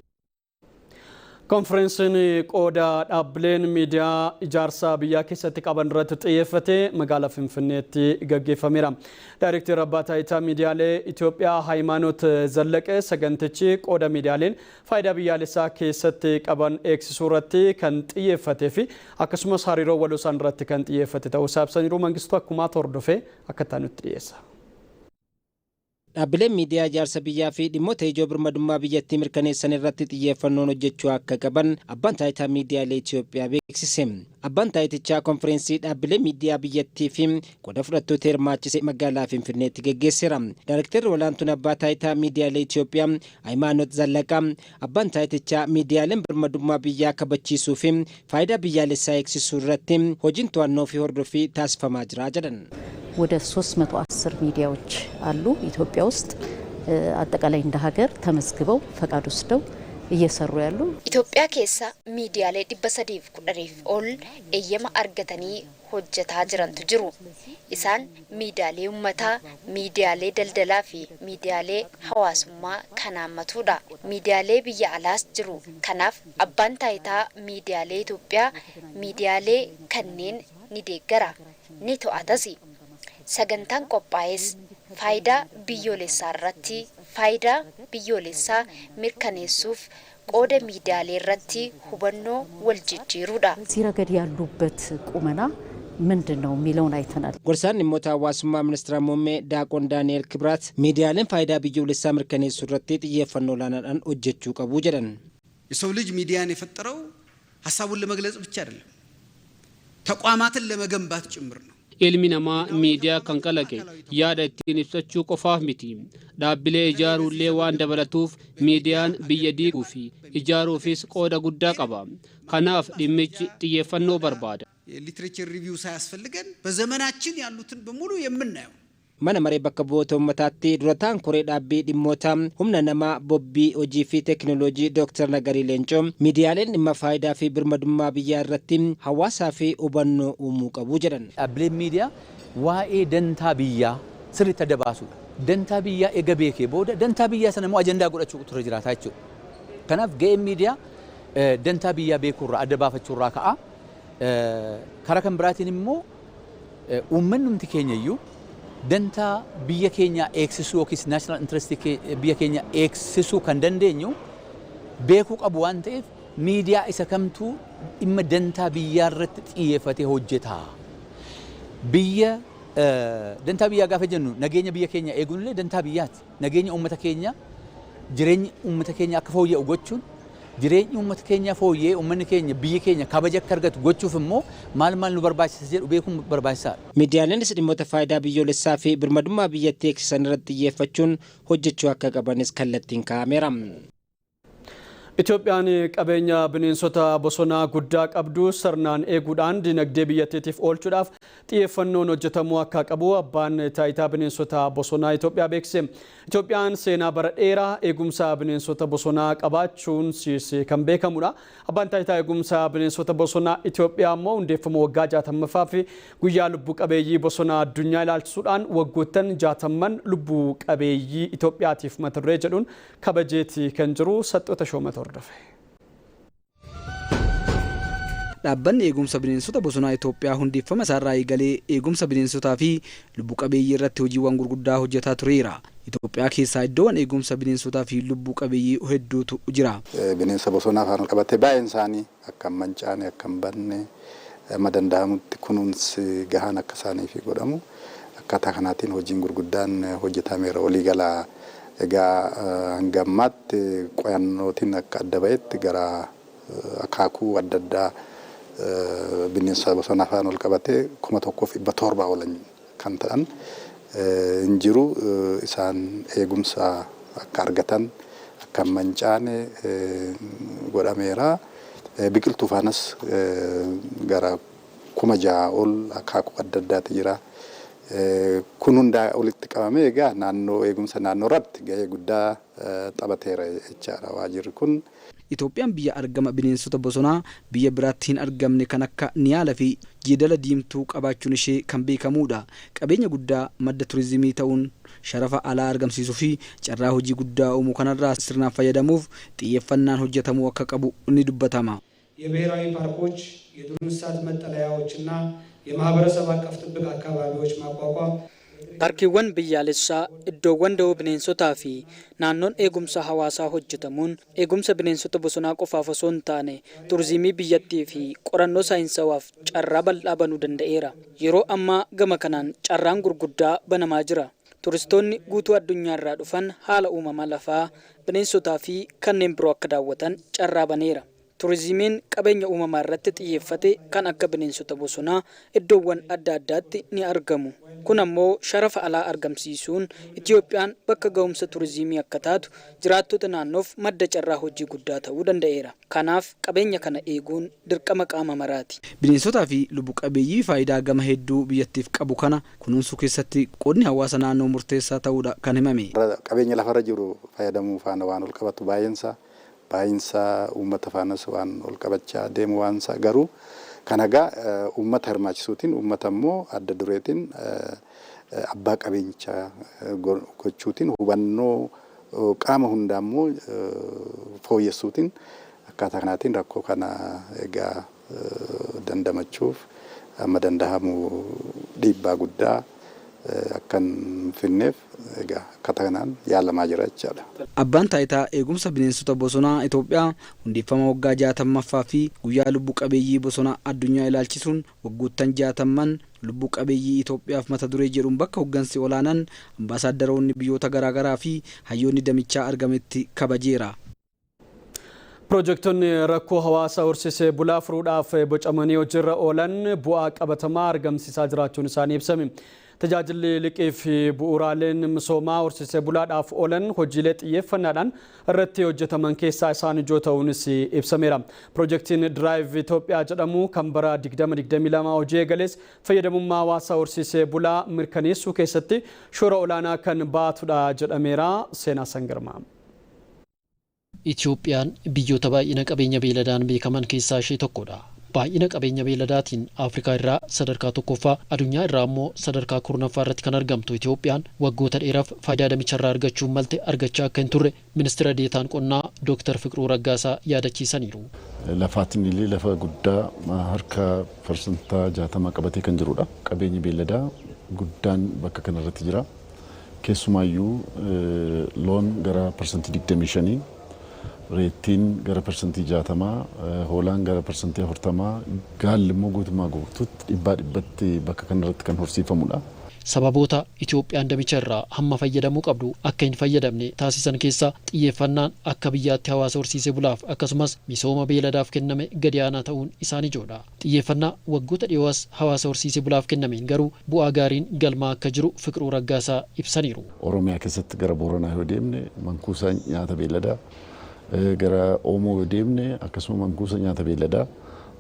Speaker 1: Konferensiin qooda dhaabbileen miidiyaa ijaarsa biyyaa keessatti qaban irratti xiyyeeffatee magaalaa Finfinneetti gaggeeffameera. Daayirekteerri abbaa taayitaa miidiyaalee Itoophiyaa Hayimaanoot Zallaqee sagantichi qooda miidiyaaleen faayidaa biyyaalessaa keessatti qaban eegsisuu irratti kan xiyyeeffatee fi akkasumas hariiroo waloo isaan irratti kan xiyyeeffate ta'uu ibsaniiru. Mangistuu akkuma hordofee akka taanutti dhiyeessa.
Speaker 22: Dhaabbileen miidiyaa ijaarsa biyyaa fi dhimmoota ijoo birmadummaa biyyattii mirkaneessan irratti xiyyeeffannoon hojjechuu akka qaban abbaan taayitaa miidiyaalee Itoophiyaa beeksise. Abbaan taayitichaa konferensii dhaabbilee miidiyaa biyyattii fi qooda fudhattoota hirmaachise magaalaa Finfinneetti gaggeesseera. Daayirekteerri olaantuun abbaa taayitaa miidiyaalee Itoophiyaa Hayimaanoot Zallaqaa abbaan taayitichaa miidiyaaleen birmadummaa biyyaa kabachiisuu fi faayidaa biyyaalessaa eegsisuu irratti hojiin to'annoo fi hordoffii taasifamaa jira jedhan.
Speaker 23: ወደ 310 ሚዲያዎች አሉ ኢትዮጵያ ውስጥ አጠቃላይ እንደ ሀገር ተመዝግበው ፈቃድ ወስደው እየሰሩ ያሉ
Speaker 24: ኢትዮጵያ ኬሳ ሚዲያሌ ዲበሰዲፍ ቁደሪፍ ኦል እየማ አርገተኒ ሆጀታ ጅረንቱ ጅሩ ኢሳን ሚዲያሌ ኡመታ ሚዲያሌ ደልደላፊ ሚዲያሌ ሐዋሱማ ከናመቱዳ ሚዲያሌ ብያ አላስ ጅሩ ከናፍ አባን ታይታ ሚዲያሌ ኢትዮጵያ ሚዲያሌ ከኔን ኒዴገራ ኒቶአተሲ sagantaan qophaa'es faayidaa biyyoolessaa irratti faayidaa biyyoolessaa mirkaneessuuf qooda miidiyaalee irratti hubannoo wal jijjiiruudha.
Speaker 23: እዚህ ረገድ ያሉበት ቁመና ምንድነው የሚለውን አይተናል።
Speaker 22: ጎርሳን ሞታ ዋሱማ ሚኒስትር ሞሜ ዳቆን ዳንኤል ክብራት ሚዲያለን ፋይዳ biyyoolessaa mirkaneessuu irratti xiyyeeffannoo laanaadhaan hojjechuu qabu jedhan.
Speaker 27: የሰው ልጅ ሚዲያን የፈጠረው ሀሳቡን ለመግለጽ ብቻ አይደለም ተቋማትን ለመገንባት ጭምር ነው።
Speaker 16: ilmi namaa miidiyaa kan kalaqe yaada ittiin ibsachuu qofaaf miti. Dhaabbilee ijaaruullee waan dabalatuuf miidiyaan biyya diiguu fi ijaaruufis qooda guddaa qaba. Kanaaf dhimmichi xiyyeeffannoo barbaada.
Speaker 27: ሊትሬቸር ሪቪው ሳያስፈልገን በዘመናችን ያሉትን በሙሉ የምናየው
Speaker 22: mana maree bakka bu'oota uummataatti durataan koree dhaabbii dhimmoota humna namaa bobbii hojii fi teekinooloojii Dr. Nagarii Leencoo miidiyaaleen dhimma faayidaa fi birmadummaa biyyaa irratti hawaasaa fi hubannoo uumuu qabu jedhan.
Speaker 28: Dhaabbileen miidiyaa waa'ee dantaa biyyaa sirriitti adda baasuudha. Dantaa biyyaa eega beekee booda dantaa biyyaa sana immoo ajandaa godhachuu ture jiraata jechuudha. Kanaaf ga'een miidiyaa dantaa biyyaa beekuurraa adda baafachuurraa ka'a. Karaa kan biraatiin immoo uummanni hundi keenya iyyuu dantaa biyya keenya eegsisuu yookiis naashinaal intirestii biyya keenya eegsisuu kan dandeenyu beekuu qabu waan ta'eef miidiyaa isa kamtuu dhimma dantaa biyyaa irratti xiyyeeffatee hojjeta. Biyya dantaa biyyaa gaafa jennu nageenya biyya keenya eeguun illee dantaa biyyaati. Nageenya uummata keenya jireenyi uummata keenya akka fooyya'u gochuun jireenyi uummata keenya fooyyee uummanni keenya biyyi keenya kabaja akka argatu gochuuf immoo maal nu barbaachisa jedhu beekuun barbaachisaadha.
Speaker 22: Miidiyaaleen dhimmoota faayidaa biyyoolessaa fi birmadummaa biyyattii eegsisan irratti xiyyeeffachuun hojjechuu akka qabanis kallattiin kaa'ameera.
Speaker 1: Itoophiyaan qabeenya bineensota bosonaa guddaa qabdu sirnaan eeguudhaan dinagdee biyyattiitiif oolchuudhaaf xiyyeeffannoon hojjetamuu akka qabu abbaan taayitaa bineensota bosonaa Itoophiyaa beeksise. Itoophiyaan seenaa bara dheeraa eegumsa bineensota bosonaa qabaachuun kan beekamudha. Abbaan taayitaa eegumsa bineensota bosonaa Itoophiyaa immoo hundeeffama waggaa 60ffaa fi guyyaa lubbuu qabeeyyii bosonaa addunyaa ilaalchisuudhaan waggoottan 60 lubbuu qabeeyyii Itoophiyaatiif mata duree jedhuun kabajeeti kan jiru Saxxoota Shoomata hordofe.
Speaker 11: Dhaabbanni eegumsa bineensota bosonaa Itoophiyaa hundeeffama isaarraa eegalee eegumsa bineensotaa fi lubbuu qabeeyyii irratti hojiiwwan gurguddaa hojjetaa tureera. Itoophiyaa keessaa iddoowwan eegumsa bineensotaa fi lubbuu qabeeyyii hedduutu jira.
Speaker 5: Bineensa bosonaa faana qabatee baay'een isaanii akka hin mancaane akka hin banne amma danda'amutti kunuunsi gahaan akka isaaniif godhamu akkaataa kanaatiin hojiin gurguddaan hojjetameera. Waliigalaa egaa hanga ammaatti qo'annootiin akka adda ba'etti gara akaakuu adda addaa bineensa bosonaa faana ol qabatee 1,700 oolan kan ta'an hin jiru. Isaan eegumsa akka argatan akka hin mancaane godhameera. Biqiltuu faanas gara 6,000 ol akaakuu adda addaati jira. Kun hundaa walitti qabamee egaa naannoo eegumsa naannoo irratti gahee guddaa taphateera jechaadha waajirri kun.
Speaker 11: Itoophiyaan biyya argama bineensota bosonaa biyya biraatti hin argamne kan akka Niyaala fi Jeedala Diimtuu qabaachuun ishee kan beekamudha. Qabeenya guddaa madda turizimii ta'uun sharafa alaa argamsiisuu fi carraa hojii guddaa uumuu kanarraa sirnaan fayyadamuuf xiyyeeffannaan hojjetamuu akka qabu ni dubbatama.
Speaker 6: የብሔራዊ ፓርኮች የዱር እንስሳት መጠለያዎችና የማህበረሰብ አቀፍ ጥብቅ አካባቢዎች ማቋቋም
Speaker 15: Parkiiwwan biyyaalessaa iddoowwan da'oo bineensotaa fi naannoon eegumsa hawaasaa hojjetamuun eegumsa bineensota bosonaa qofaaf osoo hin taane turizimii biyyattii fi qorannoo saayinsawaaf carraa bal'aa banuu danda'eera. Yeroo ammaa gama kanaan carraan gurguddaa banamaa jira. Turistoonni guutuu addunyaarraa dhufan haala uumamaa lafaa bineensotaa fi kanneen biroo akka daawwatan carraa baneera. Turizimiin qabeenya uumamaa irratti xiyyeeffate kan akka bineensota bosonaa iddoowwan adda addaatti ni argamu. Kun ammoo sharafa alaa argamsiisuun Itoophiyaan bakka ga'umsa turizimii akka taatu jiraattota naannoof madda carraa hojii guddaa ta'uu danda'eera. Kanaaf qabeenya kana eeguun dirqama qaama maraati.
Speaker 11: Bineensotaa fi lubbuu qabeeyyii faayidaa gama hedduu biyyattiif qabu kana kunuunsuu keessatti qoodni hawaasa naannoo murteessaa ta'uudha kan himame.
Speaker 5: Qabeenya lafarra jiru fayyadamuu faana waan ol qabatu baay'insa uummata faanas waan ol qabachaa deemu waansa garuu kan egaa uummata hirmaachisuutiin uummata immoo adda dureetiin abbaa qabeenyichaa gochuutiin hubannoo qaama hundaa immoo fooyyessuutiin akkaataa kanaatiin rakkoo kana egaa dandamachuuf amma danda'amu dhiibbaa guddaa akkan finneef egaa akkaataa kanaan yaalamaa jira jechaadha.
Speaker 11: Abbaan taayitaa eegumsa bineensota bosonaa Itoophiyaa hundeeffama waggaa 60ffaa fi guyyaa lubbuu qabeeyyii bosonaa addunyaa ilaalchisuun waggoottan 60 lubbuu qabeeyyii Itoophiyaaf mata duree jedhuun bakka hoggansi olaanaan ambaasaaddoroonni biyyoota garaagaraa fi hayyoonni damichaa argametti kabajeera.
Speaker 1: Piroojektonni rakkoo hawaasaa horsiisee bulaa furuudhaaf bocamanii hojiirra oolan bu'aa qabatamaa argamsiisaa jiraachuun isaanii ibsame. Tajaajilli liqii fi bu'uuraaleen misoomaa horsiisee bulaadhaaf oolan hojiilee xiyyeeffannaadhaan irratti hojjetaman keessaa isaan ijoo ta'uunis ibsameera. Piroojeektiin Diraayiv Itoophiyaa jedhamu kan bara 2022 hojii eegalees fayyadamummaa hawaasaa horsiisee bulaa mirkaneessuu keessatti shoora olaanaa kan baatudha jedhameera. Seenaa Sangirmaa.
Speaker 7: Itoophiyaan biyyoota baay'ina qabeenya beeladaan beekaman keessaa ishee tokkodha.
Speaker 2: baay'ina qabeenya beeladaatiin Afrikaa irraa sadarkaa tokkoffaa addunyaa irraa immoo sadarkaa kurnaffaa irratti kan argamtu Itoophiyaan waggoota dheeraaf faayidaa damicharraa argachuun malte argachaa akka hin turre ministeera deetaan qonnaa Dr. Fiqiruu Raggaasaa yaadachiisaniiru.
Speaker 7: Lafaatiin illee lafa guddaa harka parsantaa 60 qabatee kan jirudha. Qabeenyi beeladaa guddaan bakka kanarratti jira. Keessumaayyuu loon gara parsantii 25, reettiin gara parsantii 60, hoolaan gara parsantii 40, gaalli immoo guutumaa guutuutti dhibbatti bakka kanarratti kan horsiifamudha.
Speaker 2: Sababoota Itoophiyaan damicha irraa hamma fayyadamuu qabdu akka hin fayyadamne taasisan keessaa xiyyeeffannaan akka biyyaatti hawaasa horsiisee bulaaf akkasumas misooma beeladaaf kenname gadi aanaa ta'uun isaan ijoodha. Xiyyeeffannaa waggoota dhiyooas hawaasa horsiisee bulaaf kennameen garuu bu'aa gaariin galmaa akka jiru Fiqiruu Raggaasaa ibsaniiru.
Speaker 7: Oromiyaa keessatti gara Booranaa yoo deemne mankuusa nyaata beeladaa, gara Oomoo yoo deemne akkasuma mankuusa nyaata beeladaa,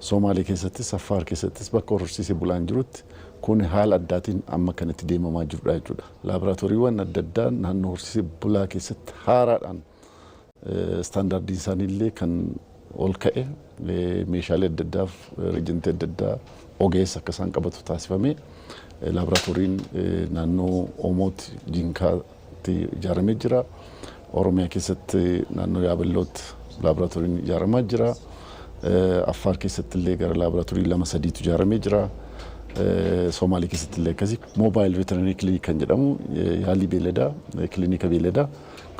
Speaker 7: Somaalee keessattis Affaar keessattis bakka horsiisee bulaan jirutti kun haala addaatiin amma kanatti deemamaa jirudha jechuudha. Laaboraatooriiwwan adda addaa naannoo horsiisee bulaa keessatti haaraadhaan istaandaardiin isaaniillee kan ol ka'e meeshaalee adda addaaf riijantii adda addaa ogeessa akka isaan qabatu taasifame laaboraatooriin naannoo Oomootti Jinkaatti ijaaramee jira. Oromiyaa keessatti naannoo Yaabellootti laaboraatooriin ijaaramaa jira. Affaar keessatti illee gara laaboraatoorii 2-3tu ijaaramee jira. Somaalee keessatti illee akkasii moobaayil veterinarii kiliinik kan jedhamu yaalii beeladaa kiliinika beeladaa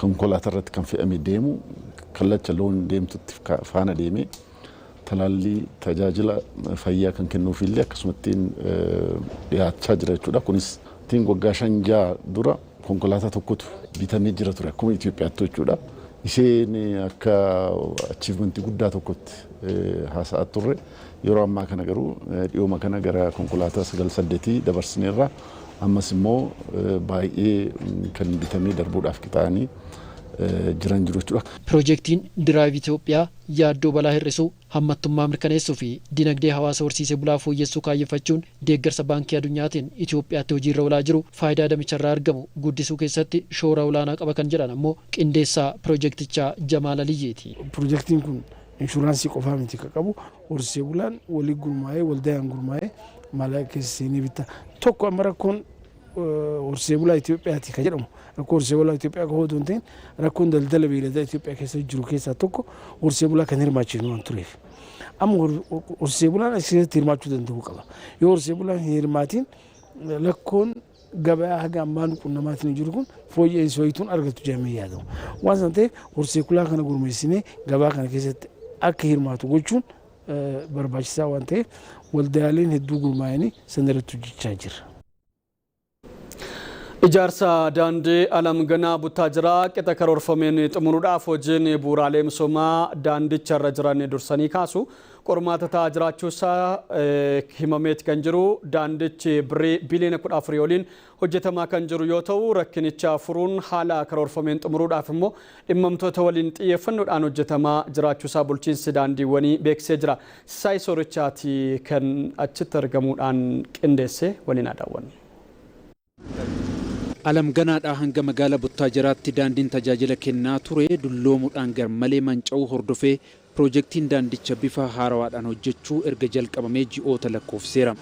Speaker 7: konkolaataa irratti kan fe'amee deemu kallacha loon deemtutti faana deemee talaallii tajaajila fayyaa kan kennuuf illee akkasumatti dhiyaachaa jira jechuudha. Kunis waggaa 5 dura konkolaataa tokkotu bitamee jira ture akkuma Itoophiyaatti jechuudha. Isheen akka achievmentii guddaa tokkotti haasa'aa turre yeroo ammaa kana garuu dhiyooma kana gara konkolaataa 9-8 dabarsineerra ammas immoo baay'ee kan bitamee darbuudhaaf qixaa'anii jiran jiru jechuudha.
Speaker 2: Piroojeektiin Diraayiv Itoophiyaa yaaddoo balaa hir'isuu hammattummaa mirkaneessuu fi dinagdee hawaasa horsiisee bulaa fooyyessuu kaayeffachuun deeggarsa baankii addunyaatiin Itoophiyaatti hojiirra oolaa jiru faayidaa damicharraa argamu guddisuu keessatti shoora olaanaa qaba kan jedhan ammoo qindeessaa piroojeektichaa Jamaal Aliyyeeti.
Speaker 9: Piroojeektiin kun inshuraansii qofaa miti kan qabu horsiisee bulaan walii gurmaa'ee waldaan gurmaa'ee maallaqa keessa seenee bitta tokko amma rakkoon horsiisee bulaa Itoophiyaati kan jedhamu rakkoo horsiisee bulaa Itoophiyaa qofa otoo hin ta'in rakkoon daldala beeladaa Itoophiyaa keessa jiru keessaa tokko horsiisee bulaa kan hirmaachifnu waan tureef. Amma horsiisee bulaan as keessatti hirmaachuu danda'uu qaba. Yoo horsiisee bulaan hin hirmaatiin lakkoon gabaa haga ammaan qunnamaatiin jiru kun fooyya'insa wayituun argatu jedhamee yaadamu. Waan sana ta'eef horsiisee bulaa kana gurmeessinee gabaa kana keessatti akka hirmaatu gochuun barbaachisaa waan ta'eef waldaaleen hedduu gurmaa'anii sanarratti hojjechaa jira.
Speaker 1: Ijaarsa daandii alamganaa Buttaajiraa qixa karoorfameen xumuruudhaaf hojiin bu'uuraalee misoomaa daandicharra jiran dursanii kaasu qormaata ta'aa jiraachuusaa himameeti kan jiru. Daandichi biliyoona 14 oliin hojjetamaa kan jiru yoo ta'u rakkinicha furuun haala karoorfameen xumuruudhaaf immoo dhimmamtoota waliin xiyyeeffannoodhaan hojjetamaa jiraachuusaa bulchiinsi daandiiwwanii beeksisee jira. Saayii Soorichaati kan achitti argamuudhaan qindeesse waliin daawwanna.
Speaker 11: Alamganaadhaa hanga magaalaa Buttaajiraatti daandiin tajaajila kennaa ture dulloomuudhaan garmalee manca'uu hordofee piroojeektiin daandicha bifa haarawaadhaan hojjechuu erga jalqabamee ji'oota lakkoofseera.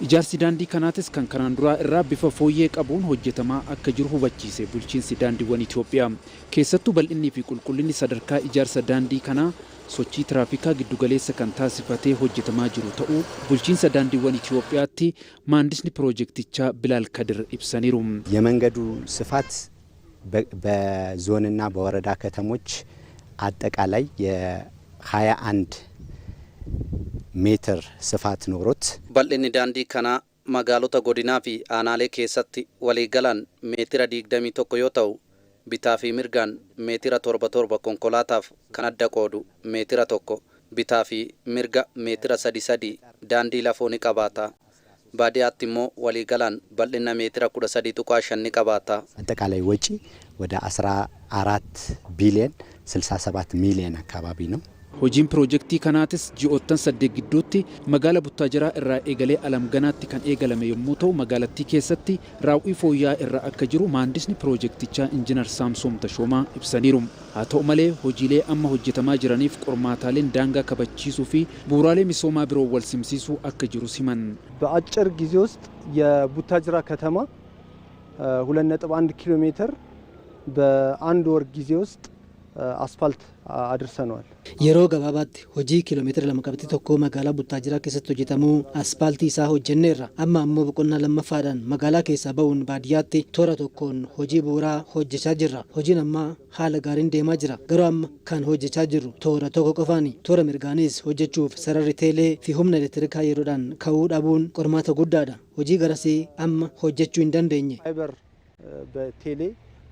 Speaker 11: Ijaarsi daandii kanaatis kan kanaan duraa irraa bifa fooyyee qabuun hojjetamaa akka jiru hubachiise bulchiinsi daandiiwwan Itoophiyaa. Keessattuu bal'innii fi qulqullinni sadarkaa ijaarsa daandii kanaa sochii tiraafikaa giddugaleessa kan taasifatee hojjetamaa jiru ta'uu bulchiinsa daanዲiwwan Itoophiyaatti maandisni ፕሮጀክቲቻ ቢላል ከድር ይብሰኒሩ
Speaker 10: የመንገዱ ስፋት በዞንና በወረዳ ከተሞች አጠቃላይ የ21 ሜትር ስፋት ኖሮት
Speaker 11: bal'inni daandii kana magaalota godinaa fi aanaalee keessatti waliigalaan meetira 21 yoo ta'u bitaa fi mirgaan meetira 7 konkolaataaf kan adda qoodu meetira 1 bitaa fi mirga meetira 3 daandii lafoo ni qabaata. Baadiyaatti immoo waliigalaan bal'ina meetira 13.5 ni qabaata.
Speaker 10: አጠቃላይ ወጪ ወደ 14 ቢሊዮን 67 ሚሊዮን አካባቢ ነው።
Speaker 11: Hojiin piroojeektii kanaatis ji'oottan 8 gidduutti magaala Buttaajiraa irraa eegalee Alamganaatti kan eegalame yommuu ta'u magaalattii keessatti raawwii fooyya'aa irra akka jiru maandisni piroojeektichaa Injiinar Saamsoom Tashoomaa ibsaniiru. Haa ta'u malee hojiilee amma hojjetamaa jiraniif qormaataaleen daangaa kabachiisuu fi bu'uuraalee misoomaa biroo wal simsiisuu akka jiru siman.
Speaker 3: በአጭር ጊዜ ውስጥ የቡታጅራ ከተማ 2.1 ኪሎ ሜትር በአንድ ወር ጊዜ ውስጥ አስፋልት አድርሰናል።
Speaker 12: yeroo gabaabaatti hojii kiiloomeetira 2.1 magaalaa Buttaajiraa keessatti hojjetamuu asfaaltii isaa hojjenneerra. Amma ammoo boqonnaa lammaffaadhaan magaalaa keessaa ba'uun baadiyyaatti toora tokkoon hojii bu'uuraa hojjechaa jirra. Hojiin amma haala gaariin deemaa jira. Garuu amma kan hojjechaa jirru toora tokko qofaani. Toora mirgaanis hojjechuuf sararri teelee fi humna elektirikaa yeroodhaan ka'uu dhabuun qormaata guddaadha. Hojii garasii amma hojjechuu hin dandeenye.
Speaker 3: ፋይበር በቴሌ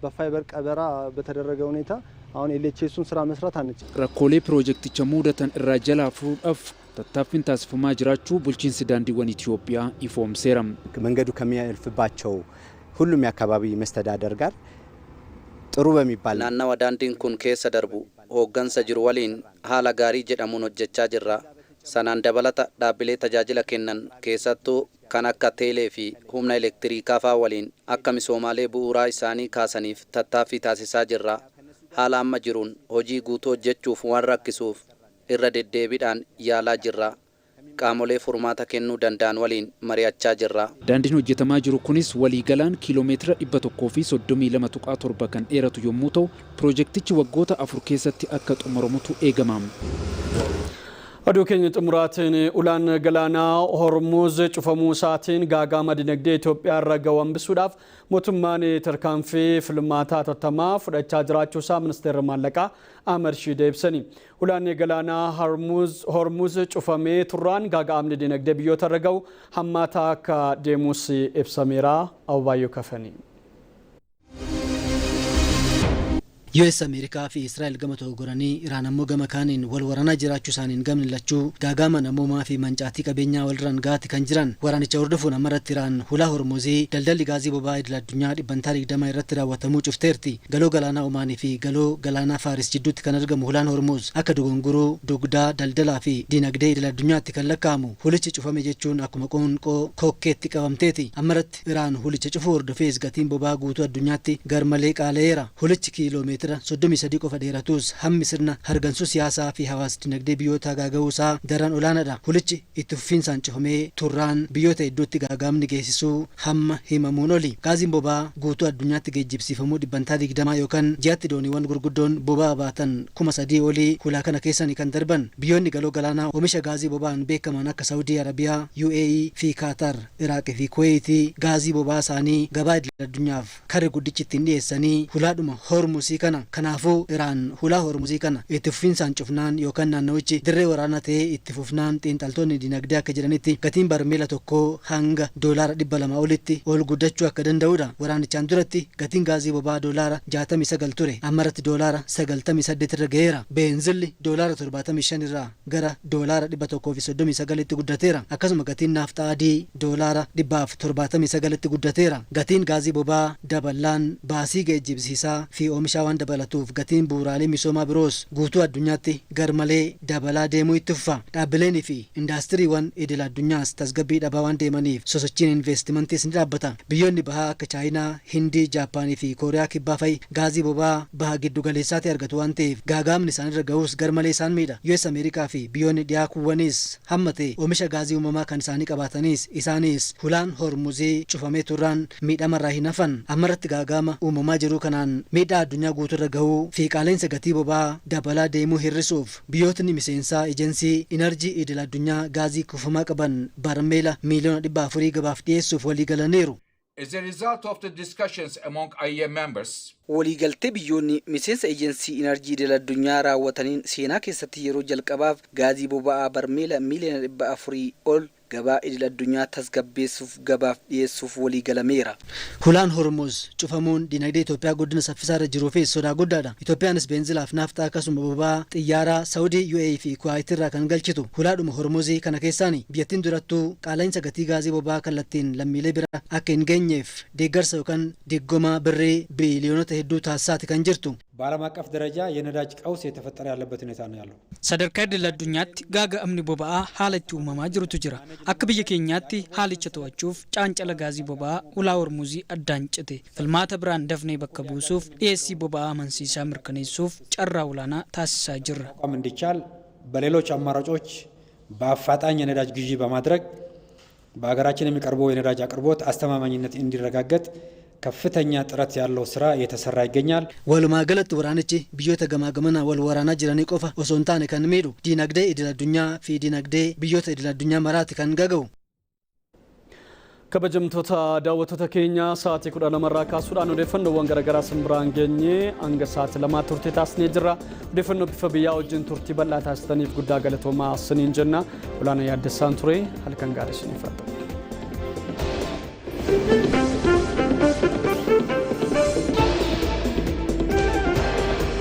Speaker 3: በፋይበር ቀበራ በተደረገ ሁኔታ አሁን ኤልኤችኤሱን ስራ መስራት አንችል።
Speaker 11: Rakkoolee piroojeekticha mudatan irraa jalaa fuudhaaf tattaaffiin taasifamaa jiraachuu bulchiinsi daandiiwwan Itoophiyaa ifoomseera.
Speaker 10: መንገዱ ከሚያልፍባቸው ሁሉም የአካባቢ መስተዳደር ጋር ጥሩ በሚባል
Speaker 11: naannawa daandiin kun keessa darbu hooggansa jiru waliin haala gaarii jedhamuun hojjechaa jirra. Sanaan dabalata dhaabbilee tajaajila kennan keessattuu kan akka teelee fi humna elektirikaa faa waliin akka misoomaalee bu'uuraa isaanii kaasaniif tattaaffii taasisaa jirra. Haala amma jiruun hojii guutuu hojjechuuf waan rakkisuuf irra deddeebiidhaan yaalaa jirra. Qaamolee furmaata kennuu danda'an waliin mari'achaa jirra. Daandiin hojjetamaa jiru kunis waliigalaan kiiloomeetira 132.7 kan dheeratu yommuu ta'u piroojeektichi waggoota 4 keessatti akka xumuramutu eegama.
Speaker 1: Oduu keenya xumuraatiin ulaan galaanaa Hormuz cufamuu isaatiin gaagama dinagdee Itoophiyaa irra ga'u hambisuudhaaf mootummaan tarkaanfii filmaataa hatattamaa fudhachaa jiraachuu isaa ministeerri maallaqaa Ahmad Shidee ibsani. Ulaan galaanaa Hormuz cufamee turraan gaaga'amni dinagdee biyyoota irra ga'u hammaataa akka deemus ibsameera. Awwaayyoo kafanii.
Speaker 12: US Ameerikaa fi Israa'el gama tokko godhanii Iraan ammoo gama kaaniin wal waraanaa jiraachuu isaaniin gamni lachuu gaagama namoomaa fi mancaatii qabeenyaa walirraan gaati kan jiran. Waraanicha hordofuun ammarratti Iraan hulaa Hormuzii daldalli gaazii boba'aa idil addunyaa 120 irratti raawwatamuu cufteerti. Galoo galaanaa Omaanii fi galoo galaanaa Faaris jidduutti kan argamu hulaan Hormuz akka dogongoruu dugdaa daldalaa fi dinagdee idil addunyaatti kan lakkaa'amu. Hulichi cufame jechuun akkuma qoonqoo kokkeetti qabamteeti. Ammarratti Iraan hulicha cufuu hordofees gatiin boba'aa guutuu addunyaatti garmalee qaala'eera. Hulichi kiiloomeetira 33 qofa dheeratus hammi sirna hargansuu siyaasaa fi hawaas dinagdee biyyoota gaaga'uu isaa daran olaanaadha. Hulichi itti fufiinsaan cufamee turraan biyyoota hedduutti gaagaamni geessisuu hamma himamuun oli. Gaaziin boba'aa guutuu addunyaatti geejjibsiifamuu 120 yookaan ji'atti dooniiwwan gurguddoon boba'aa baatan 3,000 olii hulaa kana keessanii kan darban. Biyyoonni galoo galaanaa oomisha gaazii boba'aan beekaman akka Saawudii Arabiyaa, UAE fi Kaatar, Iraaq fi Kuweetii gaazii boba'aa isaanii gabaa idil addunyaaf karri guddichi ittiin dhiyeessanii hulaadhuma Hormuzii kana. Kanaafuu Iraan hulaa Hormuzii kana itti fufiinsaan cufnaan yookaan naannawichi dirree waraanaa ta'ee itti fufnaan xiinxaltoonni dinagdee akka jedhanitti gatiin barmeela tokkoo hanga doolaara 200 olitti ol guddachuu akka danda'udha. Waraanichaan duratti gatiin gaazii boba'aa doolaara 69 ture. Ammarratti doolaara 98 irra ga'eera. Beenzilli doolaara 75 irraa gara doolaara 139 tti guddateera. Akkasuma gatiin naaftaa adii doolaara 179 tti guddateera. Gatiin gaazii boba'aa dabalaan baasii geejjibsiisaa fi oomishaa waan dabalatuuf gatiin bu'uuraalee misoomaa biroos guutuu addunyaatti garmalee dabalaa deemuu itti fufa. Dhaabbileenii fi indaastiriiwwan idil addunyaas tasgabbii dhabaa waan deemaniif sosochiin investimantiis ni dhaabbata. Biyyoonni bahaa akka Chaayinaa, Hindii, Jaappaanii fi Kooriyaa kibbaa fa'i gaazii boba'aa baha giddu galeessaatti argatu waan ta'eef gaagaamni isaanirra ga'uus garmalee isaan miidha. US Ameerikaa fi biyyoonni dhiyaa kuwwanis hamma ta'e oomisha gaazii uumamaa kan isaanii qabaatanis isaanis hulaan Hormuzii cufamee turraan miidhamarraa hin hafan. Ammarratti gaagaama uumamaa jiru kanaan miidhaa addunyaa guuturra gahuu fi qaaleensa gatii boba'aa dabalaa deemuu hir'isuuf biyyootni miseensaa ejensii inerjii idil addunyaa gaazii kuufamaa qaban barmeela miiliyoona 400 gabaaf dhiyeessuuf walii galaniiru.
Speaker 4: As a result of the discussions among IEM members,
Speaker 11: waliigaltee biyyoonni miseensa ejensii inerjii idil addunyaa raawwataniin seenaa keessatti yeroo jalqabaaf gaazii boba'aa barmeela miiliyoona 400 ol gabaa idil addunyaa tasgabbeessuuf gabaaf dhiyeessuuf walii galameera.
Speaker 12: Hulaan Hormuz cufamuun dinagdee Itoophiyaa guddina saffisaa irra jiruufis sodaa guddaadha. Itoophiyaanis beenzilaaf naaftaa akkasuma boba'aa xiyyaaraa Saawudii, UAE fi Kuwait irraa kan galchitu. Hulaadhuma Hormuzii kana keessaani biyyattiin durattuu qaala'insa gatii gaazii boba'aa kallattiin lammiilee bira akka hin geenyeef deeggarsa yookaan diggoma birrii biliyoonota hedduu taasisaati kan jirtu.
Speaker 8: በዓለም አቀፍ ደረጃ የነዳጅ ቀውስ የተፈጠረ ያለበት ሁኔታ ነው ያለው።
Speaker 15: ሰደርካ ድል አዱኛatti gaaga'amni boba'aa haala itti uumamaa jirutu jira. Akka biyya keenyaatti haalicha to'achuuf caancala gaazii boba'aa ulaa hormuuzii addaan cite filmaata biraan dafnee bakka buusuuf dhiyeessii boba'aa amansiisaa mirkaneessuuf carraa olaanaa taasisaa jirra.
Speaker 8: ቋም እንዲቻል በሌሎች አማራጮች በአፋጣኝ የነዳጅ ግዢ በማድረግ በሀገራችን የሚቀርበው የነዳጅ አቅርቦት አስተማማኝነት እንዲረጋገጥ ከፍተኛ ጥረት ያለው ስራ እየተሰራ ይገኛል።
Speaker 12: ወልማ ገለት ወራነች ብዮተ ገማገመና ወልወራና ጅራኒ ቆፋ ኦሶንታን ከንሜዱ ዲናግዴ ኢድል አዱኛ ፊ ዲናግዴ ብዮተ ኢድል አዱኛ መራት ከንጋገው
Speaker 1: kabajamtoota daawwattoota keenya sa'aatii 12 kaasuudhaan odeeffannoowwan garaagaraa simbiraan geenye hanga sa'aatii 2 turtii taasisnee jirra. Odeeffannoo bifa biyyaa wajjin turtii bal'aa taasisaniif guddaa galatoomaa isiniin jenna. Olaanaa yaaddessaan ture halkan gaarii isiniif